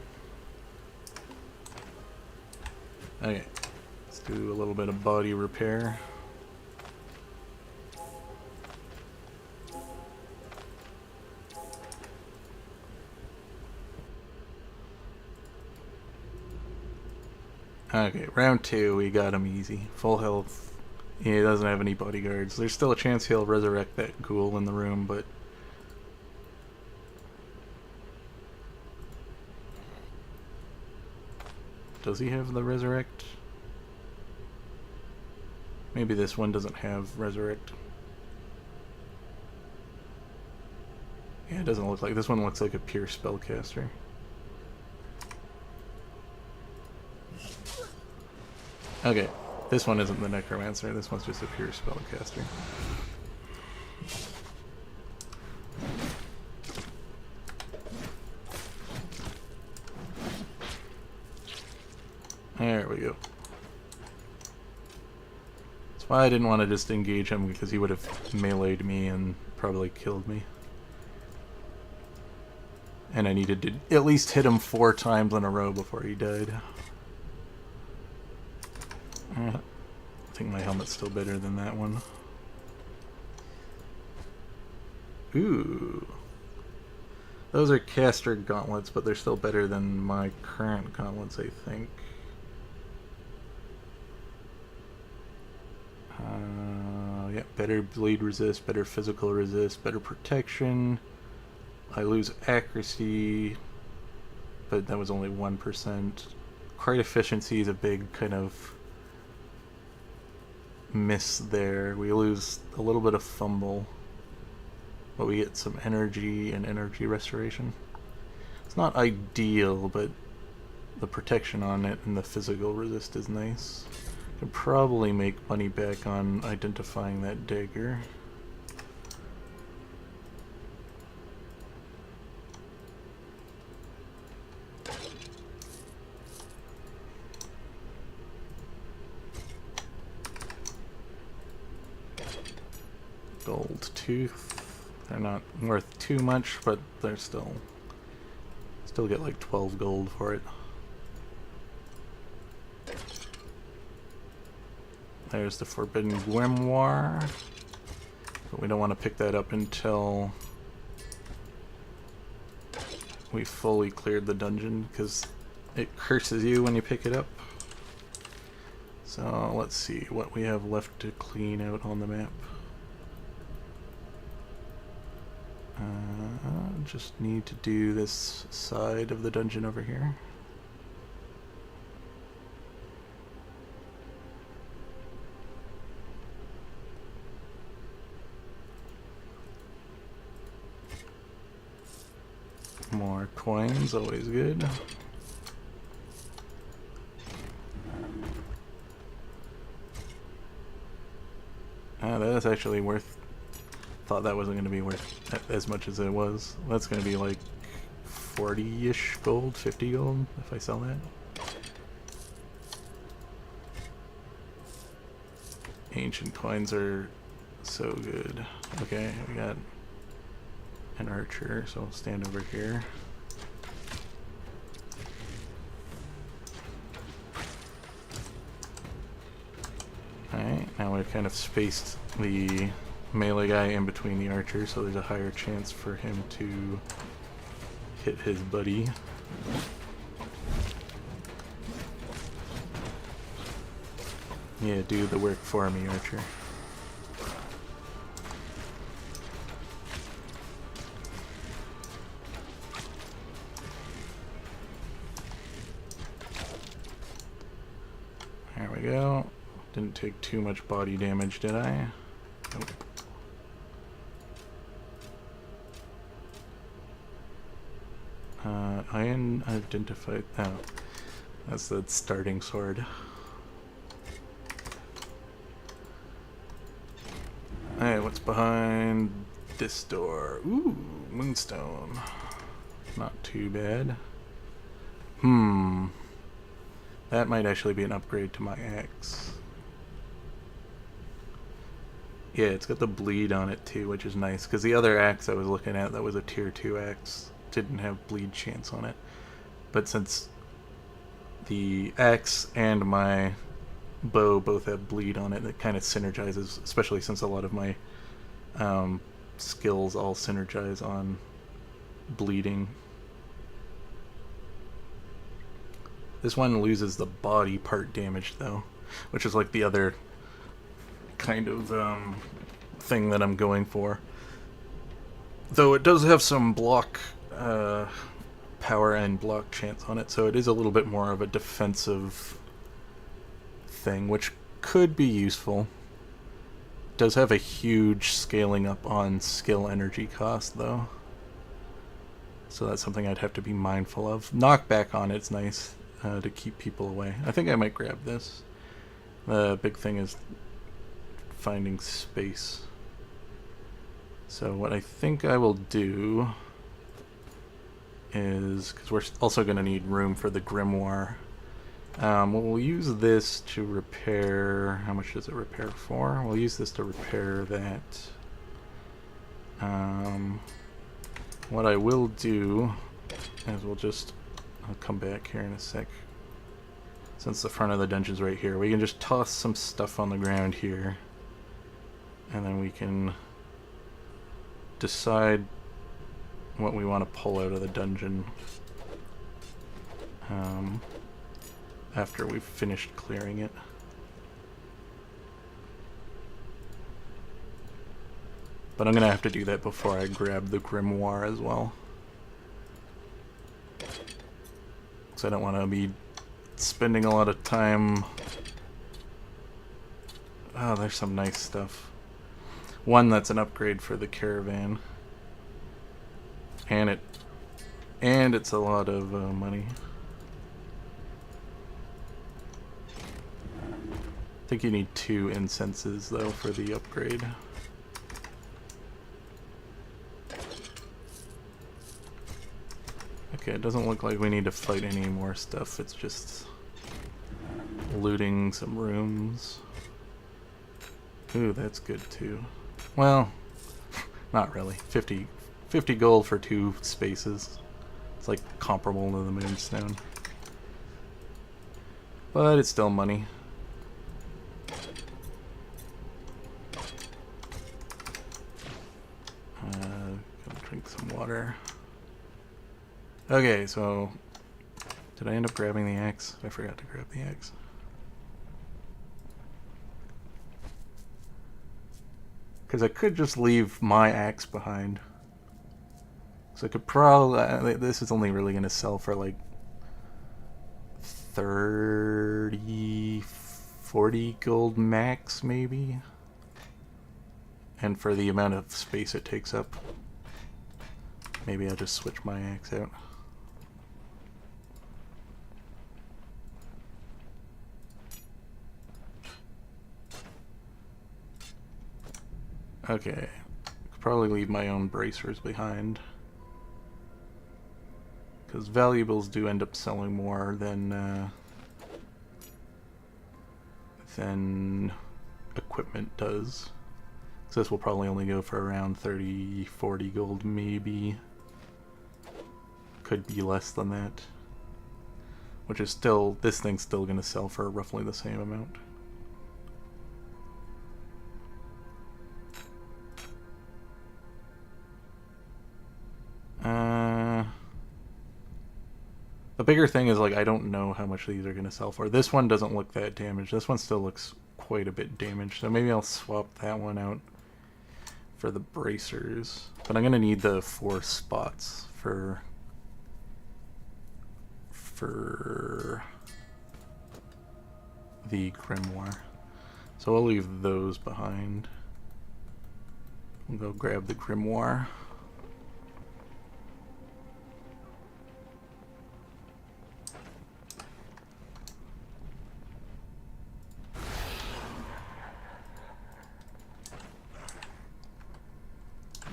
Speaker 1: Okay, let's do a little bit of body repair. Okay, round 2, we got him easy. Full health. He doesn't have any bodyguards. There's still a chance he'll resurrect that ghoul in the room, but... Does he have the resurrect? Maybe this one doesn't have resurrect. Yeah, it doesn't look like... This one looks like a pure spellcaster. Okay, this one isn't the necromancer. This one's just a pure spellcaster. There we go. That's why I didn't want to just engage him, because he would have meleeed me and probably killed me. And I needed to at least hit him 4 times in a row before he died. I think my helmet's still better than that one. Ooh. Those are caster gauntlets, but they're still better than my current gauntlets, I think. Yeah, better bleed resist, better physical resist, better protection. I lose accuracy, but that was only 1%. Crit efficiency is a big kind of miss there. We lose a little bit of fumble, but we get some energy and energy restoration. It's not ideal, but the protection on it and the physical resist is nice. Could probably make money back on identifying that dagger. Gold tooth. They're not worth too much, but they're still get like 12 gold for it. There's the Forbidden Grimoire, but we don't want to pick that up until we fully cleared the dungeon, because it curses you when you pick it up. So let's see what we have left to clean out on the map. Just need to do this side of the dungeon over here. More coins, always good. That is actually worth... Thought that wasn't going to be worth as much as it was. That's going to be like 40-ish gold, 50 gold if I sell that. Ancient coins are so good. Okay, we got an archer, so I'll stand over here. Alright, now we've kind of spaced the melee guy in between the archers, so there's a higher chance for him to hit his buddy. Yeah, do the work for me, archer. There we go. Didn't take too much body damage, did I? Nope. Iron identified. Oh, that's the starting sword. Alright, what's behind this door? Ooh, moonstone. Not too bad. That might actually be an upgrade to my axe. Yeah, it's got the bleed on it too, which is nice, because the other axe I was looking at, that was a tier 2 axe, didn't have bleed chance on it. But since the axe and my bow both have bleed on it, it kind of synergizes, especially since a lot of my skills all synergize on bleeding. This one loses the body part damage though, which is like the other kind of thing that I'm going for. Though it does have some block power and block chance on it, so it is a little bit more of a defensive thing, which could be useful. It does have a huge scaling up on skill energy cost though, so that's something I'd have to be mindful of. Knockback on it's nice to keep people away. I think I might grab this. The big thing is finding space. So what I think I will do is, because we're also going to need room for the grimoire, we'll use this to repair. How much does it repair for? We'll use this to repair that. What I will do is I'll come back here in a sec. Since the front of the dungeon's right here, we can just toss some stuff on the ground here, and then we can decide what we want to pull out of the dungeon after we've finished clearing it. But I'm going to have to do that before I grab the grimoire as well, because I don't want to be spending a lot of time. Oh, there's some nice stuff. One that's an upgrade for the caravan, and it's a lot of money. I think you need 2 incenses though for the upgrade. Okay, it doesn't look like we need to fight any more stuff. It's just looting some rooms. Ooh, that's good too. Well, not really. 50 gold for 2 spaces. It's like comparable to the moonstone. But it's still money. Gonna drink some water. Okay, so did I end up grabbing the axe? I forgot to grab the axe. Because I could just leave my axe behind. So I could probably... this is only really going to sell for like 30, 40 gold max, maybe. And for the amount of space it takes up, maybe I'll just switch my axe out. Okay, could probably leave my own bracers behind, because valuables do end up selling more than equipment does. So this will probably only go for around 30, 40 gold, maybe. Could be less than that. Which is still, this thing's still going to sell for roughly the same amount. The bigger thing is, like, I don't know how much these are going to sell for. This one doesn't look that damaged. This one still looks quite a bit damaged. So maybe I'll swap that one out for the bracers. But I'm going to need the 4 spots for the grimoire. So I'll leave those behind. We'll go grab the grimoire.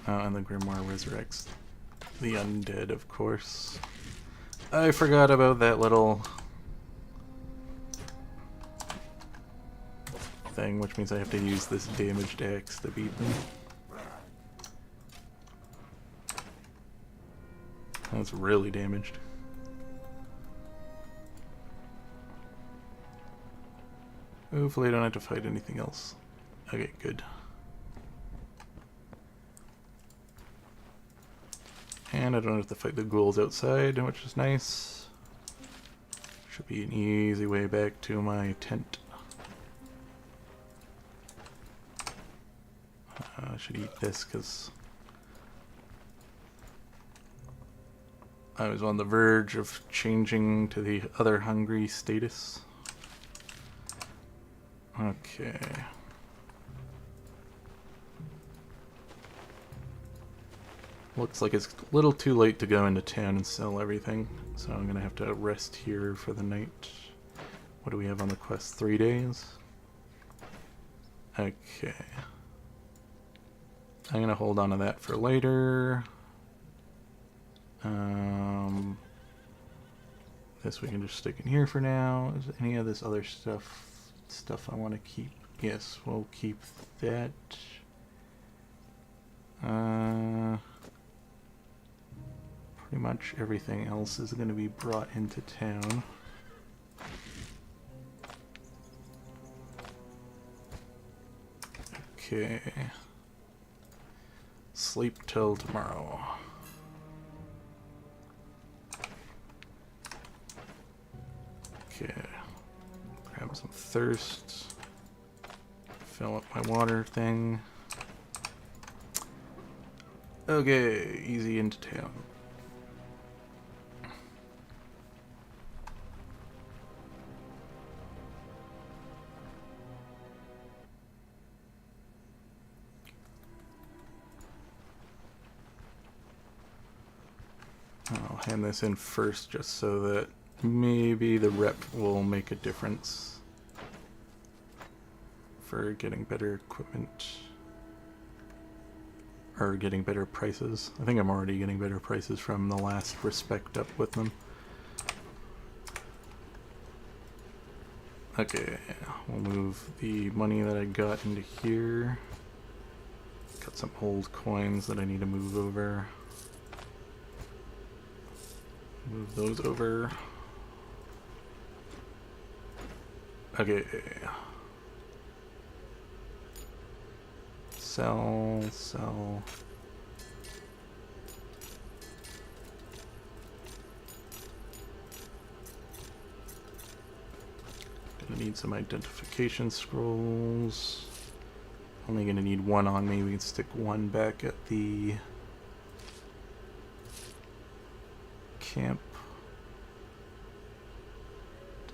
Speaker 1: And the grimoire resurrects the undead, of course. I forgot about that little thing, which means I have to use this damaged axe to beat them. That's really damaged. Hopefully I don't have to fight anything else. Okay, good. And I don't have to fight the ghouls outside, which is nice. Should be an easy way back to my tent. I should eat this because I was on the verge of changing to the other hungry status. Okay. Looks like it's a little too late to go into town and sell everything, so I'm gonna have to rest here for the night. What do we have on the quest? 3 days? Okay. I'm gonna hold on to that for later. This we can just stick in here for now. Is any of this other stuff I want to keep? Yes, we'll keep that. Pretty much everything else is going to be brought into town. Okay. Sleep till tomorrow. Okay. Grab some thirst. Fill up my water thing. Okay, easy into town. I'll hand this in first just so that maybe the rep will make a difference for getting better equipment or getting better prices. I think I'm already getting better prices from the last respect up with them. Okay, we'll move the money that I got into here. Got some old coins that I need to move over. Move those over. Okay. Sell. Gonna need some identification scrolls. Only gonna need one on me. We can stick one back at the camp.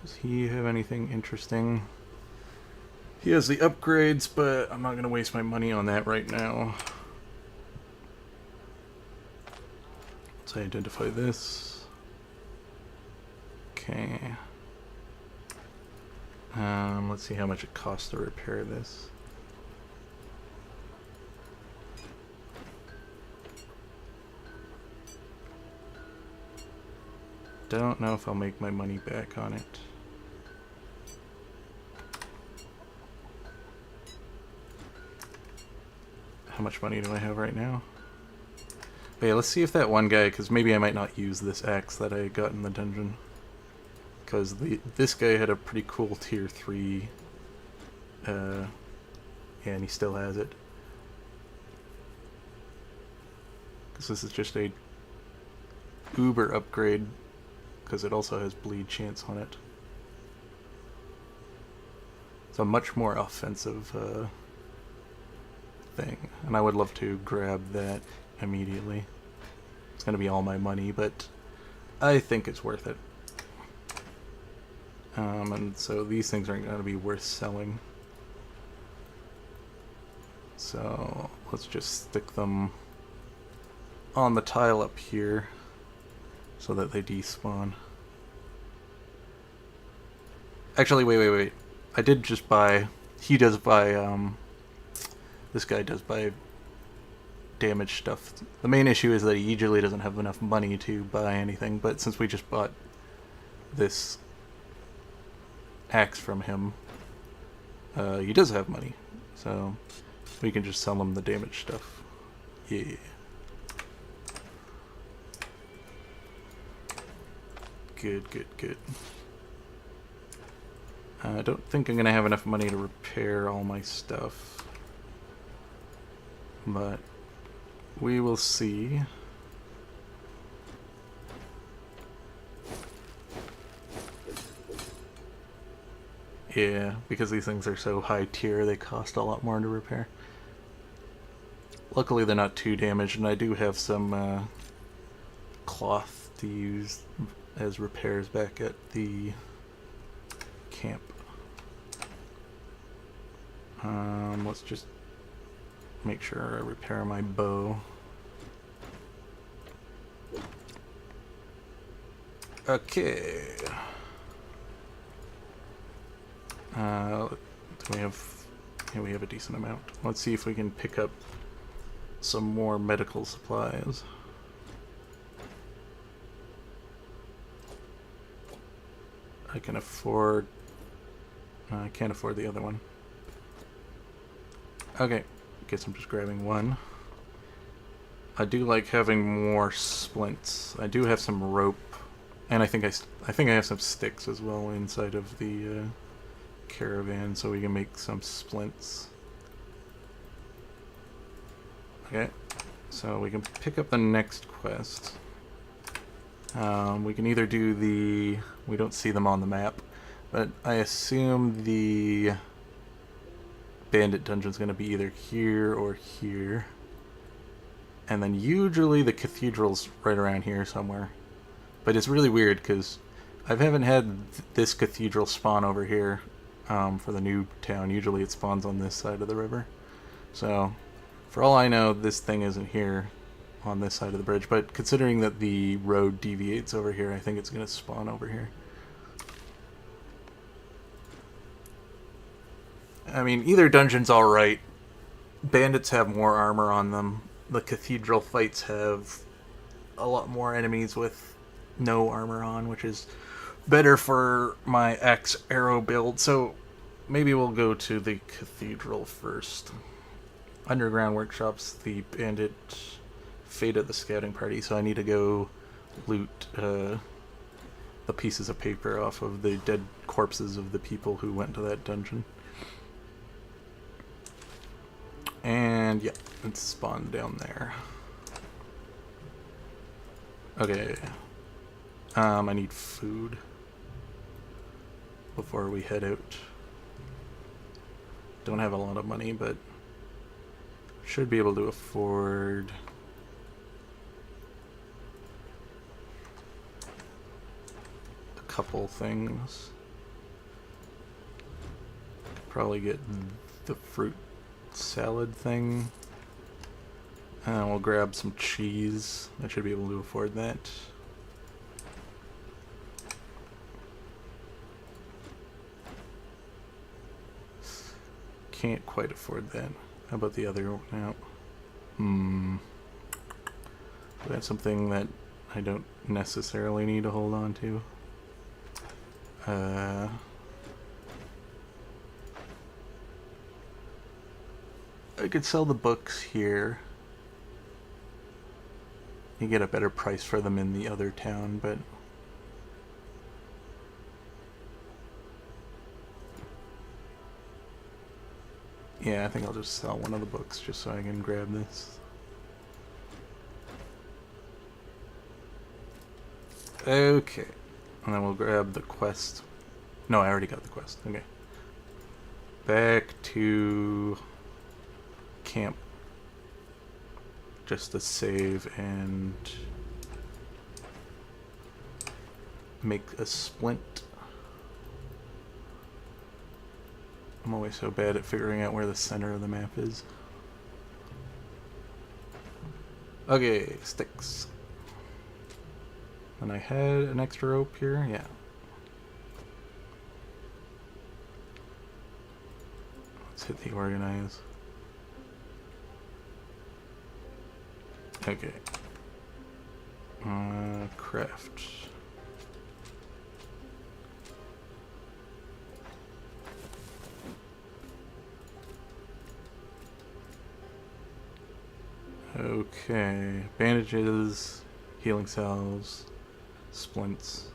Speaker 1: Does he have anything interesting? He has the upgrades, but I'm not going to waste my money on that right now. Let's identify this. Okay. Let's see how much it costs to repair this. Don't know if I'll make my money back on it. How much money do I have right now? But yeah, let's see if that one guy, because maybe I might not use this axe that I got in the dungeon. Because this guy had a pretty cool tier 3. Yeah, and he still has it. Because this is just a uber upgrade. Because it also has bleed chance on it. It's a much more offensive thing, and I would love to grab that immediately. It's going to be all my money, but I think it's worth it. And so these things aren't going to be worth selling. So let's just stick them on the tile up here so that they despawn. Actually, wait. I did just buy... He does buy, this guy does buy damaged stuff. The main issue is that he usually doesn't have enough money to buy anything, but since we just bought this axe from him, he does have money. So we can just sell him the damaged stuff. Yeah. Good. I don't think I'm going to have enough money to repair all my stuff. But we will see. Yeah, because these things are so high tier, they cost a lot more to repair. Luckily, they're not too damaged, and I do have some cloth to use as repairs back at the camp. Let's just make sure I repair my bow. Okay. We have, yeah, we have a decent amount. Let's see if we can pick up some more medical supplies. I can afford. I can't afford the other one. Okay, guess I'm just grabbing one. I do like having more splints. I do have some rope, and I think I have some sticks as well inside of the caravan, so we can make some splints. Okay, so we can pick up the next quest. We can either do the... We don't see them on the map, but I assume the bandit dungeon is going to be either here or here. And then usually the cathedral's right around here somewhere. But it's really weird because I haven't had this cathedral spawn over here for the new town. Usually it spawns on this side of the river. So, for all I know, this thing isn't here on this side of the bridge. But considering that the road deviates over here, I think it's going to spawn over here. I mean, either dungeon's alright. Bandits have more armor on them. The cathedral fights have a lot more enemies with no armor on, which is better for my axe arrow build. So maybe we'll go to the cathedral first. Underground workshops, the bandit fate of the scouting party. So I need to go loot the pieces of paper off of the dead corpses of the people who went to that dungeon. And yeah, it's spawned down there. Okay. I need food before we head out. Don't have a lot of money, but should be able to afford a couple things. Probably get the fruit salad thing. And we'll grab some cheese. I should be able to afford that. Can't quite afford that. How about the other now? That's something that I don't necessarily need to hold on to. I could sell the books here. You get a better price for them in the other town, but yeah, I think I'll just sell one of the books just so I can grab this. Okay, and then we'll grab the quest. No, I already got the quest. Okay. Back to camp. Just to save and make a splint. I'm always so bad at figuring out where the center of the map is. Okay, sticks. And I had an extra rope here, yeah. Let's hit the organize. Okay. Craft. Okay. Bandages, healing salves, splints.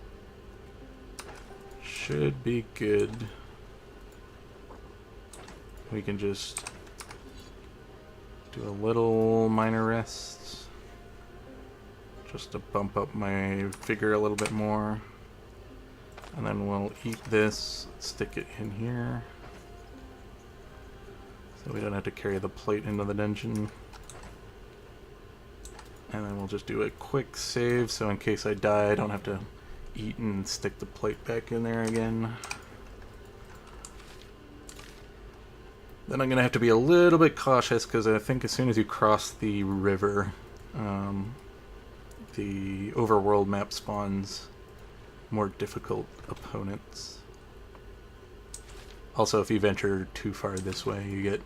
Speaker 1: Should be good. We can just do a little minor rest. Just to bump up my figure a little bit more. And then we'll eat this, stick it in here. So we don't have to carry the plate into the dungeon. And then we'll just do a quick save, so in case I die, I don't have to eat and stick the plate back in there again. Then I'm going to have to be a little bit cautious, because I think as soon as you cross the river, the overworld map spawns more difficult opponents. Also, if you venture too far this way, you get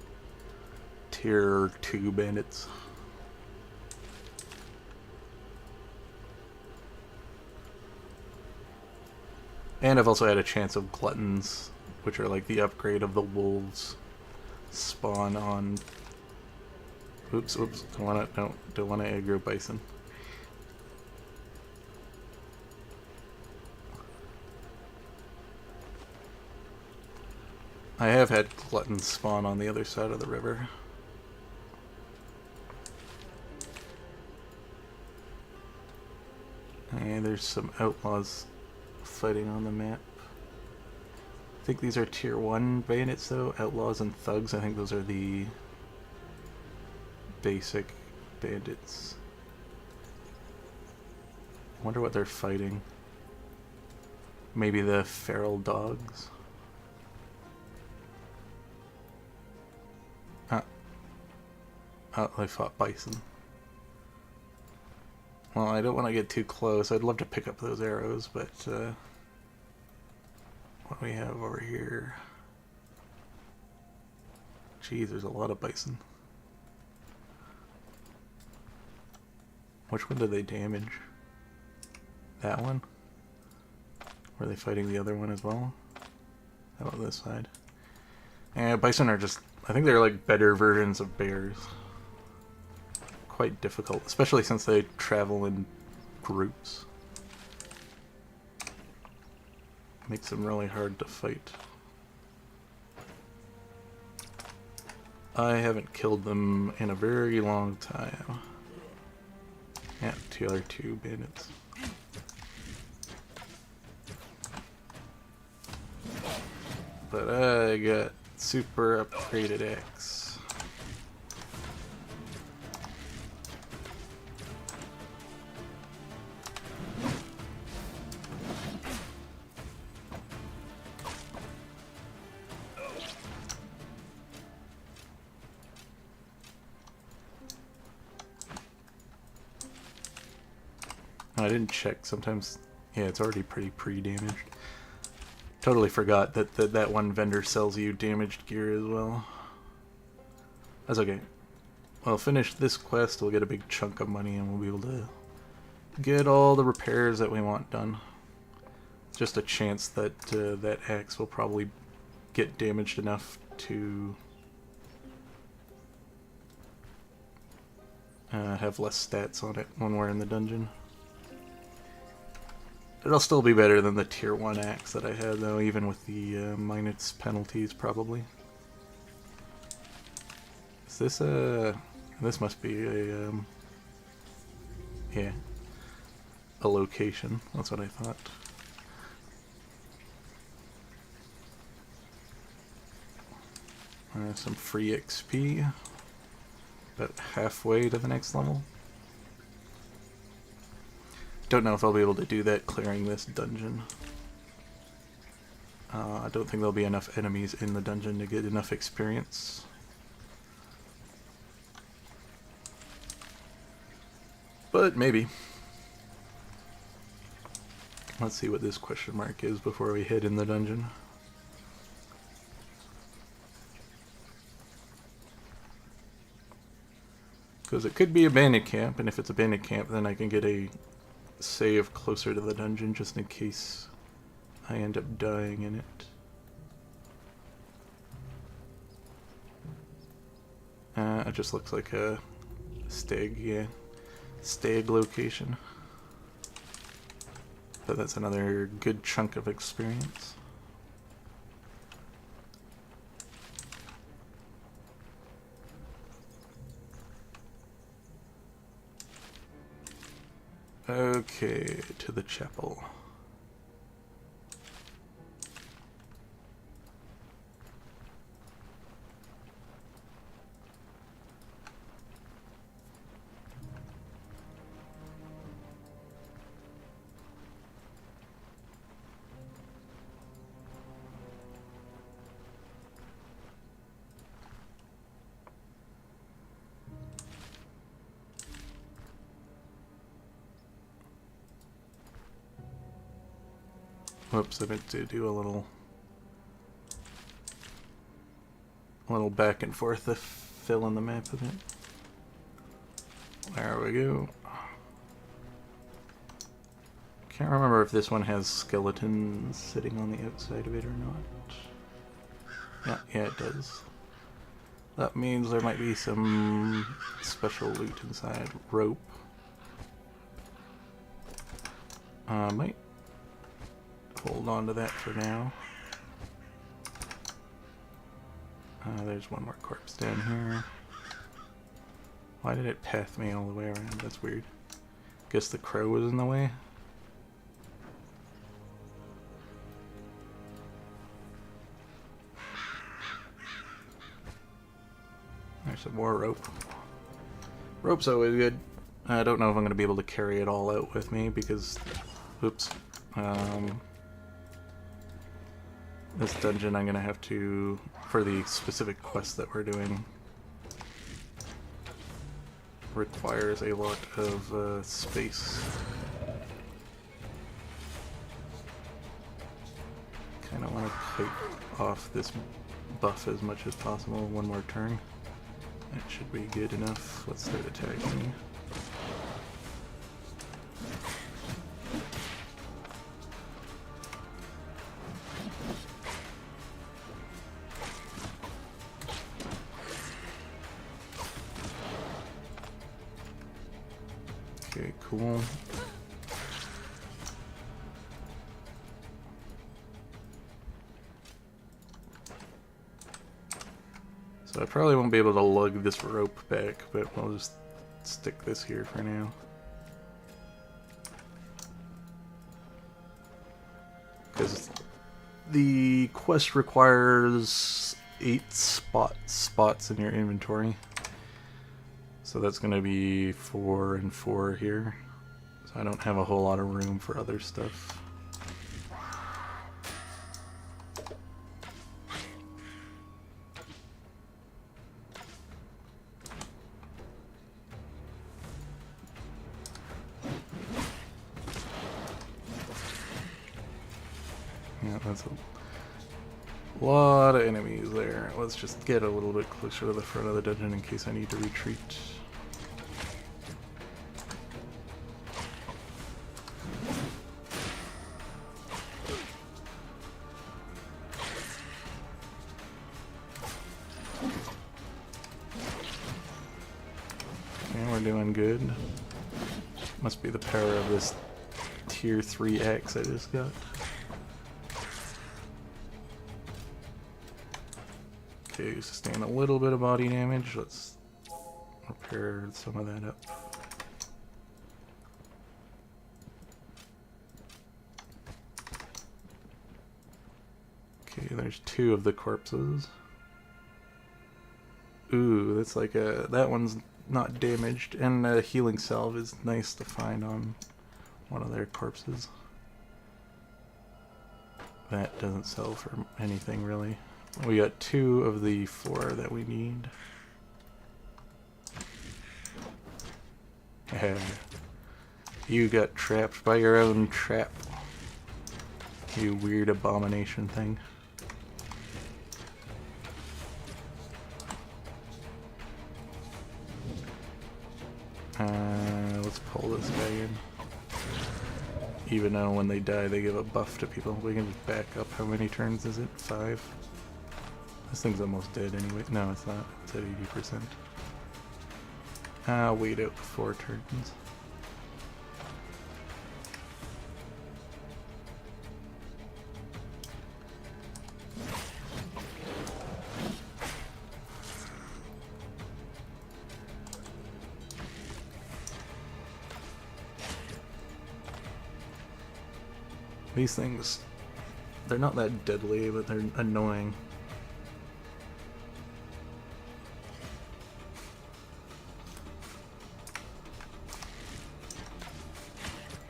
Speaker 1: tier 2 bandits. And I've also had a chance of gluttons, which are like the upgrade of the wolves, spawn on. Oops, don't wanna aggro bison. I have had gluttons spawn on the other side of the river. And there's some outlaws fighting on the map. I think these are tier 1 bandits though, outlaws and thugs. I think those are the basic bandits. I wonder what they're fighting. Maybe the feral dogs? Oh, they fought bison. Well, I don't want to get too close. I'd love to pick up those arrows, but what do we have over here? Geez, there's a lot of bison. Which one did they damage? That one? Were they fighting the other one as well? How about this side? Yeah, bison are just... I think they're like better versions of bears. Quite difficult, especially since they travel in groups. Makes them really hard to fight. I haven't killed them in a very long time. Yeah, tier 2 bandits. But I got super upgraded axe. I didn't check. Sometimes, yeah, it's already pretty pre-damaged. Totally forgot that that one vendor sells you damaged gear as well. That's okay. Well, finish this quest, we'll get a big chunk of money and we'll be able to get all the repairs that we want done. Just a chance that that axe will probably get damaged enough to have less stats on it when we're in the dungeon. It'll still be better than the tier 1 axe that I had though, even with the minus penalties probably. Is this a... this must be a... yeah. A location, that's what I thought. Some free XP. About halfway to the next level. Don't know if I'll be able to do that clearing this dungeon. I don't think there'll be enough enemies in the dungeon to get enough experience. But maybe. Let's see what this question mark is before we head in the dungeon. Because it could be a bandit camp, and if it's a bandit camp, then I can get a save closer to the dungeon just in case I end up dying in it. It just looks like a stag, yeah. Stag location. But that's another good chunk of experience. Okay, to the chapel. Whoops, I meant to do a little back and forth to fill in the map a bit. There we go. Can't remember if this one has skeletons sitting on the outside of it or not. Yeah, it does. That means there might be some special loot inside. Rope. Might hold on to that for now. There's one more corpse down here. Why did it path me all the way around? That's weird. Guess the crow was in the way. There's some more rope. Rope's always good. I don't know if I'm going to be able to carry it all out with me because... Oops. This dungeon I'm going to have to... For the specific quest that we're doing... requires a lot of space. Kind of want to cut off this buff as much as possible. One more turn. That should be good enough. Let's start attacking. Okay, cool. So I probably won't be able to lug this rope back, but we'll just stick this here for now. Because the quest requires 8 spots in your inventory. So that's going to be 4 and 4 here. So I don't have a whole lot of room for other stuff. Yeah, that's a lot of enemies there. Let's just get a little bit closer to the front of the dungeon in case I need to retreat. And we're doing good. Must be the power of this tier 3 axe I just got. Okay, sustain a little bit of body damage. Let's repair some of that up. Okay, there's 2 of the corpses. Ooh, that's like a... that one's not damaged. And a healing salve is nice to find on one of their corpses. That doesn't sell for anything, really. We got 2 of the 4 that we need. You got trapped by your own trap. You weird abomination thing. Let's pull this guy in. Even though when they die they give a buff to people. We can just back up. How many turns is it? 5? This thing's almost dead anyway. No, it's not. It's at 80%. I'll wait out 4 turns. These things, they're not that deadly, but they're annoying.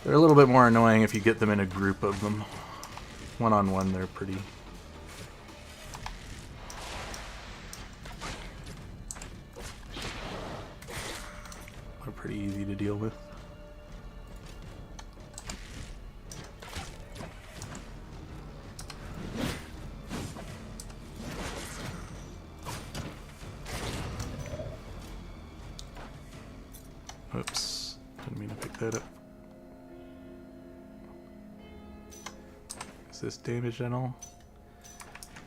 Speaker 1: They're a little bit more annoying if you get them in a group of them. One-on-one, they're pretty... they're pretty easy to deal with. that up. Is this damaged at all?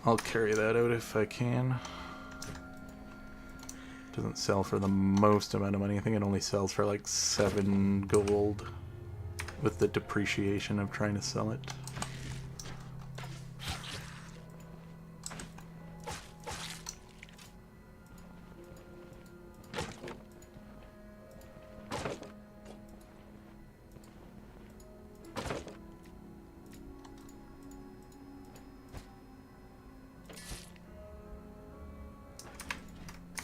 Speaker 1: I'll carry that out if I can. Doesn't sell for the most amount of money. I think it only sells for like 7 gold with the depreciation of trying to sell it.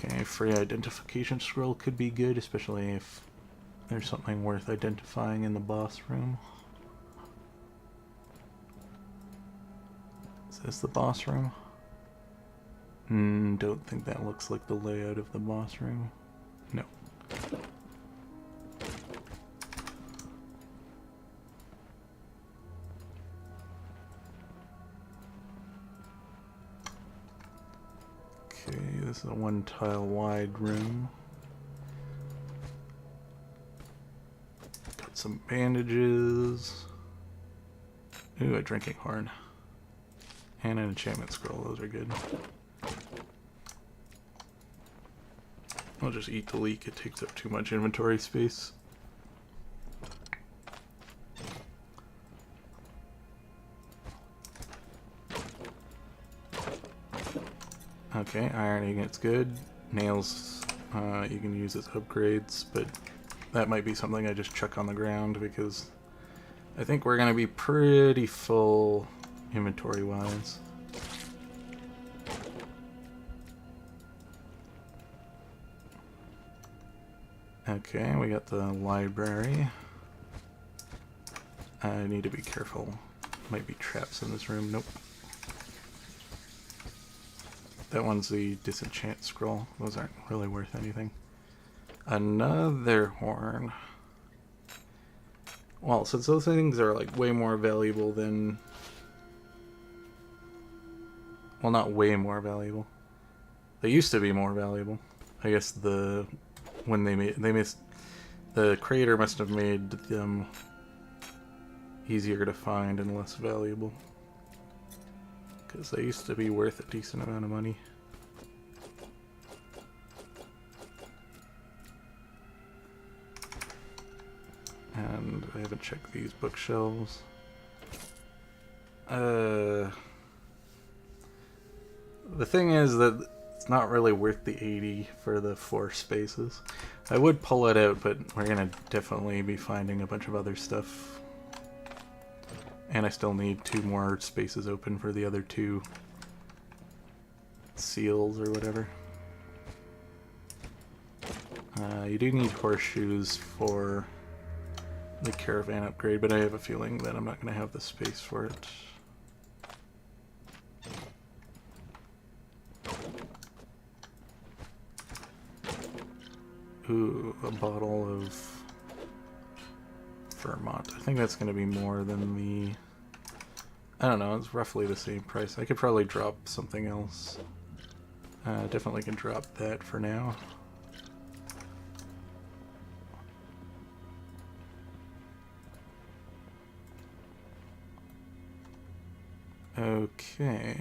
Speaker 1: Okay, free identification scroll could be good, especially if there's something worth identifying in the boss room. Is this the boss room? Don't think that looks like the layout of the boss room. No. Okay, this is a 1 tile wide room. Got some bandages. Ooh, a drinking horn. And an enchantment scroll, those are good. I'll just eat the leek, it takes up too much inventory space. Okay, iron ingots good. Nails, you can use as upgrades, but that might be something I just chuck on the ground because I think we're gonna be pretty full inventory-wise. Okay, we got the library. I need to be careful. Might be traps in this room. Nope. That one's the disenchant scroll. Those aren't really worth anything. Another horn. Well, since those things are like way more valuable than... Well, not way more valuable. They used to be more valuable. I guess the... When they missed... The creator must have made them easier to find and less valuable. Because they used to be worth a decent amount of money. And I haven't checked these bookshelves. The thing is that it's not really worth the 80 for the 4 spaces. I would pull it out, but we're gonna definitely be finding a bunch of other stuff. And I still need 2 more spaces open for the other 2 seals or whatever. You do need horseshoes for the caravan upgrade, but I have a feeling that I'm not going to have the space for it. Ooh, a bottle of Vermont. I think that's going to be more than the... I don't know, it's roughly the same price. I could probably drop something else. Definitely can drop that for now. Okay.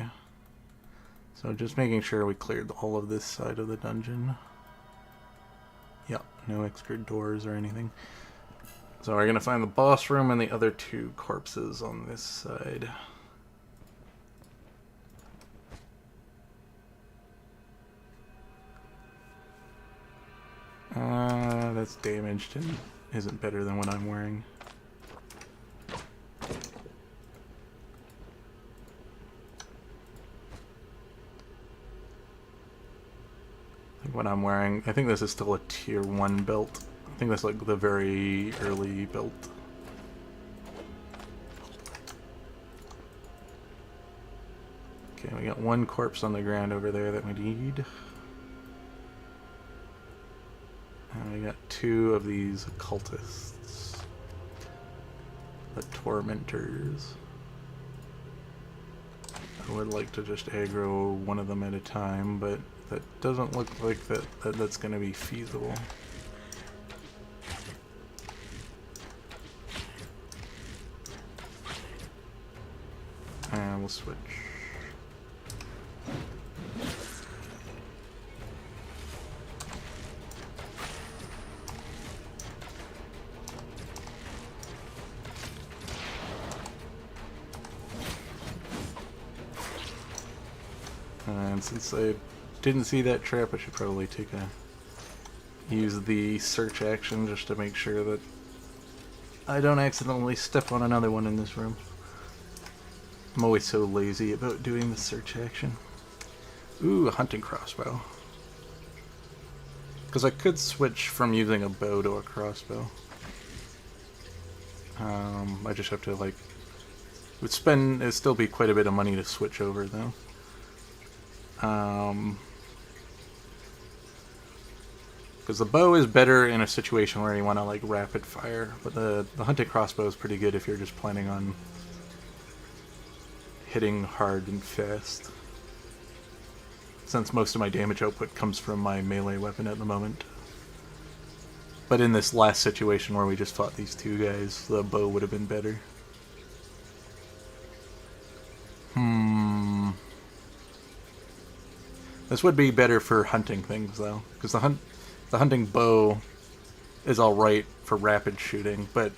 Speaker 1: So just making sure we cleared all of this side of the dungeon. Yep, no extra doors or anything. So we're gonna find the boss room and the other 2 corpses on this side. That's damaged and isn't better than what I'm wearing. I think what I'm wearing, I think this is still a tier 1 belt. I think that's like the very early belt. Okay, we got 1 corpse on the ground over there that we need. And we got 2 of these occultists. The tormentors. I would like to just aggro one of them at a time, but that doesn't look like that's going to be feasible. we'll switch. And since I didn't see that trap, I should probably use the search action just to make sure that I don't accidentally step on another one in this room. I'm always so lazy about doing the search action. Ooh, a hunting crossbow. Because I could switch from using a bow to a crossbow. I just have to like... It'd still be quite a bit of money to switch over though. Because the bow is better in a situation where you want to like rapid fire, but the hunting crossbow is pretty good if you're just planning on hitting hard and fast. Since most of my damage output comes from my melee weapon at the moment. But in this last situation where we just fought these two guys, the bow would have been better. This would be better for hunting things though, because the hunting bow is alright for rapid shooting, but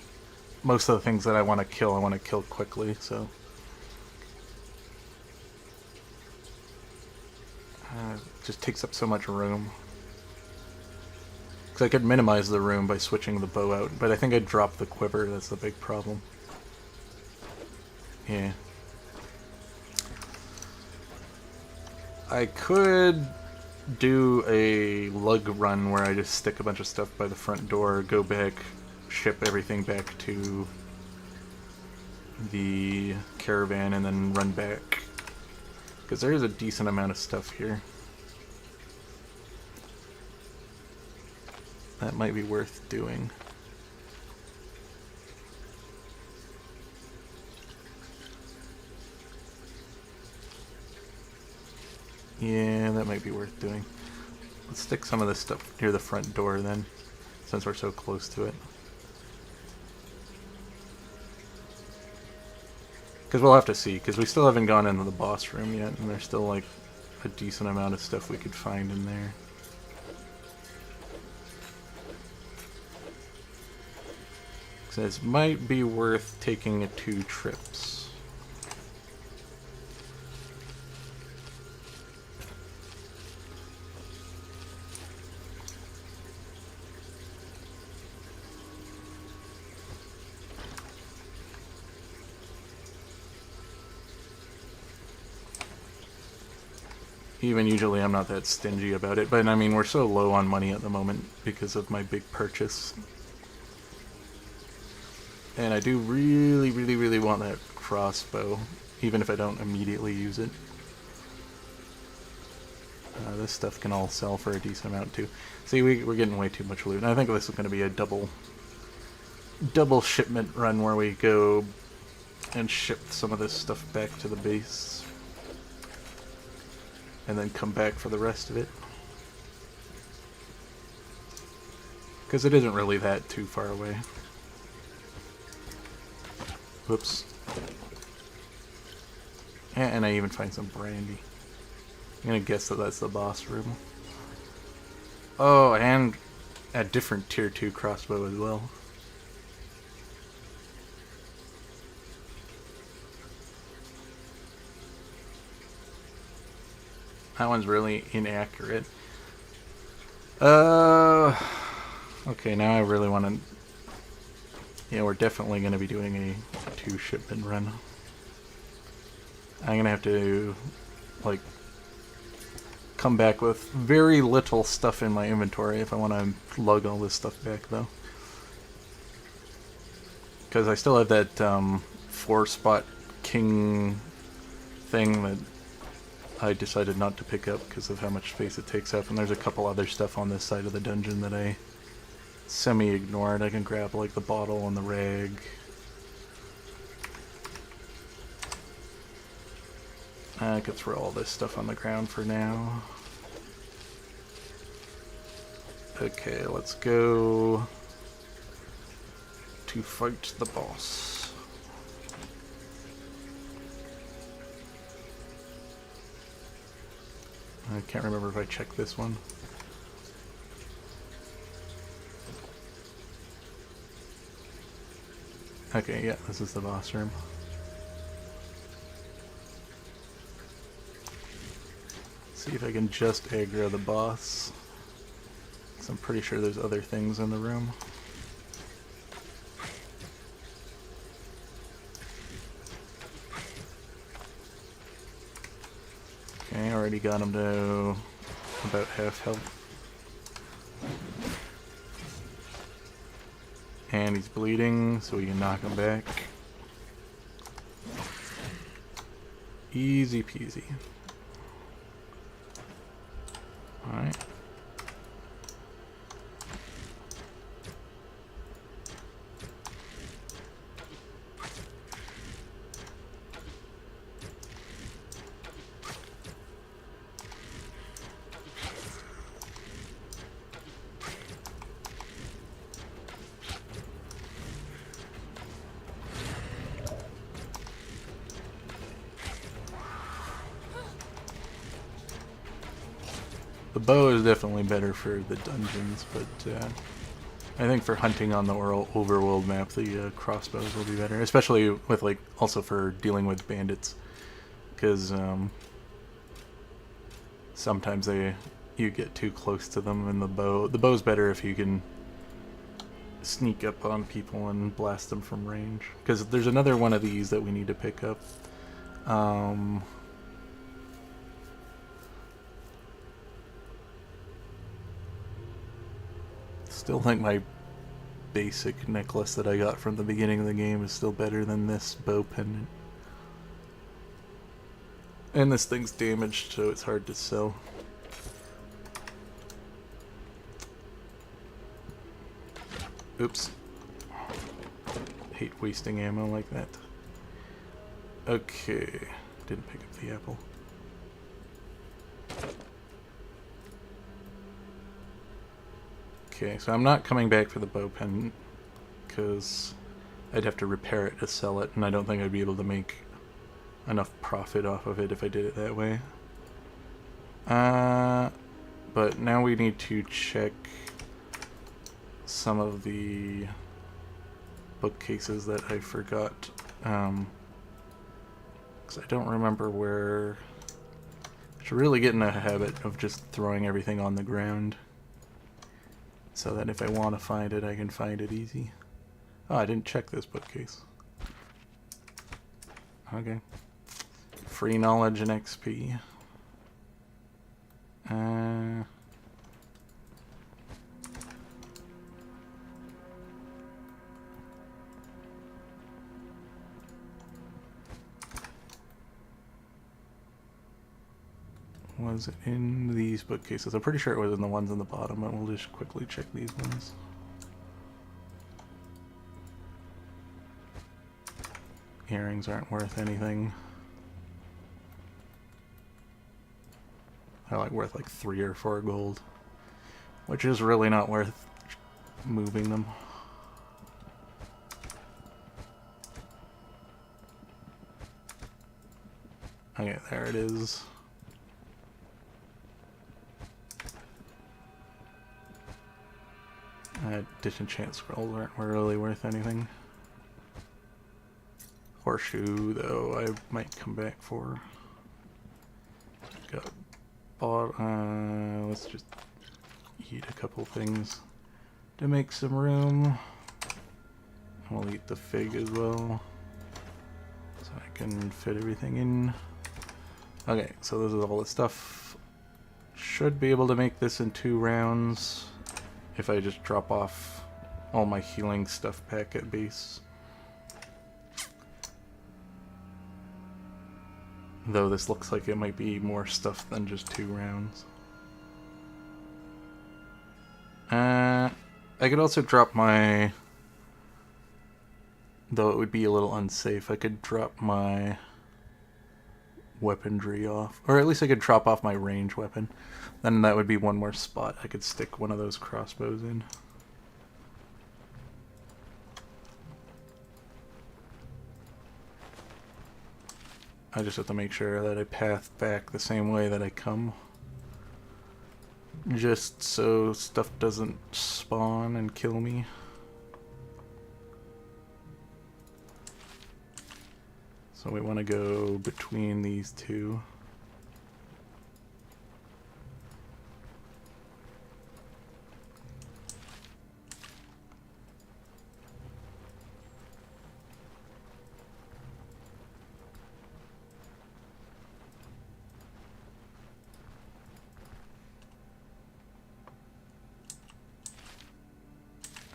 Speaker 1: most of the things that I want to kill quickly, so... it just takes up so much room. Because I could minimize the room by switching the bow out, but I think I'd drop the quiver, that's the big problem. Yeah. I could do a lug run where I just stick a bunch of stuff by the front door, go back, ship everything back to the caravan, and then run back. Because there is a decent amount of stuff here. That might be worth doing. Yeah, that might be worth doing. Let's stick some of this stuff near the front door then, since we're so close to it. Because we'll have to see, because we still haven't gone into the boss room yet, and there's still like a decent amount of stuff we could find in there. So this might be worth taking 2 trips. Even usually I'm not that stingy about it, but I mean we're so low on money at the moment because of my big purchase. And I do really, really, really want that crossbow, even if I don't immediately use it. This stuff can all sell for a decent amount too. See, we're getting way too much loot, and I think this is going to be a double shipment run where we go and ship some of this stuff back to the base. And then come back for the rest of it. Because it isn't really that too far away. Whoops. And I even find some brandy. I'm gonna guess that that's the boss room. Oh, and a different tier 2 crossbow as well. That one's really inaccurate. Okay, now I really want to... Yeah, we're definitely going to be doing a 2 shipment run. I'm going to have to, like, come back with very little stuff in my inventory if I want to lug all this stuff back, though. Because I still have that 4-spot king thing that I decided not to pick up because of how much space it takes up, and there's a couple other stuff on this side of the dungeon that I semi-ignored. I can grab like the bottle and the rag. I could throw all this stuff on the ground for now. Okay, let's go to fight the boss. I can't remember if I checked this one. Okay, yeah, this is the boss room. See if I can just aggro the boss. 'Cause I'm pretty sure there's other things in the room. Okay, already got him to about half health. And he's bleeding, so we can knock him back. Easy peasy. Alright. The bow is definitely better for the dungeons, but I think for hunting on the overworld map, the crossbows will be better, especially with like also for dealing with bandits, because sometimes you get too close to them, and the bow's better if you can sneak up on people and blast them from range. Because there's another one of these that we need to pick up. Still think my basic necklace that I got from the beginning of the game is still better than this bow pendant. And this thing's damaged, so it's hard to sell. Oops. Hate wasting ammo like that. Okay. Didn't pick up the apple. Okay, so I'm not coming back for the bow pendant because I'd have to repair it to sell it, and I don't think I'd be able to make enough profit off of it if I did it that way. But now we need to check some of the bookcases that I forgot, because I don't remember where. I should really get in a habit of just throwing everything on the ground, so that if I want to find it, I can find it easy. Oh, I didn't check this bookcase. Okay. Free knowledge and XP. Was it in these bookcases? I'm pretty sure it was in the ones in the bottom, but we'll just quickly check these ones. Earrings aren't worth anything. They're like worth like 3 or 4 gold, which is really not worth moving them. Okay, there it is. Disenchant scrolls aren't really worth anything. Horseshoe, though, I might come back for. Got bought. Let's just eat a couple things to make some room. We'll eat the fig as well, so I can fit everything in. Okay, so this is all the stuff. Should be able to make this in 2 rounds if I just drop off all my healing stuff back at base. Though this looks like it might be more stuff than just 2 rounds. I could also drop my... Though it would be a little unsafe, I could drop my weaponry off. Or at least I could drop off my range weapon. Then that would be one more spot I could stick one of those crossbows in. I just have to make sure that I path back the same way that I come. just so stuff doesn't spawn and kill me. So we want to go between these two.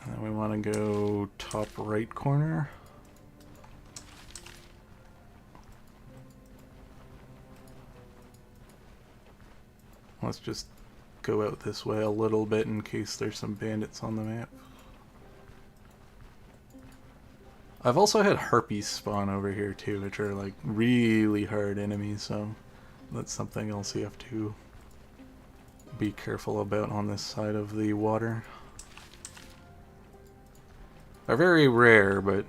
Speaker 1: And then we want to go top right corner. Let's just go out this way a little bit in case there's some bandits on the map. I've also had harpies spawn over here too, which are like really hard enemies, so that's something else you have to be careful about on this side of the water. They're very rare, but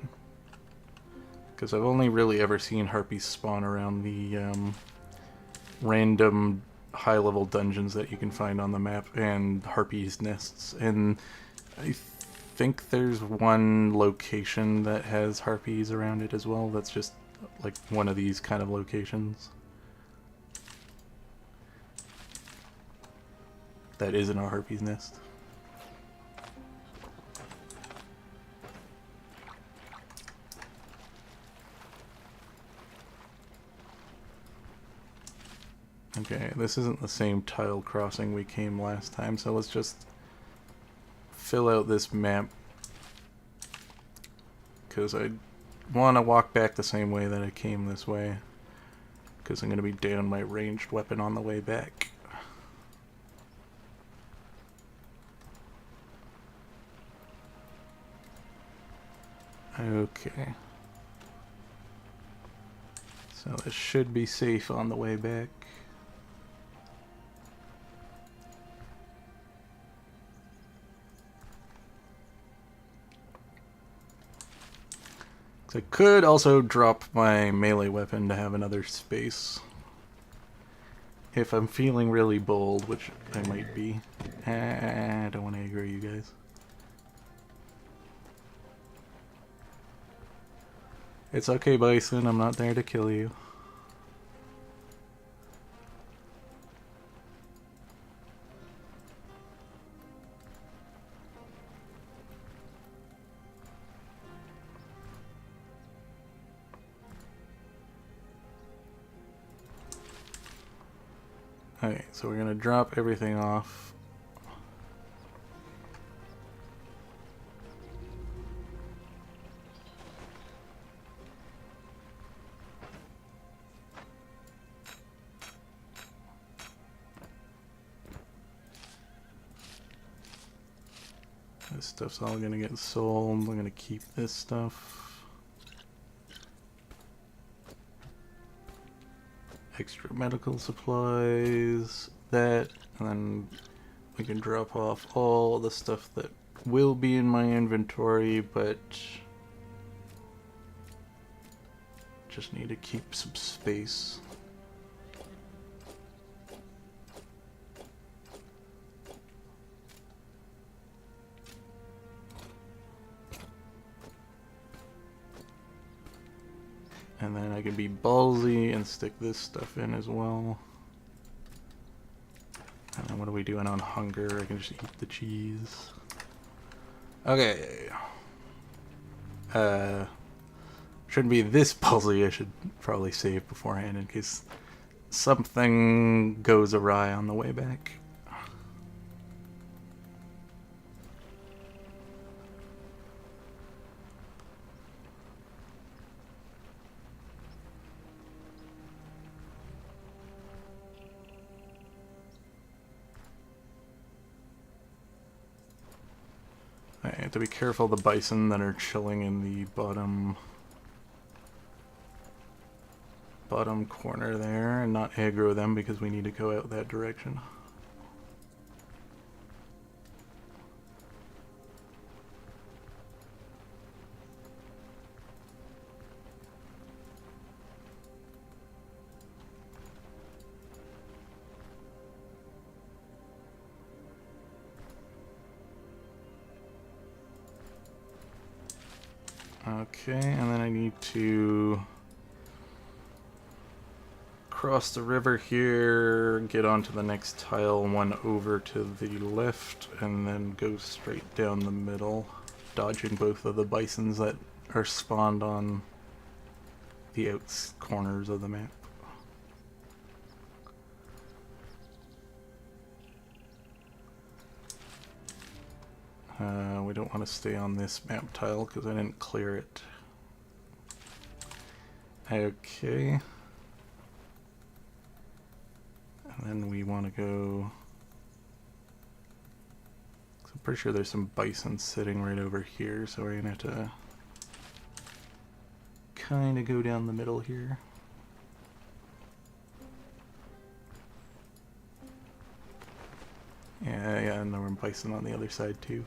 Speaker 1: because I've only really ever seen harpies spawn around the random high-level dungeons that you can find on the map and harpies nests, and I think there's one location that has harpies around it as well. That's just like one of these kind of locations that isn't a harpies nest. Okay, this isn't the same tile crossing we came last time, so let's just fill out this map, because I want to walk back the same way that I came this way, because I'm going to be down my ranged weapon on the way back. Okay. So this should be safe on the way back. So I could also drop my melee weapon to have another space. If I'm feeling really bold, which I might be. I don't want to aggro you guys. It's okay, Bison, I'm not there to kill you. Okay, so we're gonna drop everything off. This stuff's all gonna get sold. I'm gonna keep this stuff. Extra medical supplies, that, and then we can drop off all the stuff that will be in my inventory, but just need to keep some space. And then I can be ballsy and stick this stuff in as well. And then what are we doing on hunger? I can just eat the cheese. Okay. Shouldn't be this ballsy. I should probably save beforehand in case something goes awry on the way back. I have to be careful of the bison that are chilling in the bottom corner there and not aggro them because we need to go out that direction. Okay, and then I need to cross the river here, get onto the next tile, one over to the left, and then go straight down the middle, dodging both of the bisons that are spawned on the outs corners of the map. We don't want to stay on this map tile because I didn't clear it. Okay. And then we want to go... I'm pretty sure there's some bison sitting right over here, so we're going to have to kind of go down the middle here. Yeah, and there were bison on the other side too.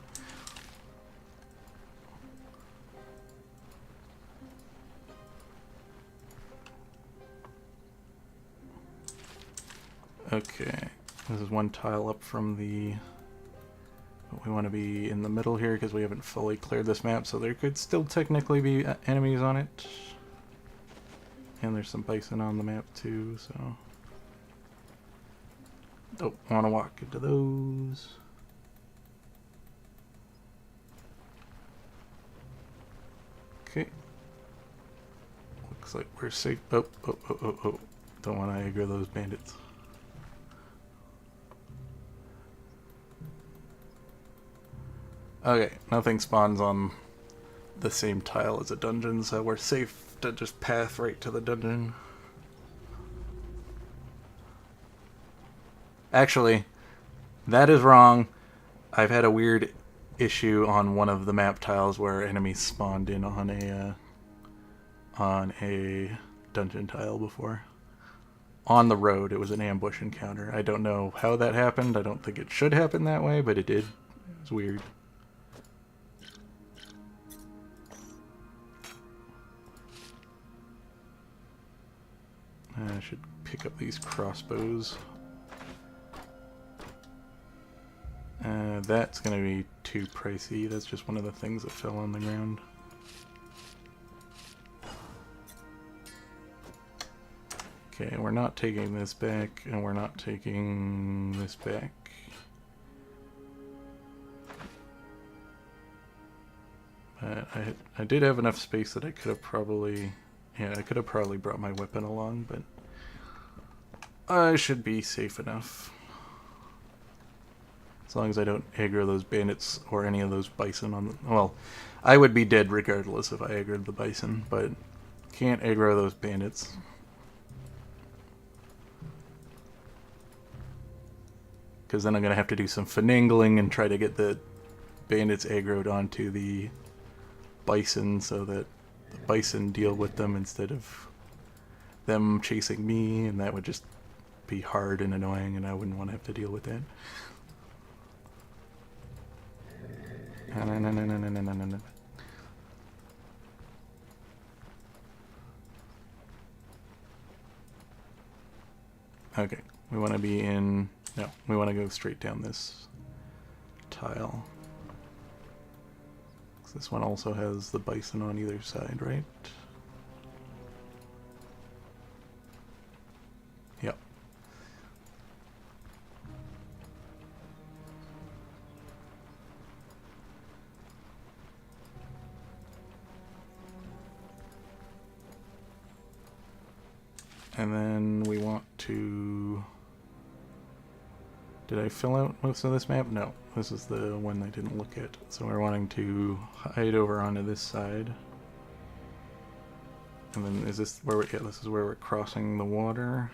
Speaker 1: Okay, this is one tile up from the... We want to be in the middle here because we haven't fully cleared this map, so there could still technically be enemies on it. And there's some bison on the map too, so... Don't want to walk into those. Okay. Looks like we're safe. Oh. Don't want to aggro those bandits. Okay, nothing spawns on the same tile as a dungeon, so we're safe to just path right to the dungeon. Actually, that is wrong. I've had a weird issue on one of the map tiles where enemies spawned in on a dungeon tile before. On the road, it was an ambush encounter. I don't know how that happened. I don't think it should happen that way, but it did. It's weird. I should pick up these crossbows. That's going to be too pricey. That's just one of the things that fell on the ground. Okay, we're not taking this back, and we're not taking this back. I did have enough space that I could have probably... Yeah, I could have probably brought my weapon along, but I should be safe enough. As long as I don't aggro those bandits or any of those bison on the... Well, I would be dead regardless if I aggroed the bison, but can't aggro those bandits. Because then I'm going to have to do some finagling and try to get the bandits aggroed onto the bison so that the bison deal with them instead of them chasing me, and that would just be hard and annoying, and I wouldn't want to have to deal with that. No. Okay, we want to be in... No, we want to go straight down this tile. This one also has the bison on either side, right? Yep. And then we want to... Did I fill out most of this map? No. This is the one I didn't look at. So we're wanting to hide over onto this side. And then is this where yeah, this is where we're crossing the water.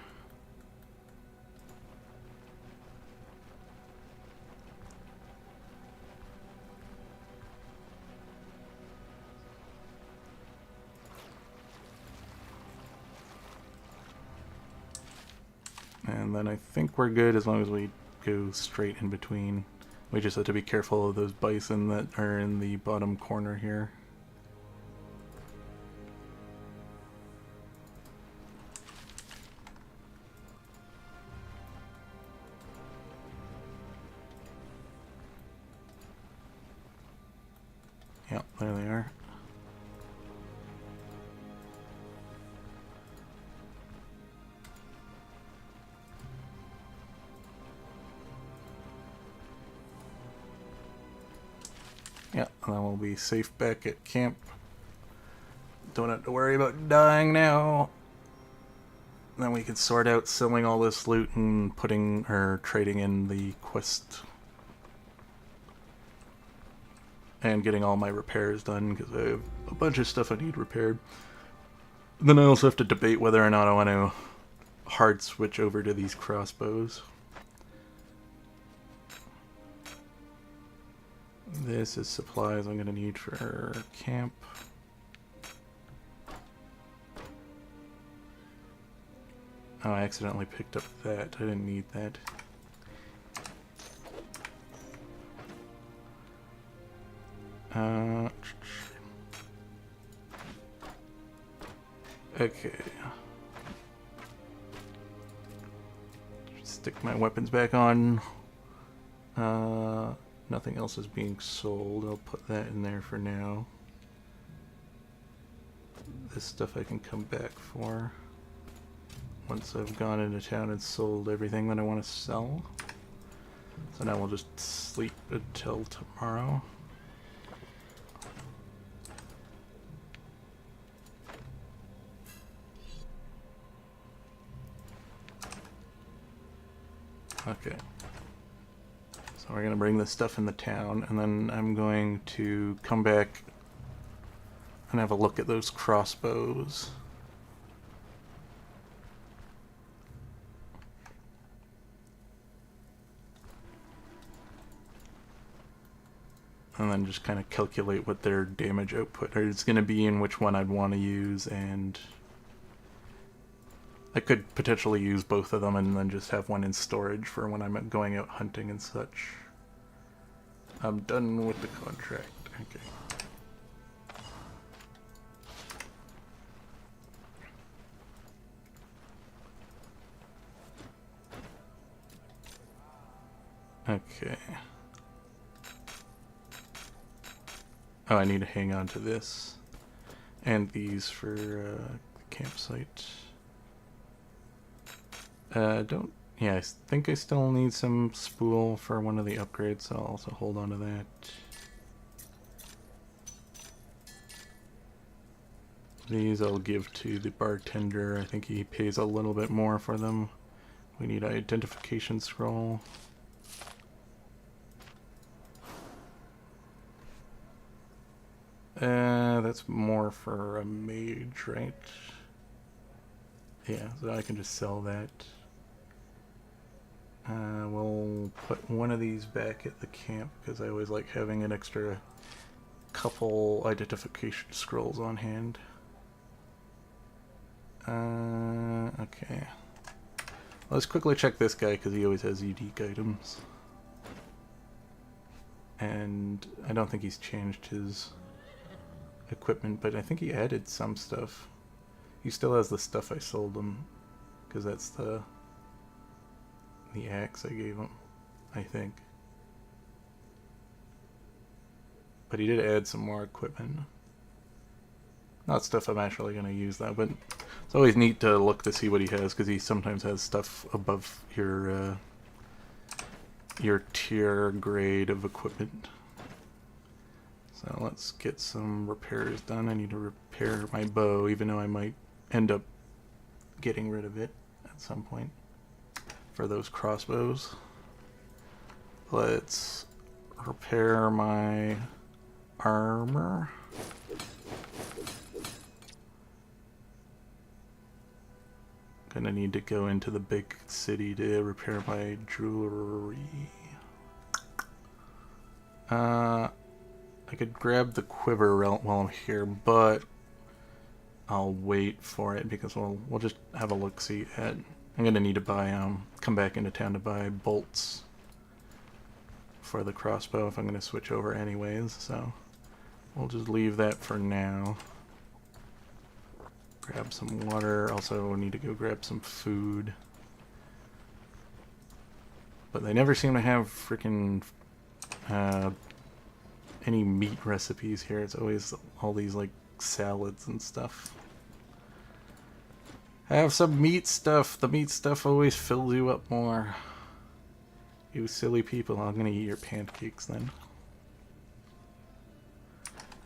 Speaker 1: And then I think we're good as long as we go straight in between. We just have to be careful of those bison that are in the bottom corner here. Yep, there they are. Yeah, and then we'll be safe back at camp. Don't have to worry about dying now. Then we can sort out selling all this loot and putting or trading in the quest. And getting all my repairs done, because I have a bunch of stuff I need repaired. Then I also have to debate whether or not I want to hard switch over to these crossbows. This is supplies I'm going to need for camp. Oh, I accidentally picked up that. I didn't need that. Okay. Stick my weapons back on. Nothing else is being sold. I'll put that in there for now. This stuff I can come back for once I've gone into town and sold everything that I want to sell. So now we'll just sleep until tomorrow. Okay. So we're going to bring this stuff in the town, and then I'm going to come back and have a look at those crossbows. And then just kind of calculate what their damage output is going to be and which one I'd want to use, and I could potentially use both of them and then just have one in storage for when I'm going out hunting and such. I'm done with the contract. Okay. Okay. Oh, I need to hang on to this. And these for the campsite. Yeah, I think I still need some spool for one of the upgrades, so I'll also hold on to that. These I'll give to the bartender. I think he pays a little bit more for them. We need an identification scroll. That's more for a mage, right? Yeah, so I can just sell that. We'll put one of these back at the camp because I always like having an extra couple identification scrolls on hand. Okay. Let's quickly check this guy because he always has unique items. And I don't think he's changed his equipment, but I think he added some stuff. He still has the stuff I sold him, because that's the axe I gave him, I think. But he did add some more equipment. Not stuff I'm actually going to use though, but it's always neat to look to see what he has, because he sometimes has stuff above your tier grade of equipment. So let's get some repairs done. I need to repair my bow, even though I might end up getting rid of it at some point for those crossbows. Let's repair my armor. Gonna need to go into the big city to repair my jewelry. I could grab the quiver while I'm here, but I'll wait for it because we'll just have a look-see at. I'm gonna need to buy come back into town to buy bolts for the crossbow if I'm gonna switch over anyways. So we'll just leave that for now. Grab some water. Also need to go grab some food. But they never seem to have freaking any meat recipes here. It's always all these like salads and stuff. Have some meat stuff. The meat stuff always fills you up more. You silly people. I'm gonna eat your pancakes then.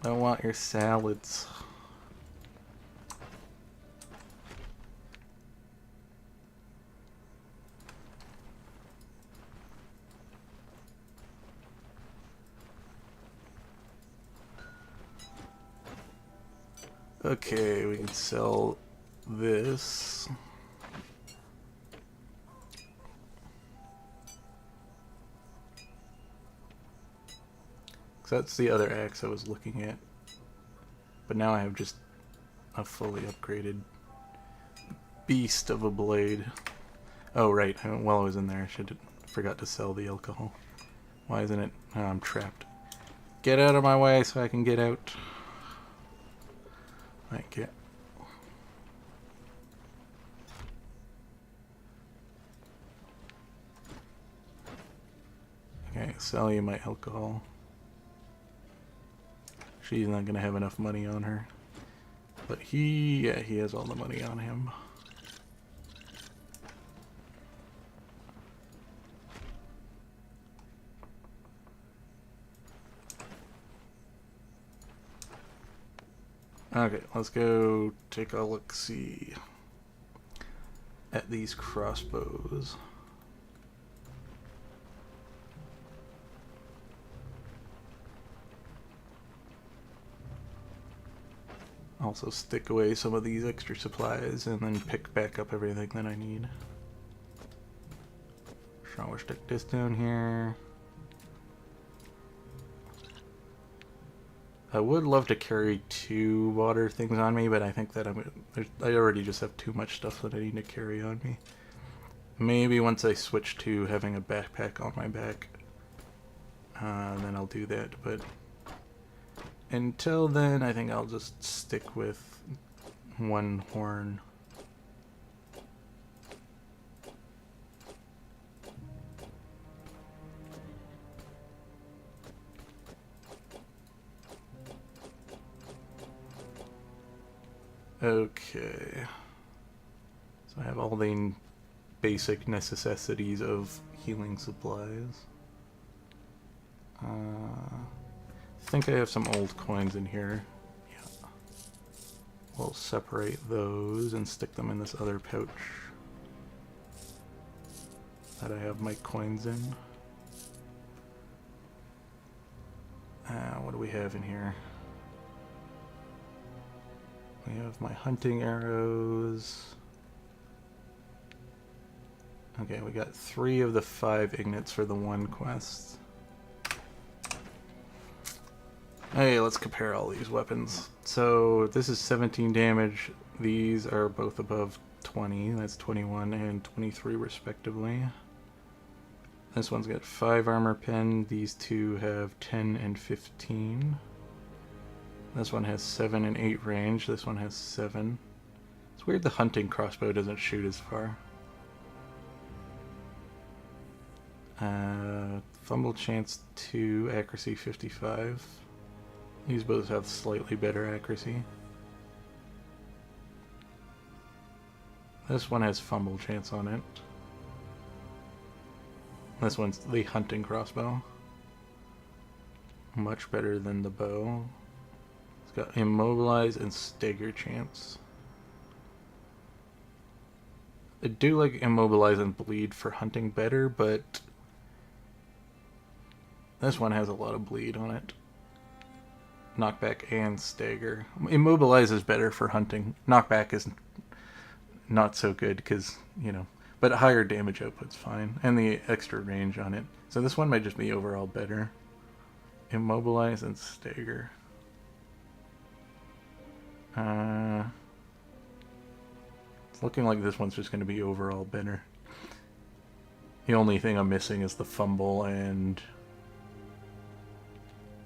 Speaker 1: I want your salads. Okay, we can sell this. So that's the other axe I was looking at. But now I have just a fully upgraded beast of a blade. Oh, right. While I was in there, I forgot to sell the alcohol. Why isn't it? Oh, I'm trapped. Get out of my way so I can get out. Thank you. Okay, sell you my alcohol. She's not gonna have enough money on her. But he has all the money on him. Okay, let's go take a look-see at these crossbows. Also stick away some of these extra supplies and then pick back up everything that I need. So we'll stick this down here. I would love to carry 2 water things on me, but I think that I already just have too much stuff that I need to carry on me. Maybe once I switch to having a backpack on my back, then I'll do that, but until then, I think I'll just stick with 1 horn. Okay. So I have all the basic necessities of healing supplies. I think I have some old coins in here. Yeah. We'll separate those and stick them in this other pouch that I have my coins in. What do we have in here? We have my hunting arrows. Okay, we got 3 of the 5 ignits for the 1 quest. Hey, let's compare all these weapons. So this is 17 damage. These are both above 20. That's 21 and 23 respectively. This one's got 5 armor pen. These 2 have 10 and 15. This one has 7 and 8 range. This one has 7. It's weird the hunting crossbow doesn't shoot as far. Fumble chance 2, accuracy 55. These both have slightly better accuracy. This one has fumble chance on it. This one's the hunting crossbow. Much better than the bow. It's got immobilize and stagger chance. I do like immobilize and bleed for hunting better, but this one has a lot of bleed on it. Knockback and stagger. Immobilize is better for hunting. Knockback is not so good because, you know, but higher damage output's fine. And the extra range on it. So this one might just be overall better. Immobilize and stagger. It's looking like this one's just going to be overall better. The only thing I'm missing is the fumble and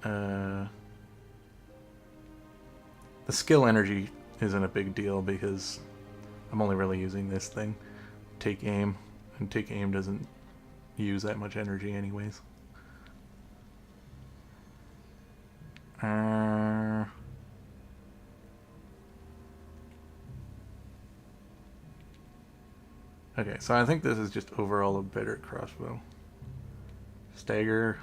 Speaker 1: the skill energy isn't a big deal because I'm only really using this thing. Take aim, and take aim doesn't use that much energy anyways. Okay, so I think this is just overall a better crossbow. Stagger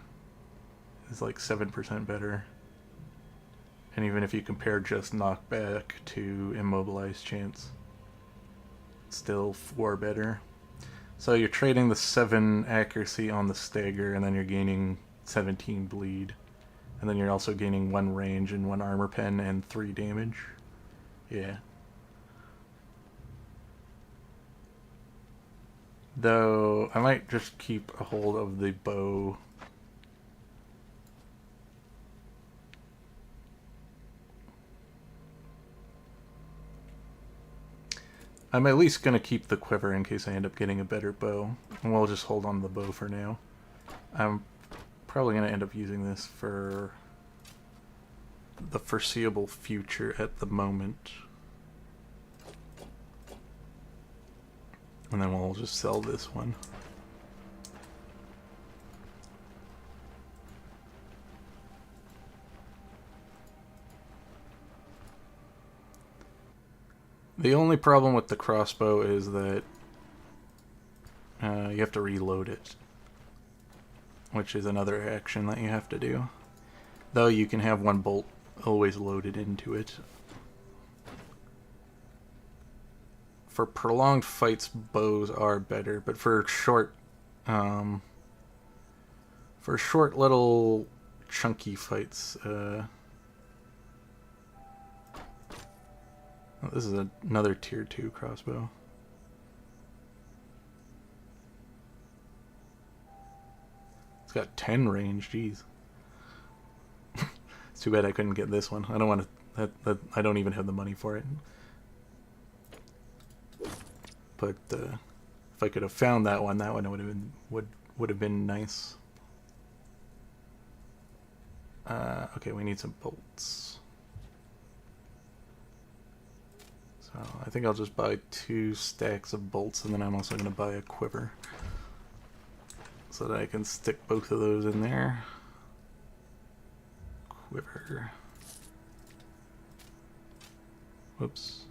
Speaker 1: is like 7% better. And even if you compare just knockback to immobilize chance, still 4 better. So you're trading the 7 accuracy on the stagger, and then you're gaining 17 bleed. And then you're also gaining 1 range and 1 armor pen and 3 damage. Yeah. Though, I might just keep a hold of the bow. I'm at least going to keep the quiver in case I end up getting a better bow. And we'll just hold on to the bow for now. I'm probably going to end up using this for the foreseeable future at the moment. And then we'll just sell this one. The only problem with the crossbow is that you have to reload it, which is another action that you have to do. Though you can have 1 bolt always loaded into it. For prolonged fights, bows are better, but for short little chunky fights, oh, this is another tier 2 crossbow. It's got 10 range, jeez. It's too bad I couldn't get this one. I don't want to. I don't even have the money for it. But if I could have found that one would have been nice. Okay, we need some bolts. So I think I'll just buy 2 stacks of bolts, and then I'm also going to buy a quiver so that I can stick both of those in there. Quiver. Whoops.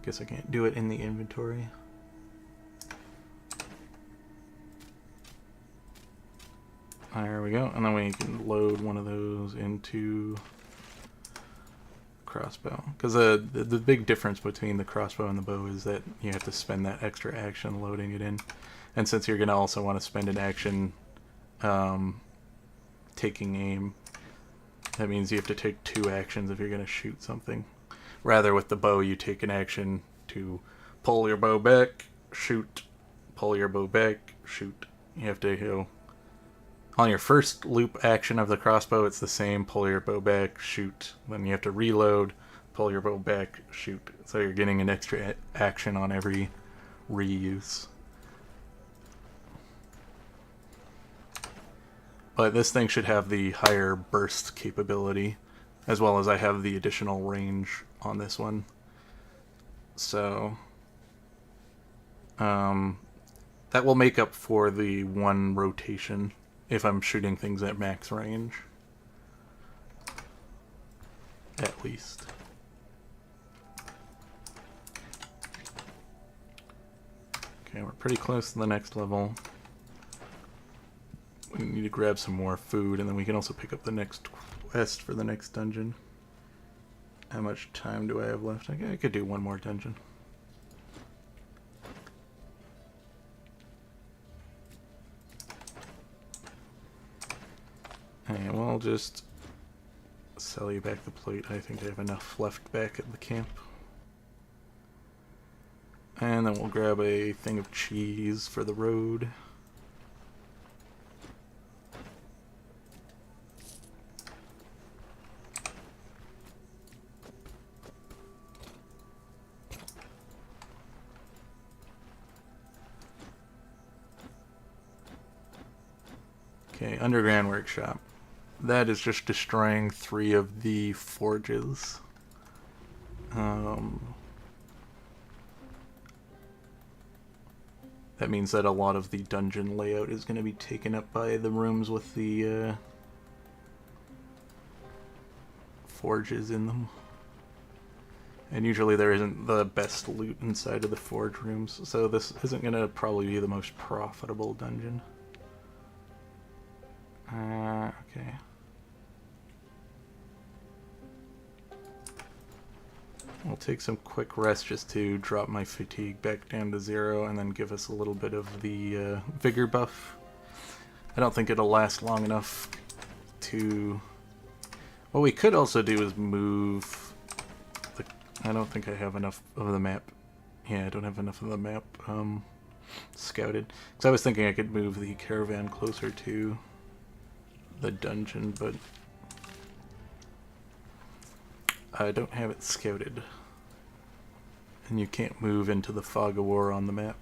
Speaker 1: Guess I can't do it in the inventory. There we go. And then we can load one of those into crossbow. Because the big difference between the crossbow and the bow is that you have to spend that extra action loading it in. And since you're going to also want to spend an action taking aim, that means you have to take 2 actions if you're going to shoot something. Rather, with the bow, you take an action to pull your bow back, shoot, pull your bow back, shoot. You have to, on your first loop action of the crossbow, it's the same, pull your bow back, shoot. Then you have to reload, pull your bow back, shoot. So you're getting an extra action on every reuse. But this thing should have the higher burst capability, as well as I have the additional range on this one. So that will make up for the 1 rotation if I'm shooting things at max range. At least. Okay, we're pretty close to the next level. We need to grab some more food, and then we can also pick up the next quest for the next dungeon. How much time do I have left? I could do 1 more dungeon. And we'll just sell you back the plate. I think I have enough left back at the camp. And then we'll grab a thing of cheese for the road. Okay, underground workshop. That is just destroying 3 of the forges. That means that a lot of the dungeon layout is going to be taken up by the rooms with the forges in them. And usually there isn't the best loot inside of the forge rooms, so this isn't going to probably be the most profitable dungeon. Okay. We'll take some quick rest just to drop my fatigue back down to 0 and then give us a little bit of the vigor buff. I don't think it'll last long enough to... What we could also do is move... I don't think I have enough of the map. Yeah, I don't have enough of the map scouted. Because I was thinking I could move the caravan closer to the dungeon, but I don't have it scouted. And you can't move into the Fog of War on the map.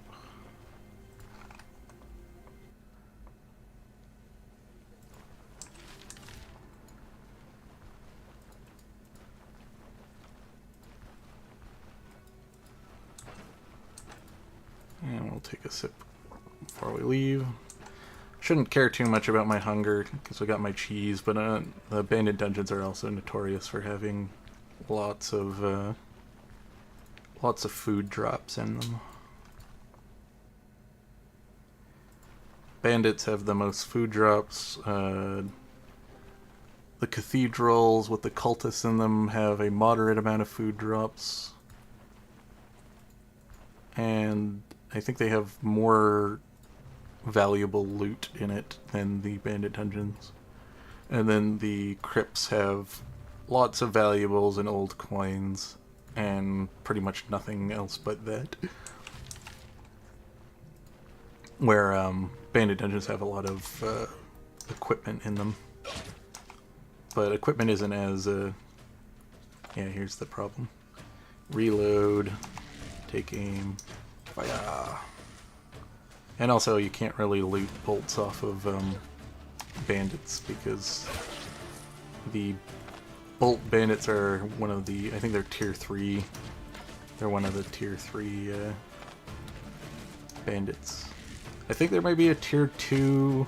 Speaker 1: And we'll take a sip before we leave. Shouldn't care too much about my hunger because I got my cheese, but the abandoned dungeons are also notorious for having lots of food drops in them. Bandits have the most food drops. The cathedrals with the cultists in them have a moderate amount of food drops. And I think they have more valuable loot in it than the bandit dungeons. And then the crypts have lots of valuables and old coins and pretty much nothing else but that. Where bandit dungeons have a lot of equipment in them. But equipment isn't as... yeah, here's the problem. Reload, take aim, fire. And also you can't really loot bolts off of bandits because the bolt bandits are one of the... I think they're tier 3. They're one of the tier 3 bandits. I think there might be a tier 2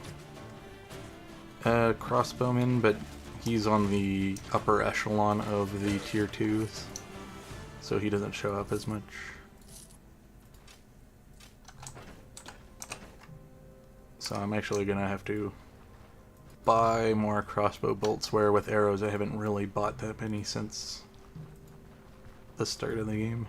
Speaker 1: crossbowman, but he's on the upper echelon of the tier 2s, so he doesn't show up as much. So I'm actually gonna have to buy more crossbow bolts, where with arrows I haven't really bought that many since the start of the game.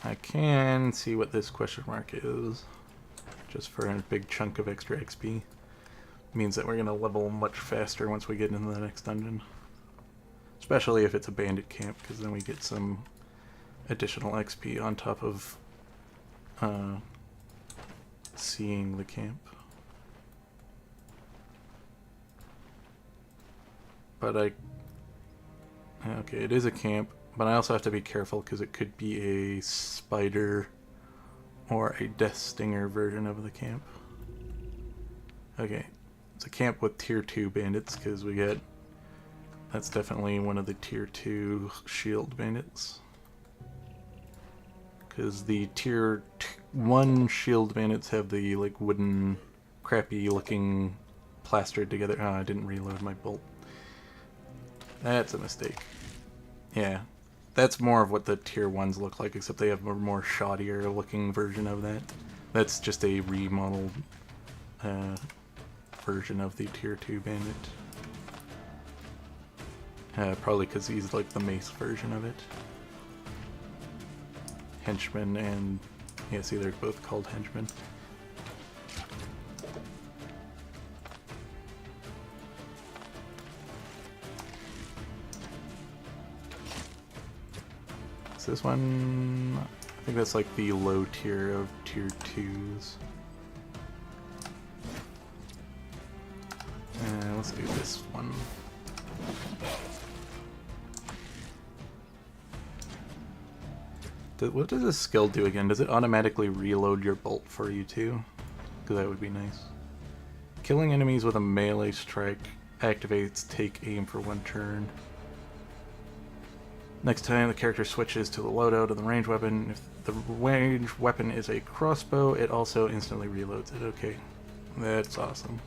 Speaker 1: I can see what this question mark is, just for a big chunk of extra XP. Means that we're gonna level much faster once we get into the next dungeon. Especially if it's a bandit camp, because then we get some additional XP on top of seeing the camp. But okay, it is a camp, but I also have to be careful because it could be a spider or a death stinger version of the camp. Okay, it's a camp with tier 2 bandits because we get... That's definitely one of the tier 2 shield bandits. Because the tier 1 shield bandits have the like wooden, crappy looking plastered together... Oh, I didn't reload my bolt. That's a mistake. Yeah, that's more of what the tier 1s look like, except they have a more shoddier looking version of that. That's just a remodeled version of the tier 2 bandit. Probably because he's like the mace version of it. Henchman and... yeah, see, they're both called henchmen. Is this one... I think that's like the low tier of tier 2s. Let's do this one. What does this skill do again? Does it automatically reload your bolt for you too? Because that would be nice. Killing enemies with a melee strike activates take aim for 1 turn. Next time the character switches to the loadout of the ranged weapon, if the ranged weapon is a crossbow, it also instantly reloads it. Okay, that's awesome.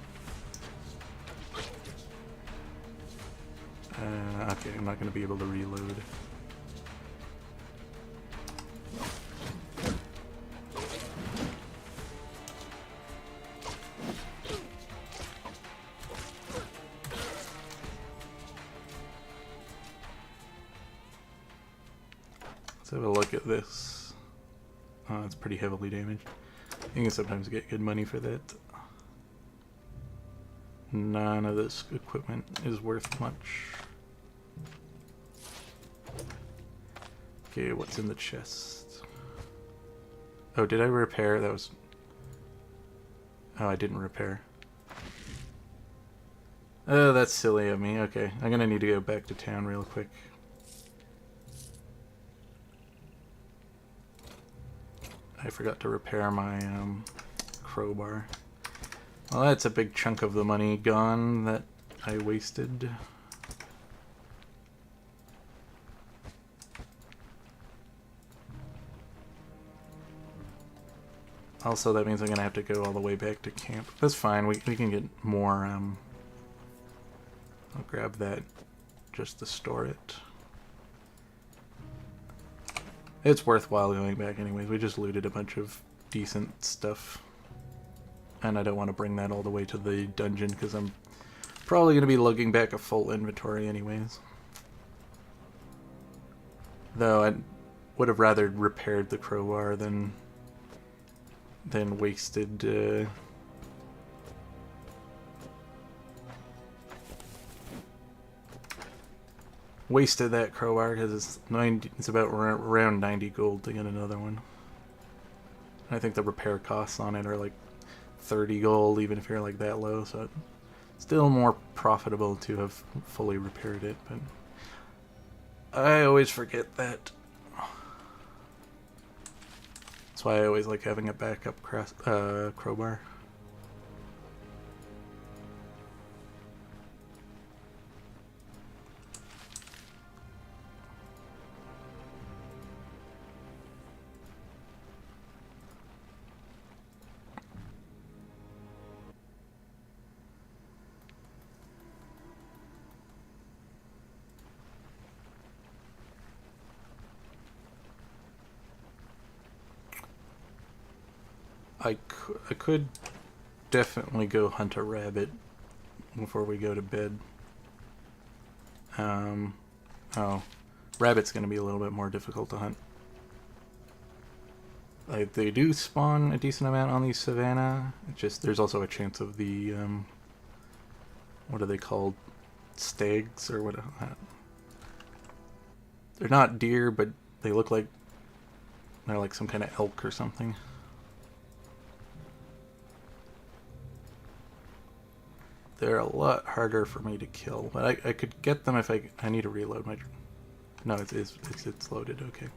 Speaker 1: Okay, I'm not going to be able to reload. Let's have a look at this. Oh, it's pretty heavily damaged. You can sometimes get good money for that. None of this equipment is worth much. Okay, what's in the chest? Oh, did I repair? That was... Oh, I didn't repair. Oh, that's silly of me. Okay, I'm gonna need to go back to town real quick. I forgot to repair my crowbar. Well, that's a big chunk of the money gone that I wasted. Also, that means I'm gonna have to go all the way back to camp. That's fine, we can get more, I'll grab that just to store it. It's worthwhile going back anyways, we just looted a bunch of decent stuff. And I don't want to bring that all the way to the dungeon because I'm probably going to be lugging back a full inventory anyways. Though I would have rather repaired the crowbar than wasted wasted that crowbar because it's about around 90 gold to get another one. I think the repair costs on it are like 30 gold even if you're like that low, so it's still more profitable to have fully repaired it, but I always forget that. That's why I always like having a backup crowbar. I could definitely go hunt a rabbit before we go to bed. Oh, rabbit's going to be a little bit more difficult to hunt. Like, they do spawn a decent amount on the savannah. It's just there's also a chance of the what are they called? Stags or what? They're not deer, but they look like they're like some kind of elk or something. They're a lot harder for me to kill, but I could get them if I need to reload my... No, it's loaded, okay.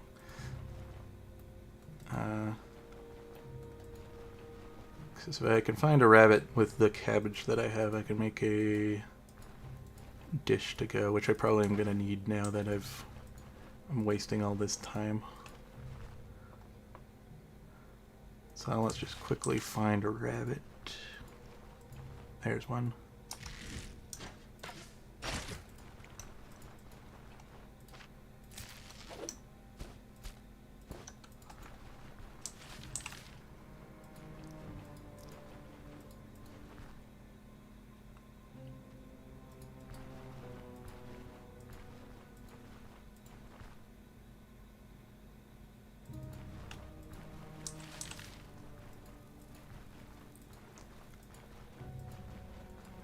Speaker 1: So if I can find a rabbit with the cabbage that I have, I can make a dish to go, which I probably am going to need now that I'm wasting all this time. So let's just quickly find a rabbit. There's one.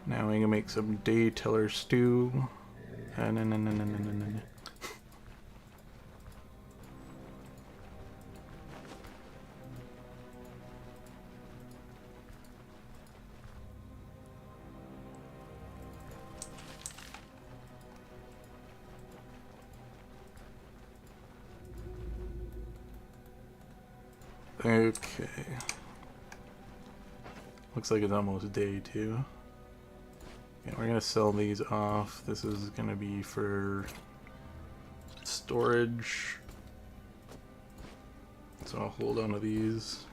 Speaker 1: Now we can make some day-teller stew. Okay. Looks like it's almost day 2. Yeah, we're gonna sell these off. This is gonna be for storage. So I'll hold on to these.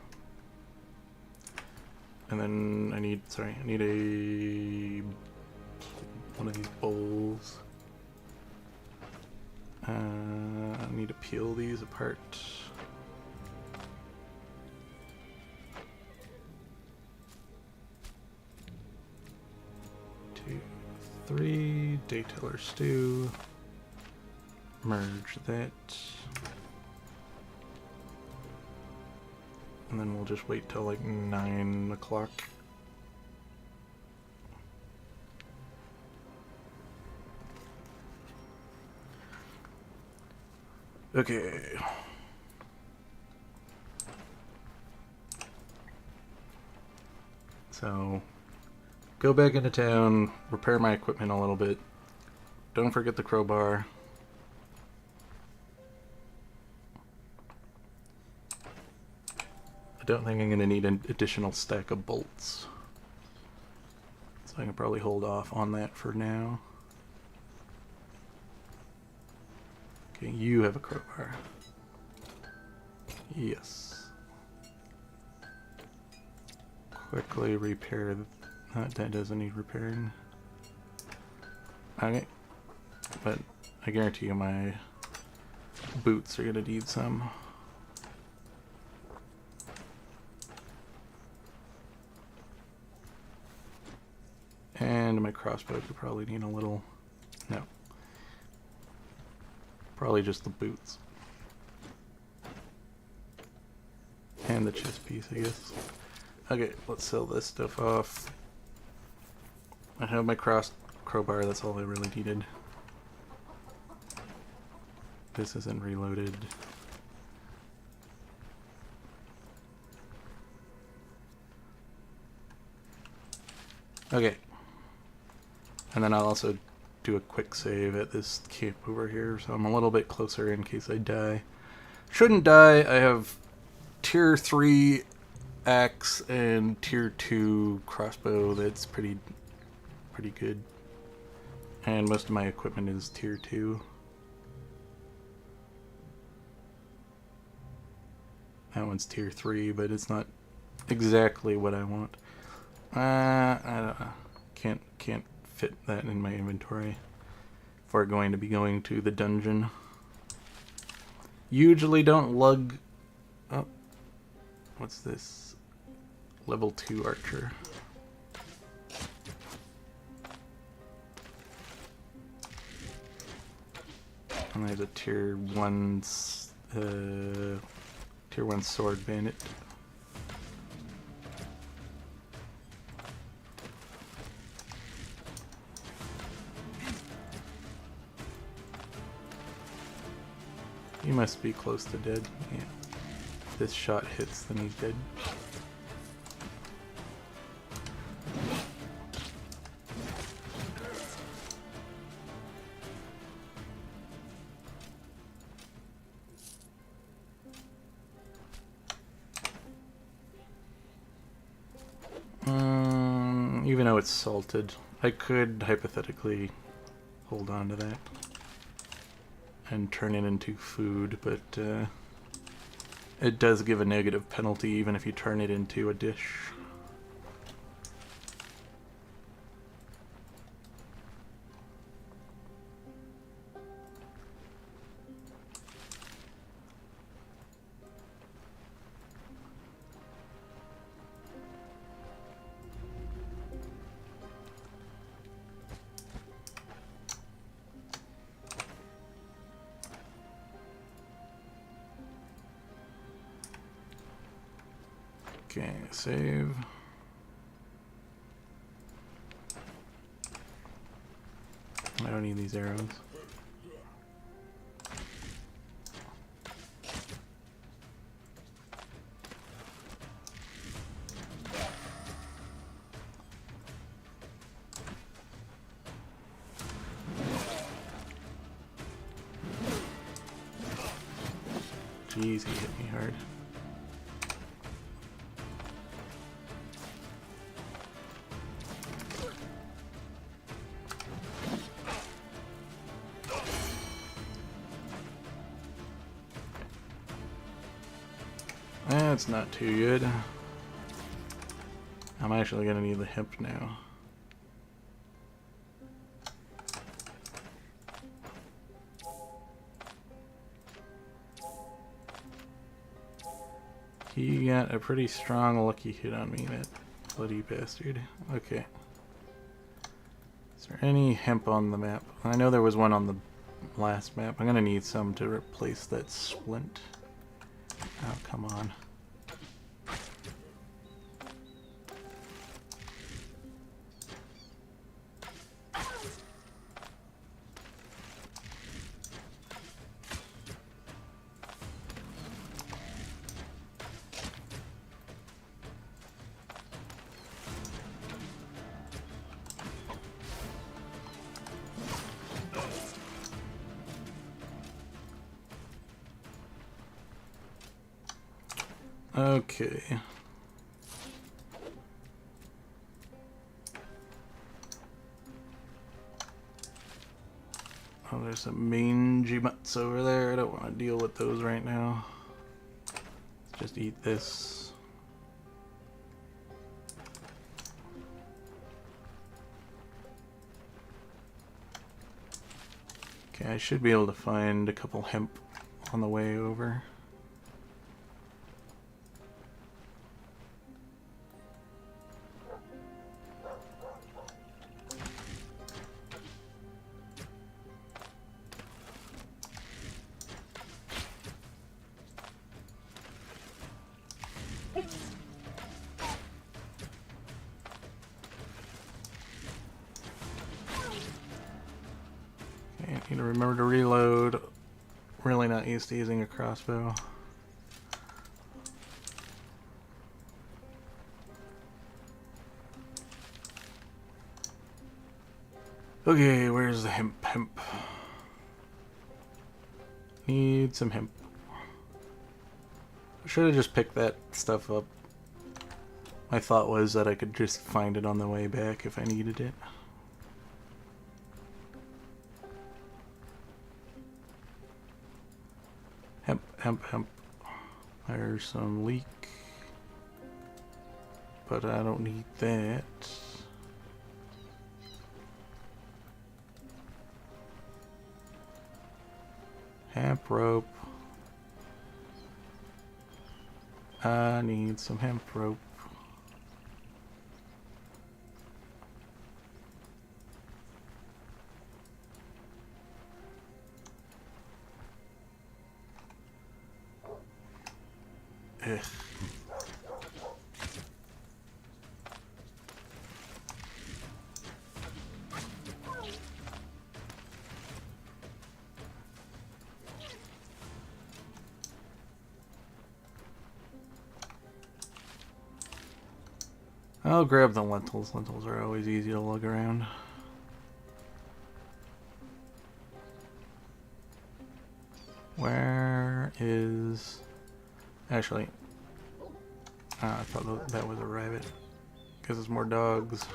Speaker 1: And then I need one of these bowls. I need to peel these apart. 3, day-teller stew. Merge that. and then we'll just wait till like 9 o'clock. Okay. So, go back into town, repair my equipment a little bit. Don't forget the crowbar. I don't think I'm going to need an additional stack of bolts. So I can probably hold off on that for now. Okay, you have a crowbar. Yes. Quickly repair. That doesn't need repairing. Okay. But I guarantee you my boots are going to need some. And my crossbow could probably need a little... No. Probably just the boots. And the chest piece, I guess. Okay, let's sell this stuff off. I have my crowbar, that's all I really needed. This isn't reloaded. Okay. And then I'll also do a quick save at this camp over here, so I'm a little bit closer in case I die. Shouldn't die. I have tier 3 axe and tier 2 crossbow that's pretty good. And most of my equipment is tier 2. That one's tier 3, but it's not exactly what I want. I don't know. Can't fit that in my inventory if we're going to be going to the dungeon. Usually don't lug... Oh. What's this? Level 2 archer. And there's a tier 1 sword bandit. He must be close to dead. Yeah. If this shot hits, then he's dead. Even though it's salted, I could hypothetically hold on to that and turn it into food, but it does give a negative penalty even if you turn it into a dish. Okay, save. I don't need these arrows. Jeez, he hit me hard. That's not too good. I'm actually gonna need the hemp now. He got a pretty strong lucky hit on me, that bloody bastard. Okay. Is there any hemp on the map? I know there was one on the last map. I'm gonna need some to replace that splint. Oh, come on. Okay. Oh, there's some mangy mutts over there. I don't want to deal with those right now. Let's just eat this. Okay, I should be able to find a couple hemp on the way over. Okay, need to remember to reload. Really not used to using a crossbow. Okay, where's the hemp? Hemp. Need some hemp. I should have just picked that stuff up. My thought was that I could just find it on the way back if I needed it. Hemp, hemp, hemp. There's some leek. But I don't need that. Hemp rope. I need some hemp rope. Ugh. I'll grab the lentils. Lentils are always easy to lug around. Where is... Actually, I thought that was a rabbit. Because it's more dogs.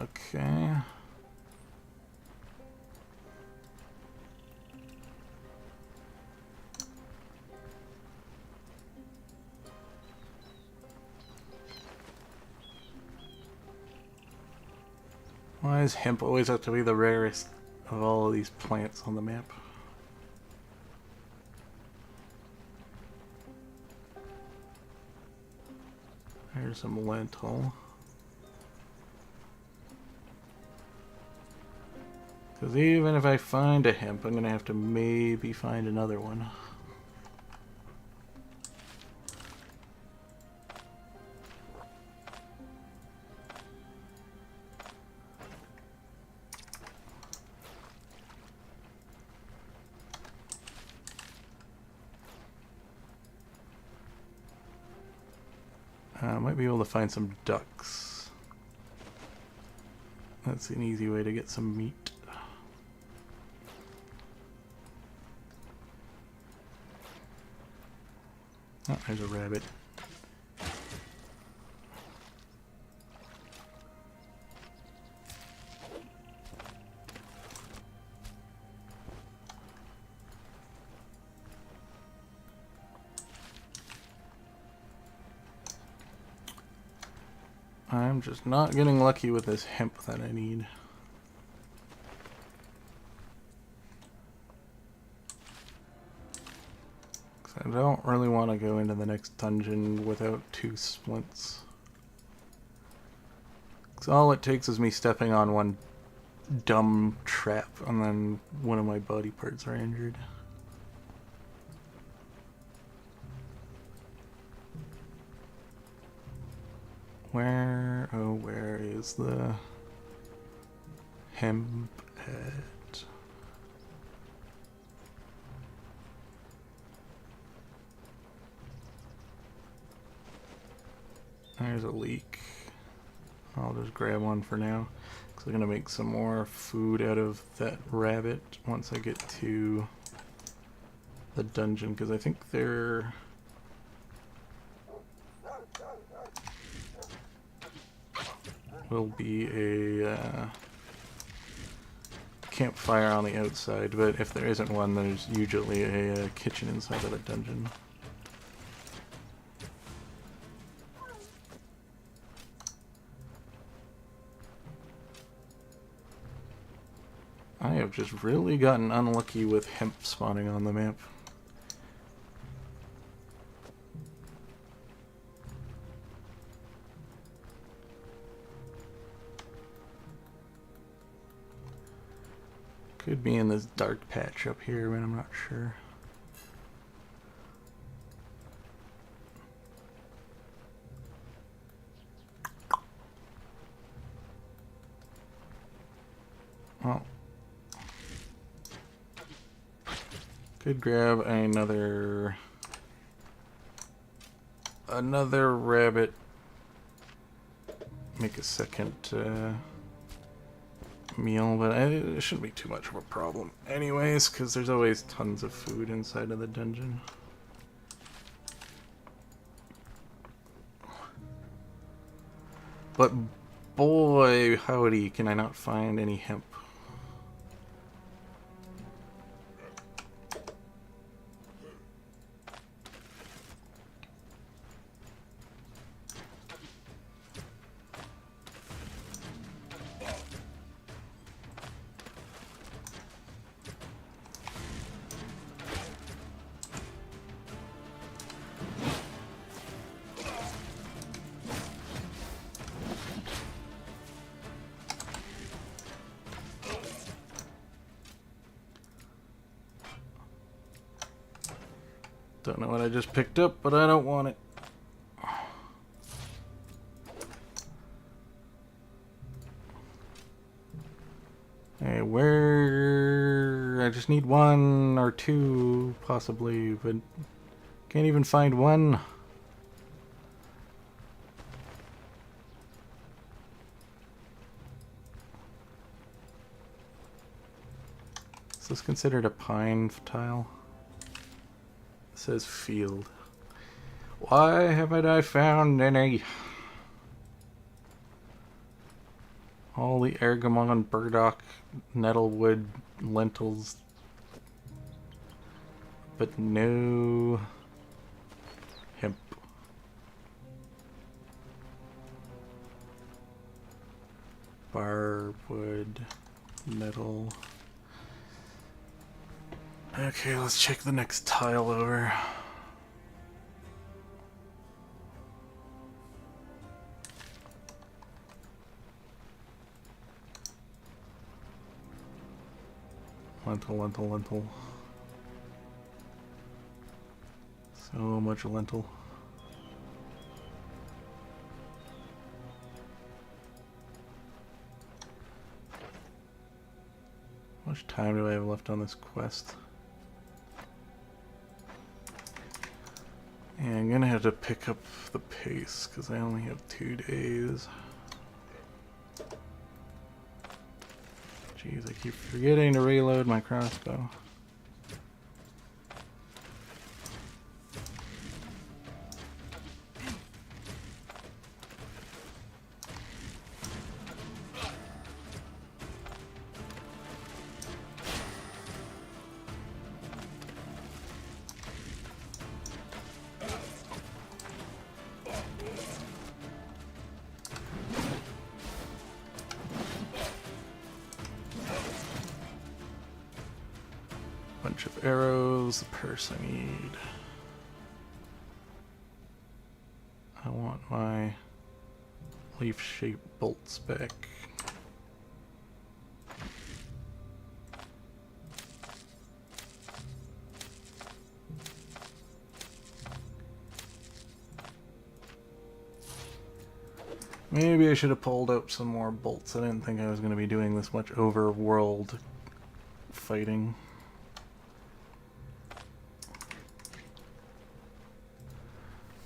Speaker 1: Okay. Why does hemp always have to be the rarest of all of these plants on the map? There's some lentil. Because even if I find a hemp, I'm going to have to maybe find another one. I might be able to find some ducks. That's an easy way to get some meat. Oh, there's a rabbit. I'm just not getting lucky with this hemp that I need. I don't really want to go into the next dungeon without 2 splints. Because all it takes is me stepping on one dumb trap and then one of my body parts are injured. Where is the hemp at? There's a leek. I'll just grab one for now. Because I'm going to make some more food out of that rabbit once I get to the dungeon. Because I think there will be a campfire on the outside. But if there isn't one, there's usually a kitchen inside of the dungeon. I have just really gotten unlucky with hemp spawning on the map. Could be in this dark patch up here, but I'm not sure. Well, could grab another rabbit. Make a second meal, but it shouldn't be too much of a problem anyways, because there's always tons of food inside of the dungeon. But boy, howdy, can I not find any hemp. Don't know what I just picked up, but I don't want it. Hey, where... I just need one or two, possibly, but can't even find one. Is this considered a pine tile? It says field. Why haven't I found any? All the ergamon, burdock, nettlewood, lentils, but no hemp. Barwood, nettle. Okay, let's check the next tile over. Lentil. So much lentil. How much time do I have left on this quest? Yeah, I'm gonna have to pick up the pace because I only have 2 days. Jeez, I keep forgetting to reload my crossbow. Bunch of arrows, the purse I need. I want my leaf-shaped bolts back. Maybe I should have pulled out some more bolts. I didn't think I was going to be doing this much overworld fighting.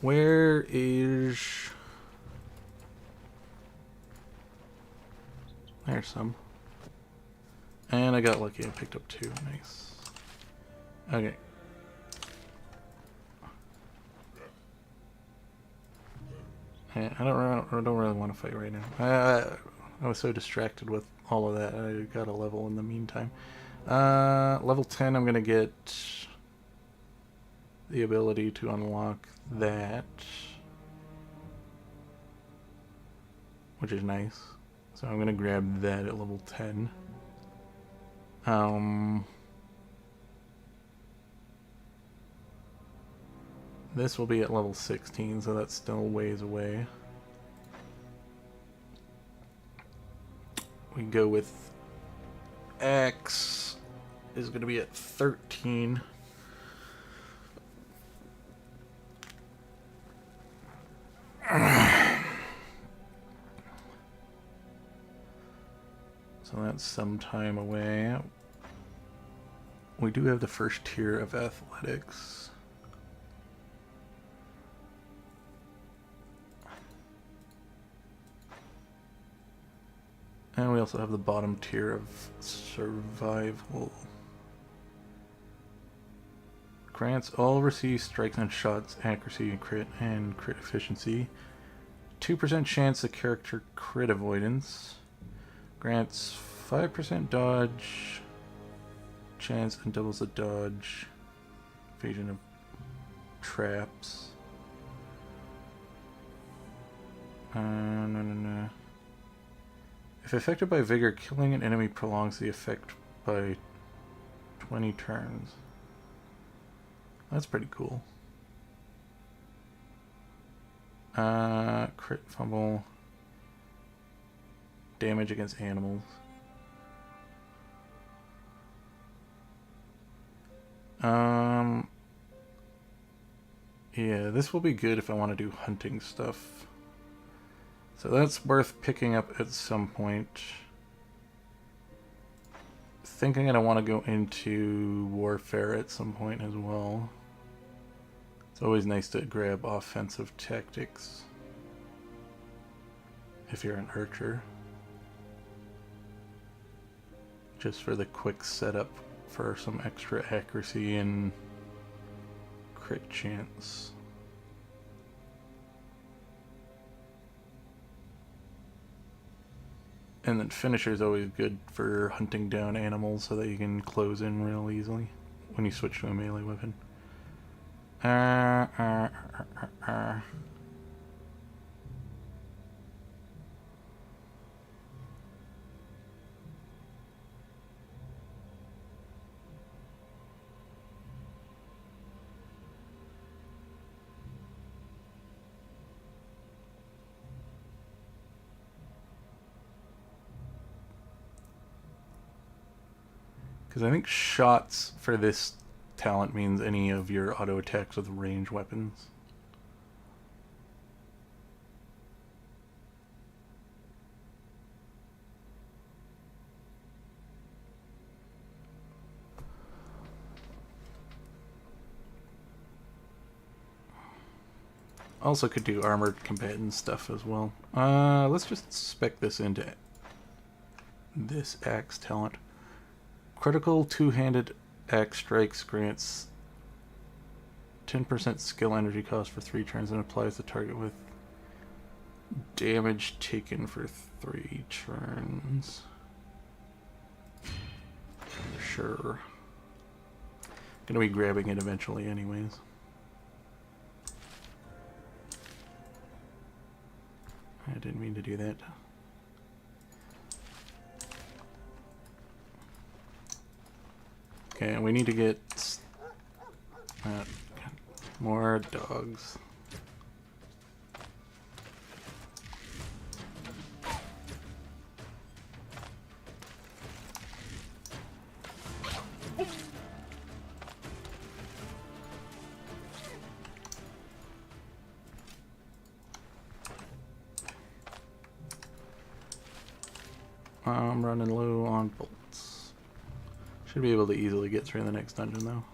Speaker 1: Where is There's some. And I got lucky. I picked up 2. Nice. Okay. Yeah, I don't really want to fight right now. I was so distracted with all of that. I got a level in the meantime. Level 10, I'm gonna get the ability to unlock that, which is nice. So I'm gonna grab that at level 10. This will be at level 16, so that's still ways away. We go with X is going to be at 13. So that's some time away. We do have the first tier of athletics. And we also have the bottom tier of survival. Grants all received strikes and shots, accuracy and crit efficiency. 2% chance the character crit avoidance. Grants 5% dodge chance and doubles the dodge. Evasion of traps. No. If affected by vigor, killing an enemy prolongs the effect by 20 turns. That's pretty cool. Crit fumble. Damage against animals. Yeah, this will be good if I want to do hunting stuff. So that's worth picking up at some point. Thinking I want to go into warfare at some point as well. It's always nice to grab offensive tactics if you're an archer. Just for the quick setup for some extra accuracy and crit chance. And then finisher is always good for hunting down animals so that you can close in real easily when you switch to a melee weapon. Because I think shots for this talent means any of your auto attacks with range weapons. Also could do armored combatant stuff as well. Let's just spec this into this axe talent. Critical two-handed axe strikes grants 10% skill energy cost for 3 turns and applies the target with damage taken for 3 turns. Sure. Gonna be grabbing it eventually anyways. I didn't mean to do that. Okay, we need to get more dogs. I'm running low on bolts. Should be able to easily get through the next dungeon though.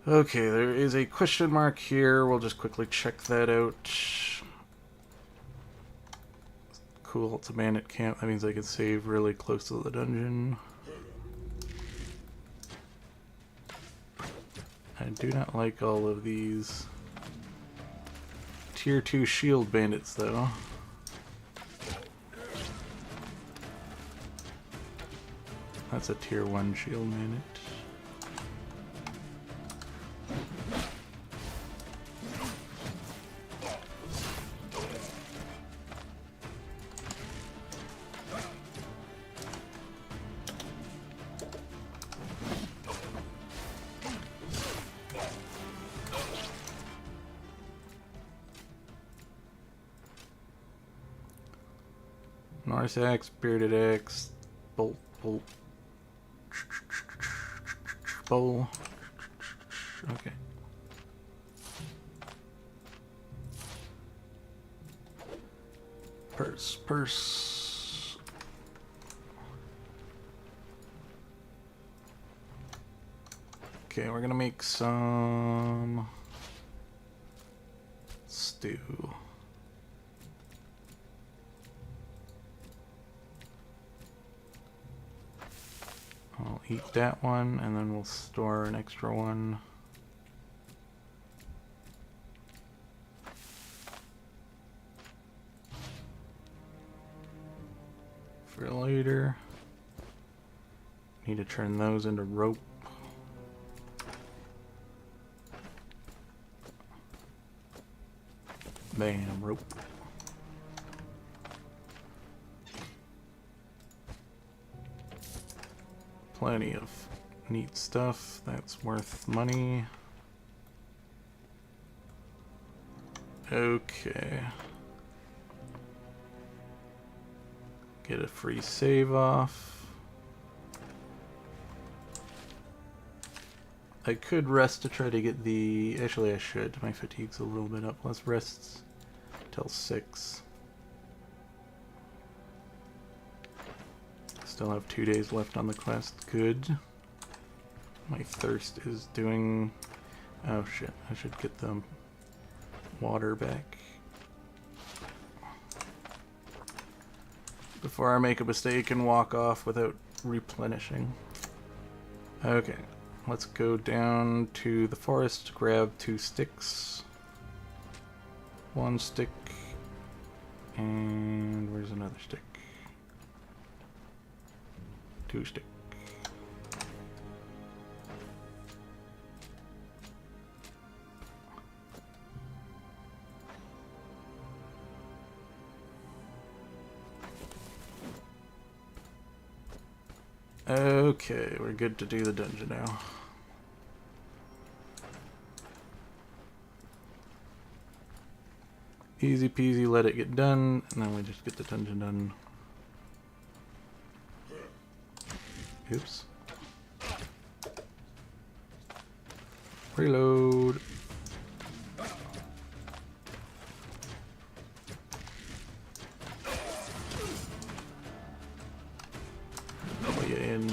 Speaker 1: Okay, there is a question mark here. We'll just quickly check that out. Cool, it's a bandit camp. That means I can save really close to the dungeon. I do not like all of these Tier 2 shield bandits, though. That's a Tier 1 shield bandit. Norse axe, bearded axe, bolt, bowl. Okay. Purse. Okay, we're gonna make some stew. I'll eat that one, and then we'll store an extra one. For later. Need to turn those into rope. Bam, rope. Plenty of neat stuff that's worth money. Okay. Get a free save off. I could rest to try to get the... Actually, I should. My fatigue's a little bit up. Let's rest till 6. Still have 2 days left on the quest. Good. My thirst is doing... Oh shit, I should get the water back before I make a mistake and walk off without replenishing. Okay, let's go down to the forest, grab 2 sticks. 1 stick, and where's another stick? 2 stick. Okay, we're good to do the dungeon now. Easy peasy, let it get done, and then we just get the dungeon done. Oops. Reload. Pull you in.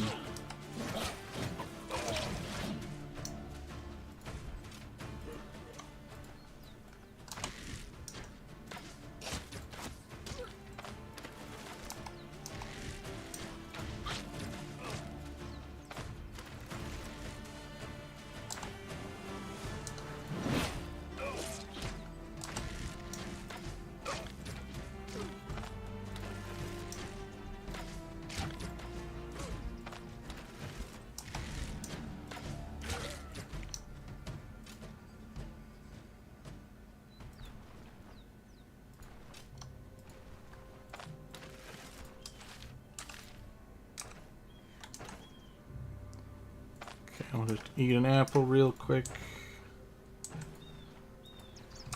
Speaker 1: I'll just eat an apple real quick.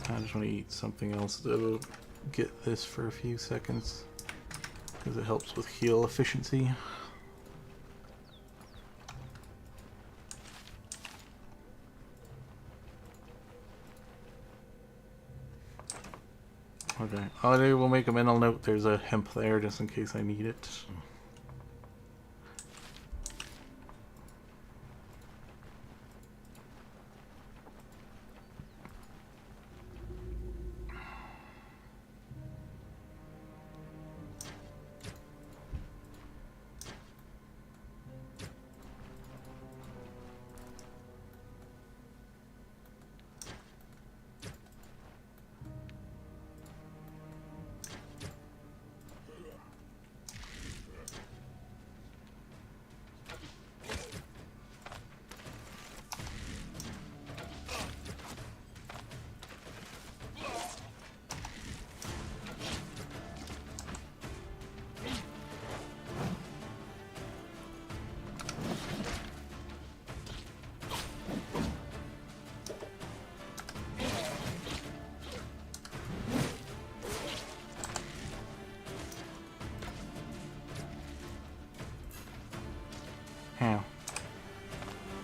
Speaker 1: I just want to eat something else to get this for a few seconds because it helps with heal efficiency. Okay, we'll make a mental note. There's a hemp there just in case I need it.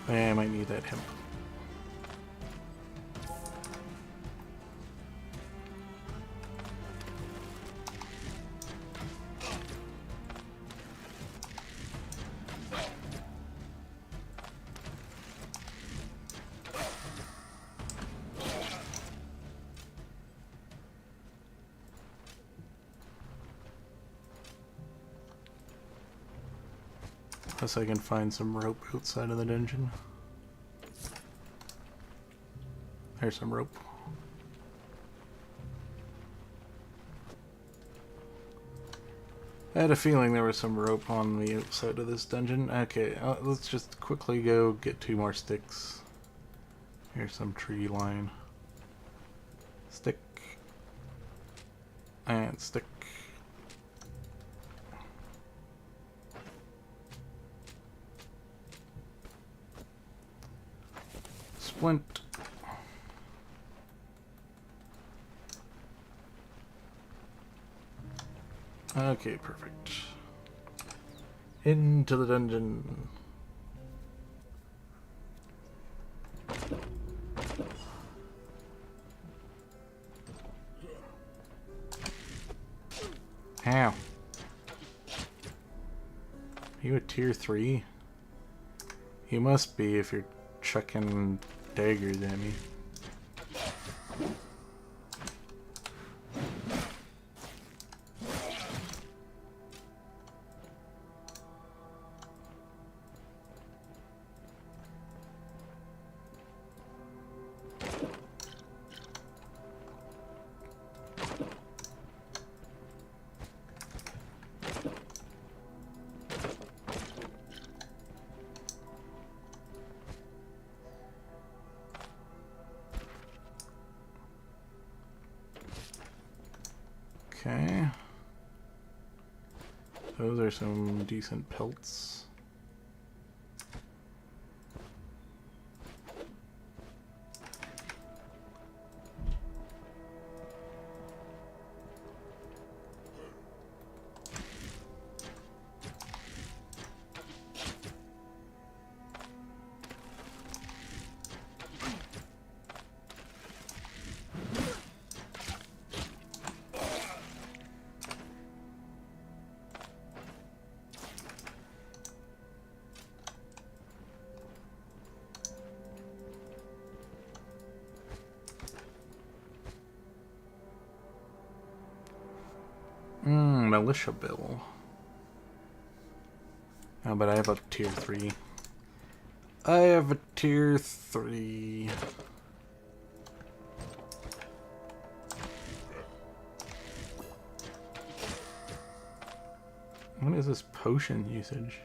Speaker 1: I might need that hemp. Unless I can find some rope outside of the dungeon. There's some rope. I had a feeling there was some rope on the outside of this dungeon. Okay, let's just quickly go get 2 more sticks. Here's some tree line. Stick. And stick. Splint. Okay, perfect. Into the dungeon. Ow. Are you a tier 3? You must be if you're chucking daggers at me. Okay. Those are some decent pelts. Militia bill. Oh, but I have a tier 3. I have a tier 3. What is this potion usage?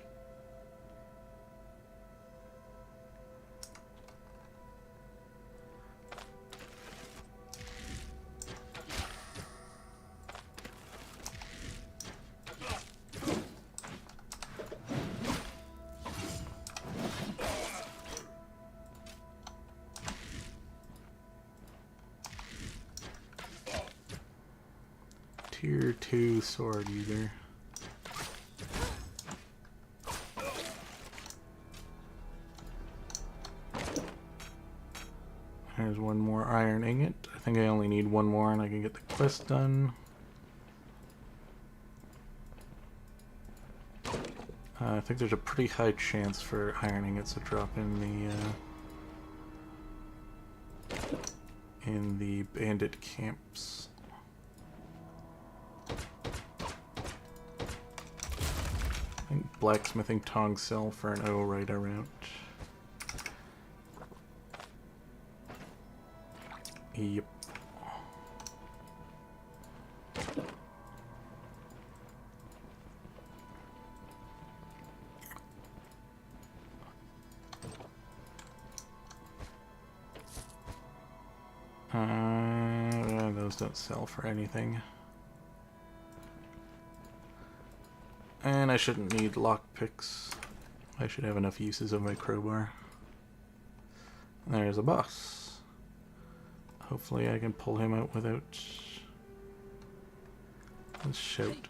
Speaker 1: Tier 2 sword user. There's one more iron ingot. I think I only need one more and I can get the quest done. I think there's a pretty high chance for iron ingots to drop in the bandit camps. I think blacksmithing tongs sell for an O right around. Yep. Those don't sell for anything. And I shouldn't need lockpicks. I should have enough uses of my crowbar. There's a boss. Hopefully I can pull him out without a shout.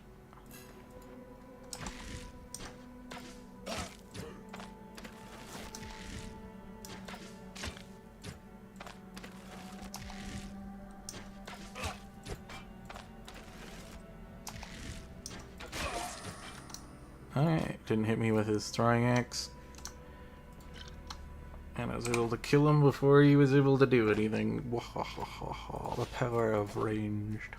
Speaker 1: Alright, didn't hit me with his throwing axe. And I was able to kill him before he was able to do anything. The power of ranged.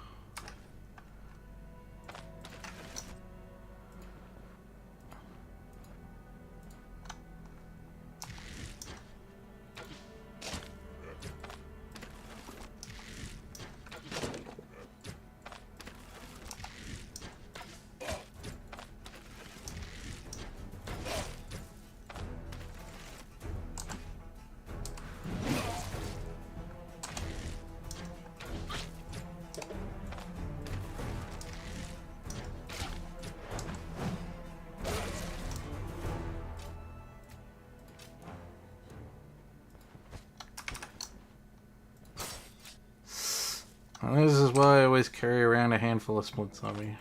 Speaker 1: Well, this is why I always carry around a handful of splits on me.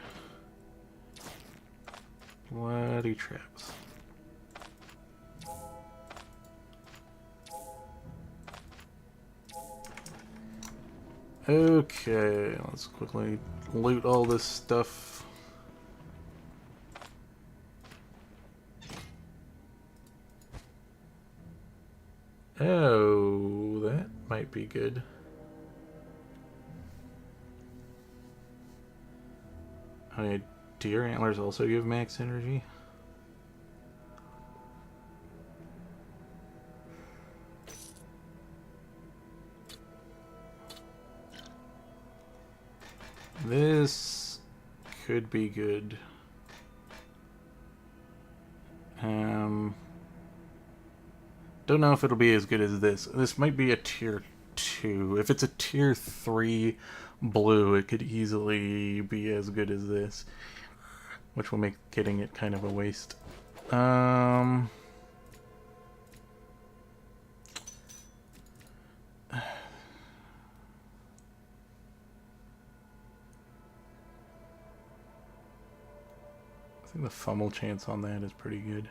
Speaker 1: Bloody traps. Okay, let's quickly loot all this stuff. Oh, that might be good. Oh yeah, deer antlers also give max energy. This could be good. Don't know if it'll be as good as this. This might be a tier 2. If it's a tier 3 blue, it could easily be as good as this, which will make getting it kind of a waste. I think the fumble chance on that is pretty good.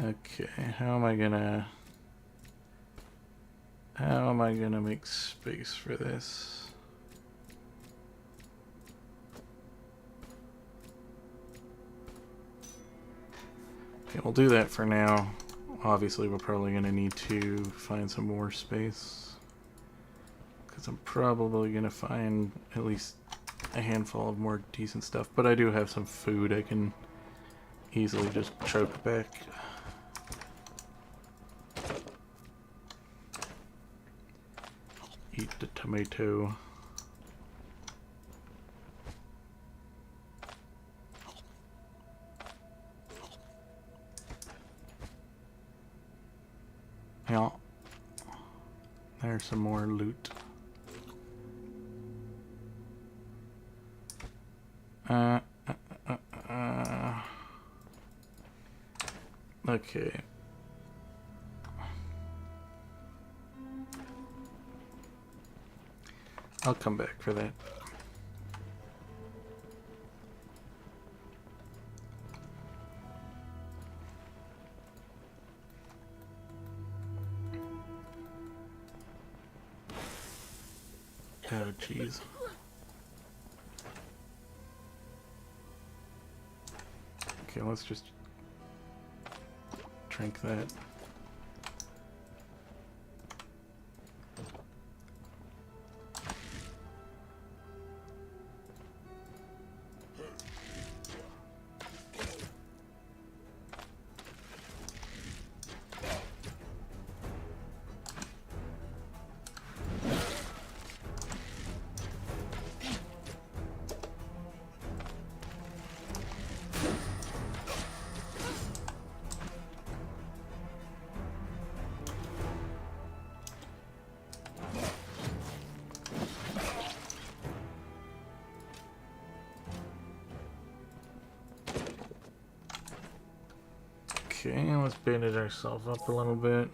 Speaker 1: Okay, how am I gonna make space for this? Okay, we'll do that for now. Obviously, we're probably gonna need to find some more space, because I'm probably gonna find at least a handful of more decent stuff, but I do have some food I can easily just choke back. Eat the tomato. Yeah. There's some more loot. Okay. I'll come back for that. Oh, jeez. Okay, let's just drink that. Okay, let's bandage ourselves up a little bit.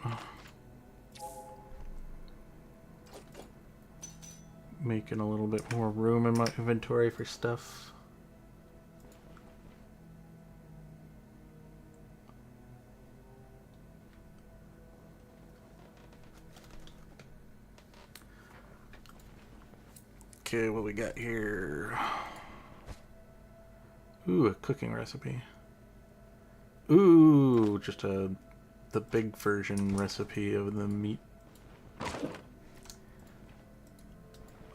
Speaker 1: Making a little bit more room in my inventory for stuff. Okay, what we got here? Ooh, a cooking recipe. Ooh, just the big version recipe of the meat.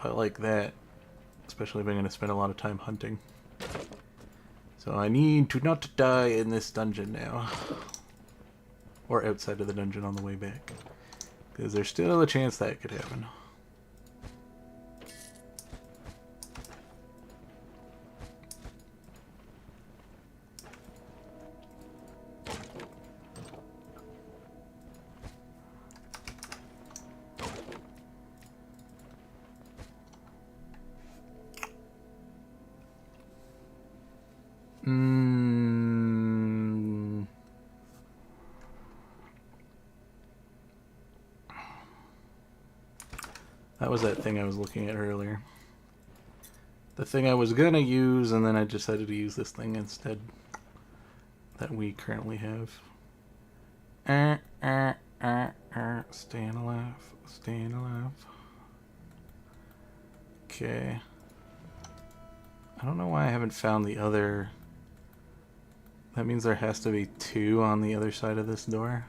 Speaker 1: I like that, especially if I'm going to spend a lot of time hunting. So I need to not die in this dungeon now. Or outside of the dungeon on the way back. Because there's still a chance that could happen. That was that thing I was looking at earlier. The thing I was gonna use, and then I decided to use this thing instead. That we currently have. Staying alive. Staying alive. Okay. I don't know why I haven't found the other... That means there has to be 2 on the other side of this door.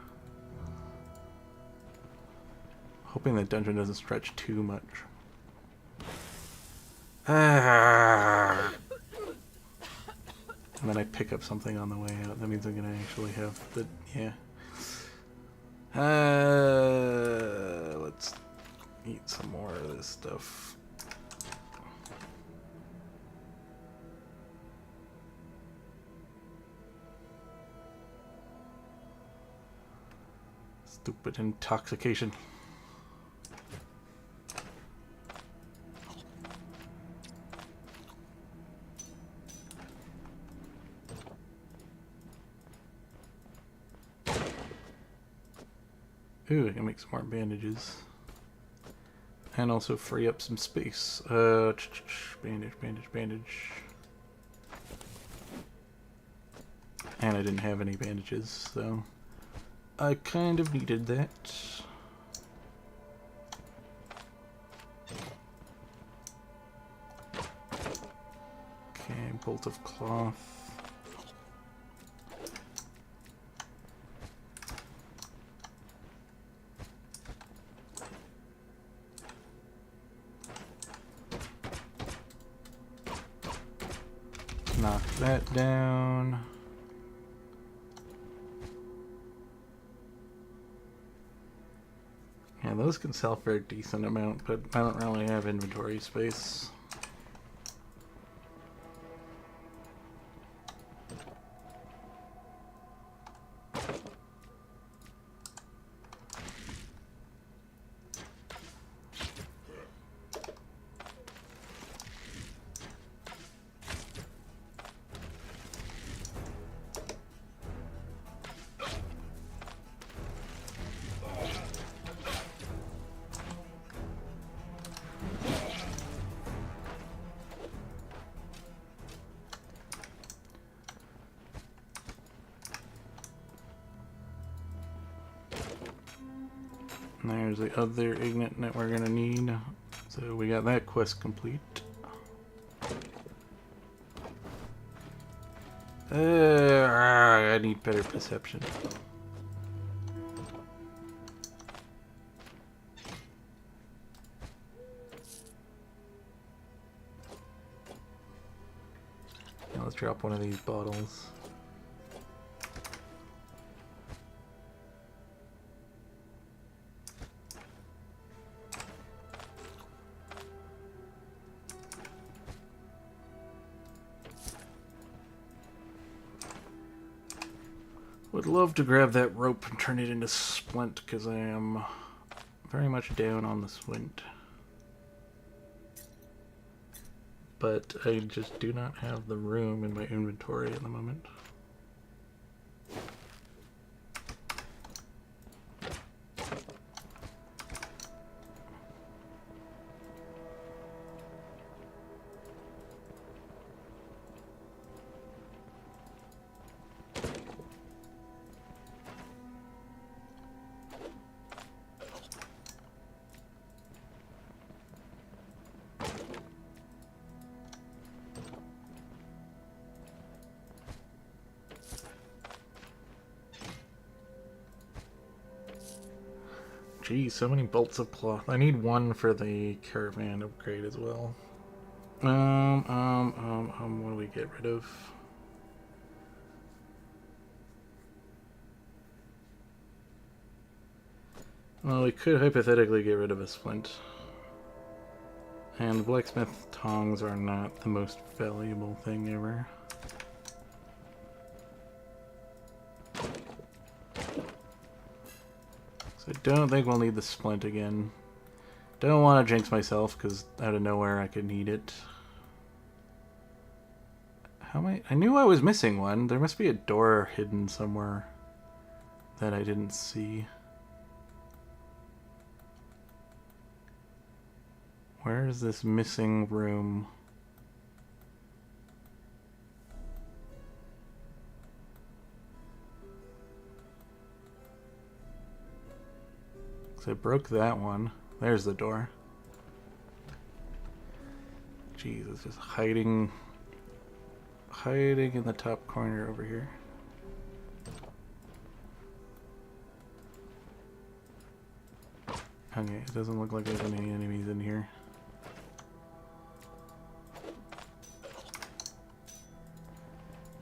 Speaker 1: Hoping that dungeon doesn't stretch too much. And then I pick up something on the way out. That means I'm gonna actually have the... yeah. Let's eat some more of this stuff. Stupid intoxication. Ooh, I can make some more bandages. And also free up some space. Bandage, bandage, bandage. And I didn't have any bandages, so I kind of needed that. Okay, bolt of cloth. Knock that down. Yeah, those can sell for a decent amount, but I don't really have inventory space. There's the other ignite that we're gonna need. So we got that quest complete. I need better perception. Now let's drop one of these bottles. Would love to grab that rope and turn it into splint, because I am very much down on the splint. But I just do not have the room in my inventory at the moment.
Speaker 2: Geez, so many bolts of cloth. I need one for the caravan upgrade as well. What do we get rid of? Well, we could hypothetically get rid of a splint. And blacksmith tongs are not the most valuable thing ever. So I don't think we'll need the splint again. Don't want to jinx myself, because out of nowhere I could need it. How am I knew I was missing one. There must be a door hidden somewhere that I didn't see. Where is this missing room? I broke that one. There's the door. Jeez, it's just hiding in the top corner over here. Okay, it doesn't look like there's any enemies in here.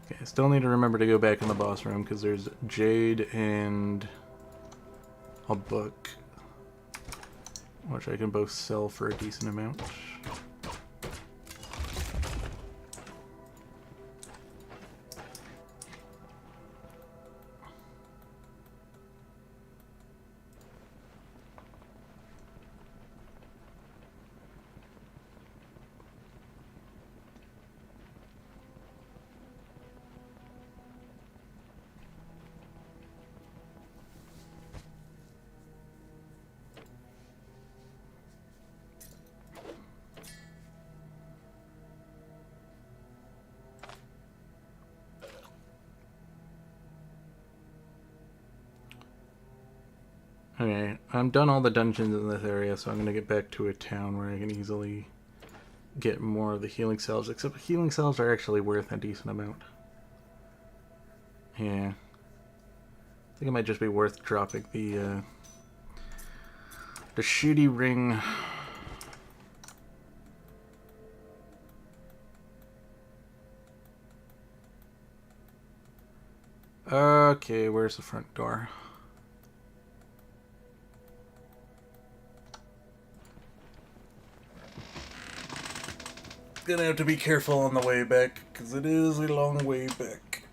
Speaker 2: Okay, I still need to remember to go back in the boss room because there's jade and a book, which I can both sell for a decent amount. Okay, I'm done all the dungeons in this area, so I'm going to get back to a town where I can easily get more of the healing salves, except healing salves are actually worth a decent amount. Yeah. I think it might just be worth dropping the shitty ring. Okay, where's the front door? Gonna have to be careful on the way back, because it is a long way back.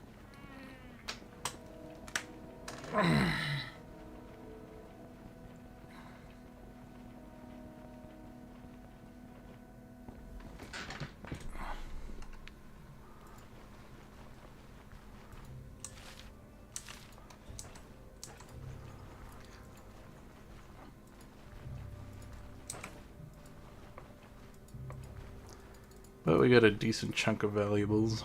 Speaker 2: But we got a decent chunk of valuables.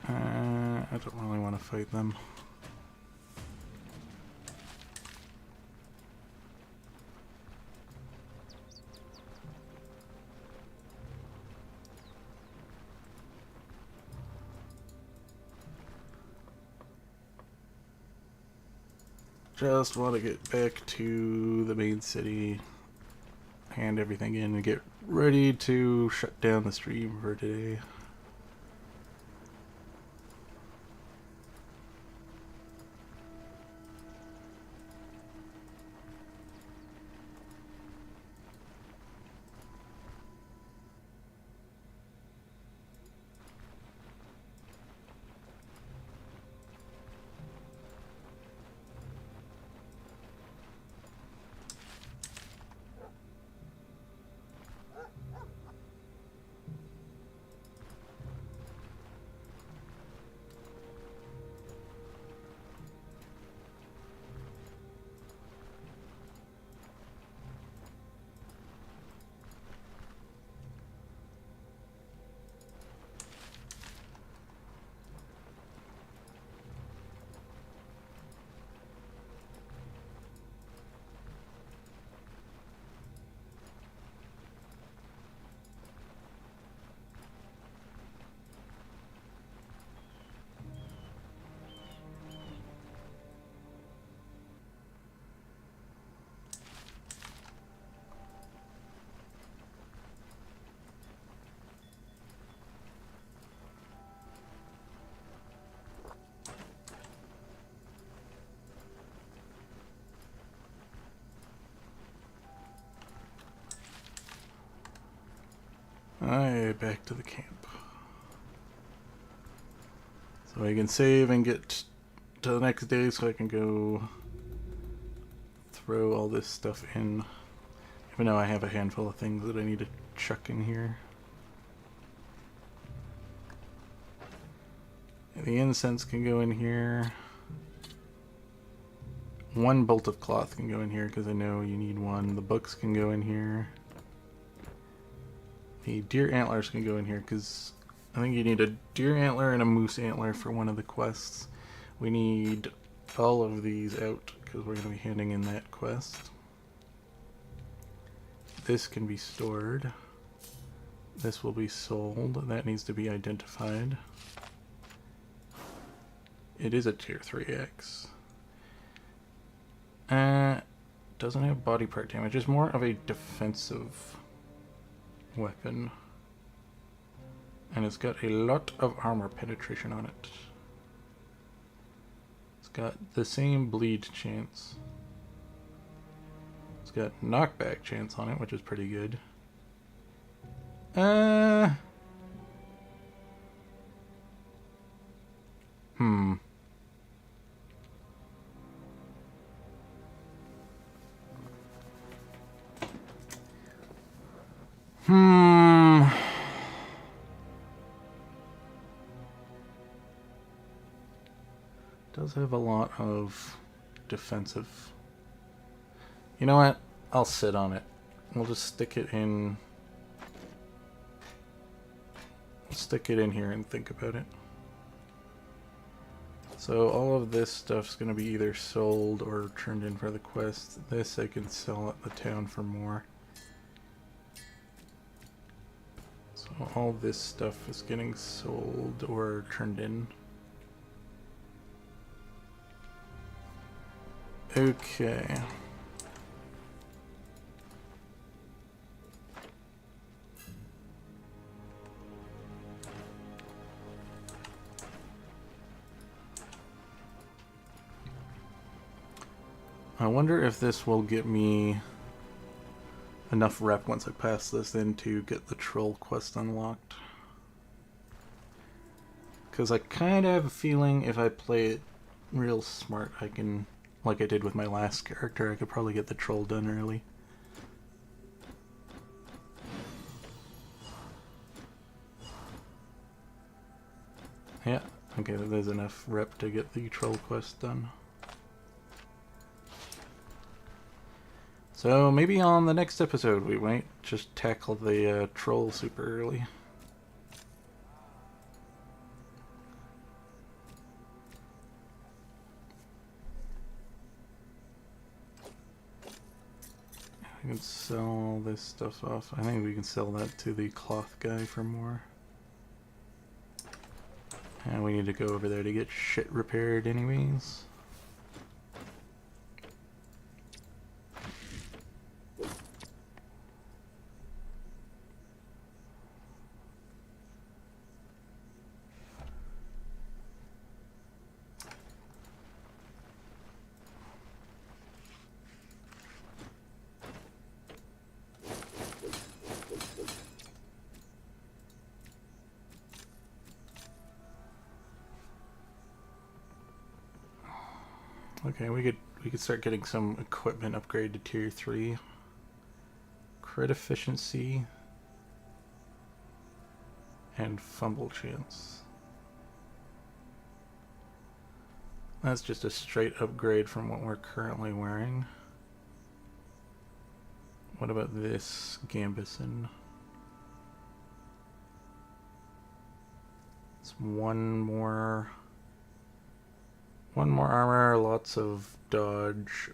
Speaker 2: I don't really want to fight them. Just want to get back to the main city hand everything in and get ready to shut down the stream for today. Alright, back to the camp. So I can save and get to the next day so I can go throw all this stuff in. Even though I have a handful of things that I need to chuck in here. The incense can go in here. One bolt of cloth can go in here because I know you need one. The books can go in here. The deer antlers can go in here because I think you need a deer antler and a moose antler for one of the quests. We need all of these out because we're going to be handing in that quest. This can be stored. This will be sold. That needs to be identified. It is a tier 3X. Doesn't have body part damage. It's more of a defensive weapon. And it's got a lot of armor penetration on it. It's got the same bleed chance. It's got knockback chance on it, which is pretty good. Does have a lot of defensive. You know what? I'll sit on it. We'll just stick it in. Stick it in here and think about it. So all of this stuff's going to be either sold or turned in for the quest. This I can sell at the town for more. So all this stuff is getting sold or turned in. Okay. I wonder if this will get me enough rep once I pass this in to get the troll quest unlocked. Because I kind of have a feeling if I play it real smart, I can, like I did with my last character, I could probably get the troll done early. Yeah, okay, there's enough rep to get the troll quest done. So maybe on the next episode we might just tackle the troll super early. I can sell this stuff off. I think we can sell that to the cloth guy for more. And we need to go over there to get shit repaired anyways. Okay, we could start getting some equipment upgrade to tier 3. Crit efficiency and fumble chance. That's just a straight upgrade from what we're currently wearing. What about this Gambison? It's one more armor, lots of dodge,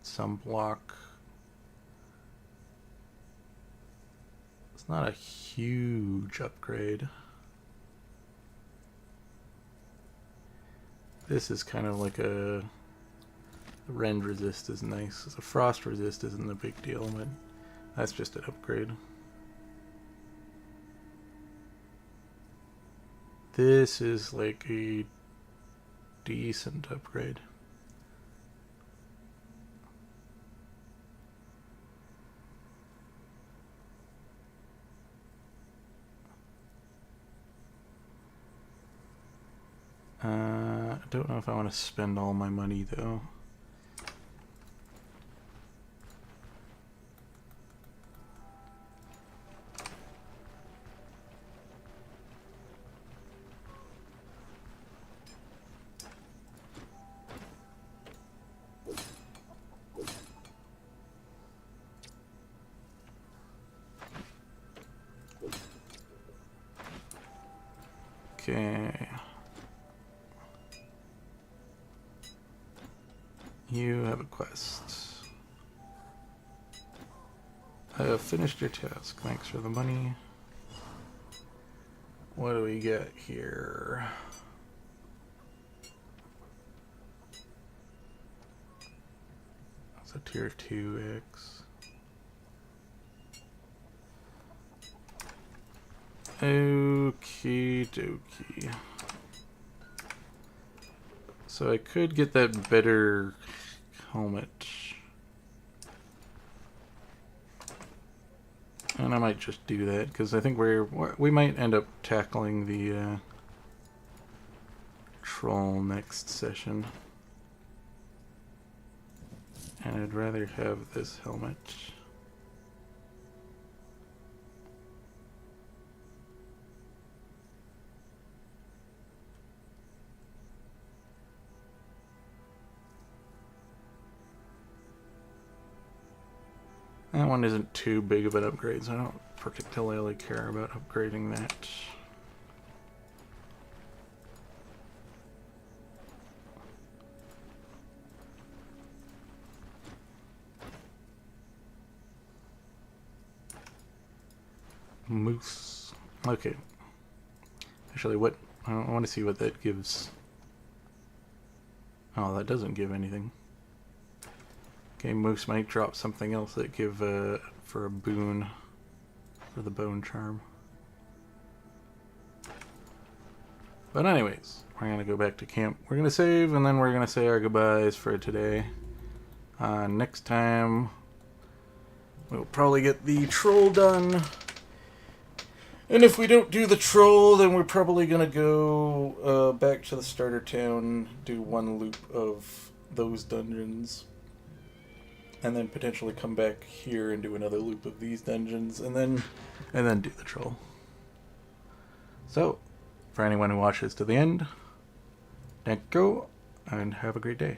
Speaker 2: some block. It's not a huge upgrade. This is kind of like a... The rend resist is nice. The frost resist isn't a big deal, but that's just an upgrade. This is like a decent upgrade. I don't know if I want to spend all my money though. Okay. You have a quest. I have finished your task. Thanks for the money. What do we get here? That's a tier 2X. Okie dokie. So I could get that better helmet. And I might just do that, because I think we might end up tackling the troll next session. And I'd rather have this helmet. That one isn't too big of an upgrade, so I don't particularly care about upgrading that. Moose. Okay. Actually, what... I want to see what that gives. Oh, that doesn't give anything. Okay, Moose might drop something else that give for a boon for the bone charm. But anyways, we're gonna go back to camp. We're gonna save, and then we're gonna say our goodbyes for today. Next time, we'll probably get the troll done. And if we don't do the troll, then we're probably gonna go back to the starter town, do one loop of those dungeons. And then potentially come back here and do another loop of these dungeons, and then do the troll. So, for anyone who watches to the end, thank you, and have a great day.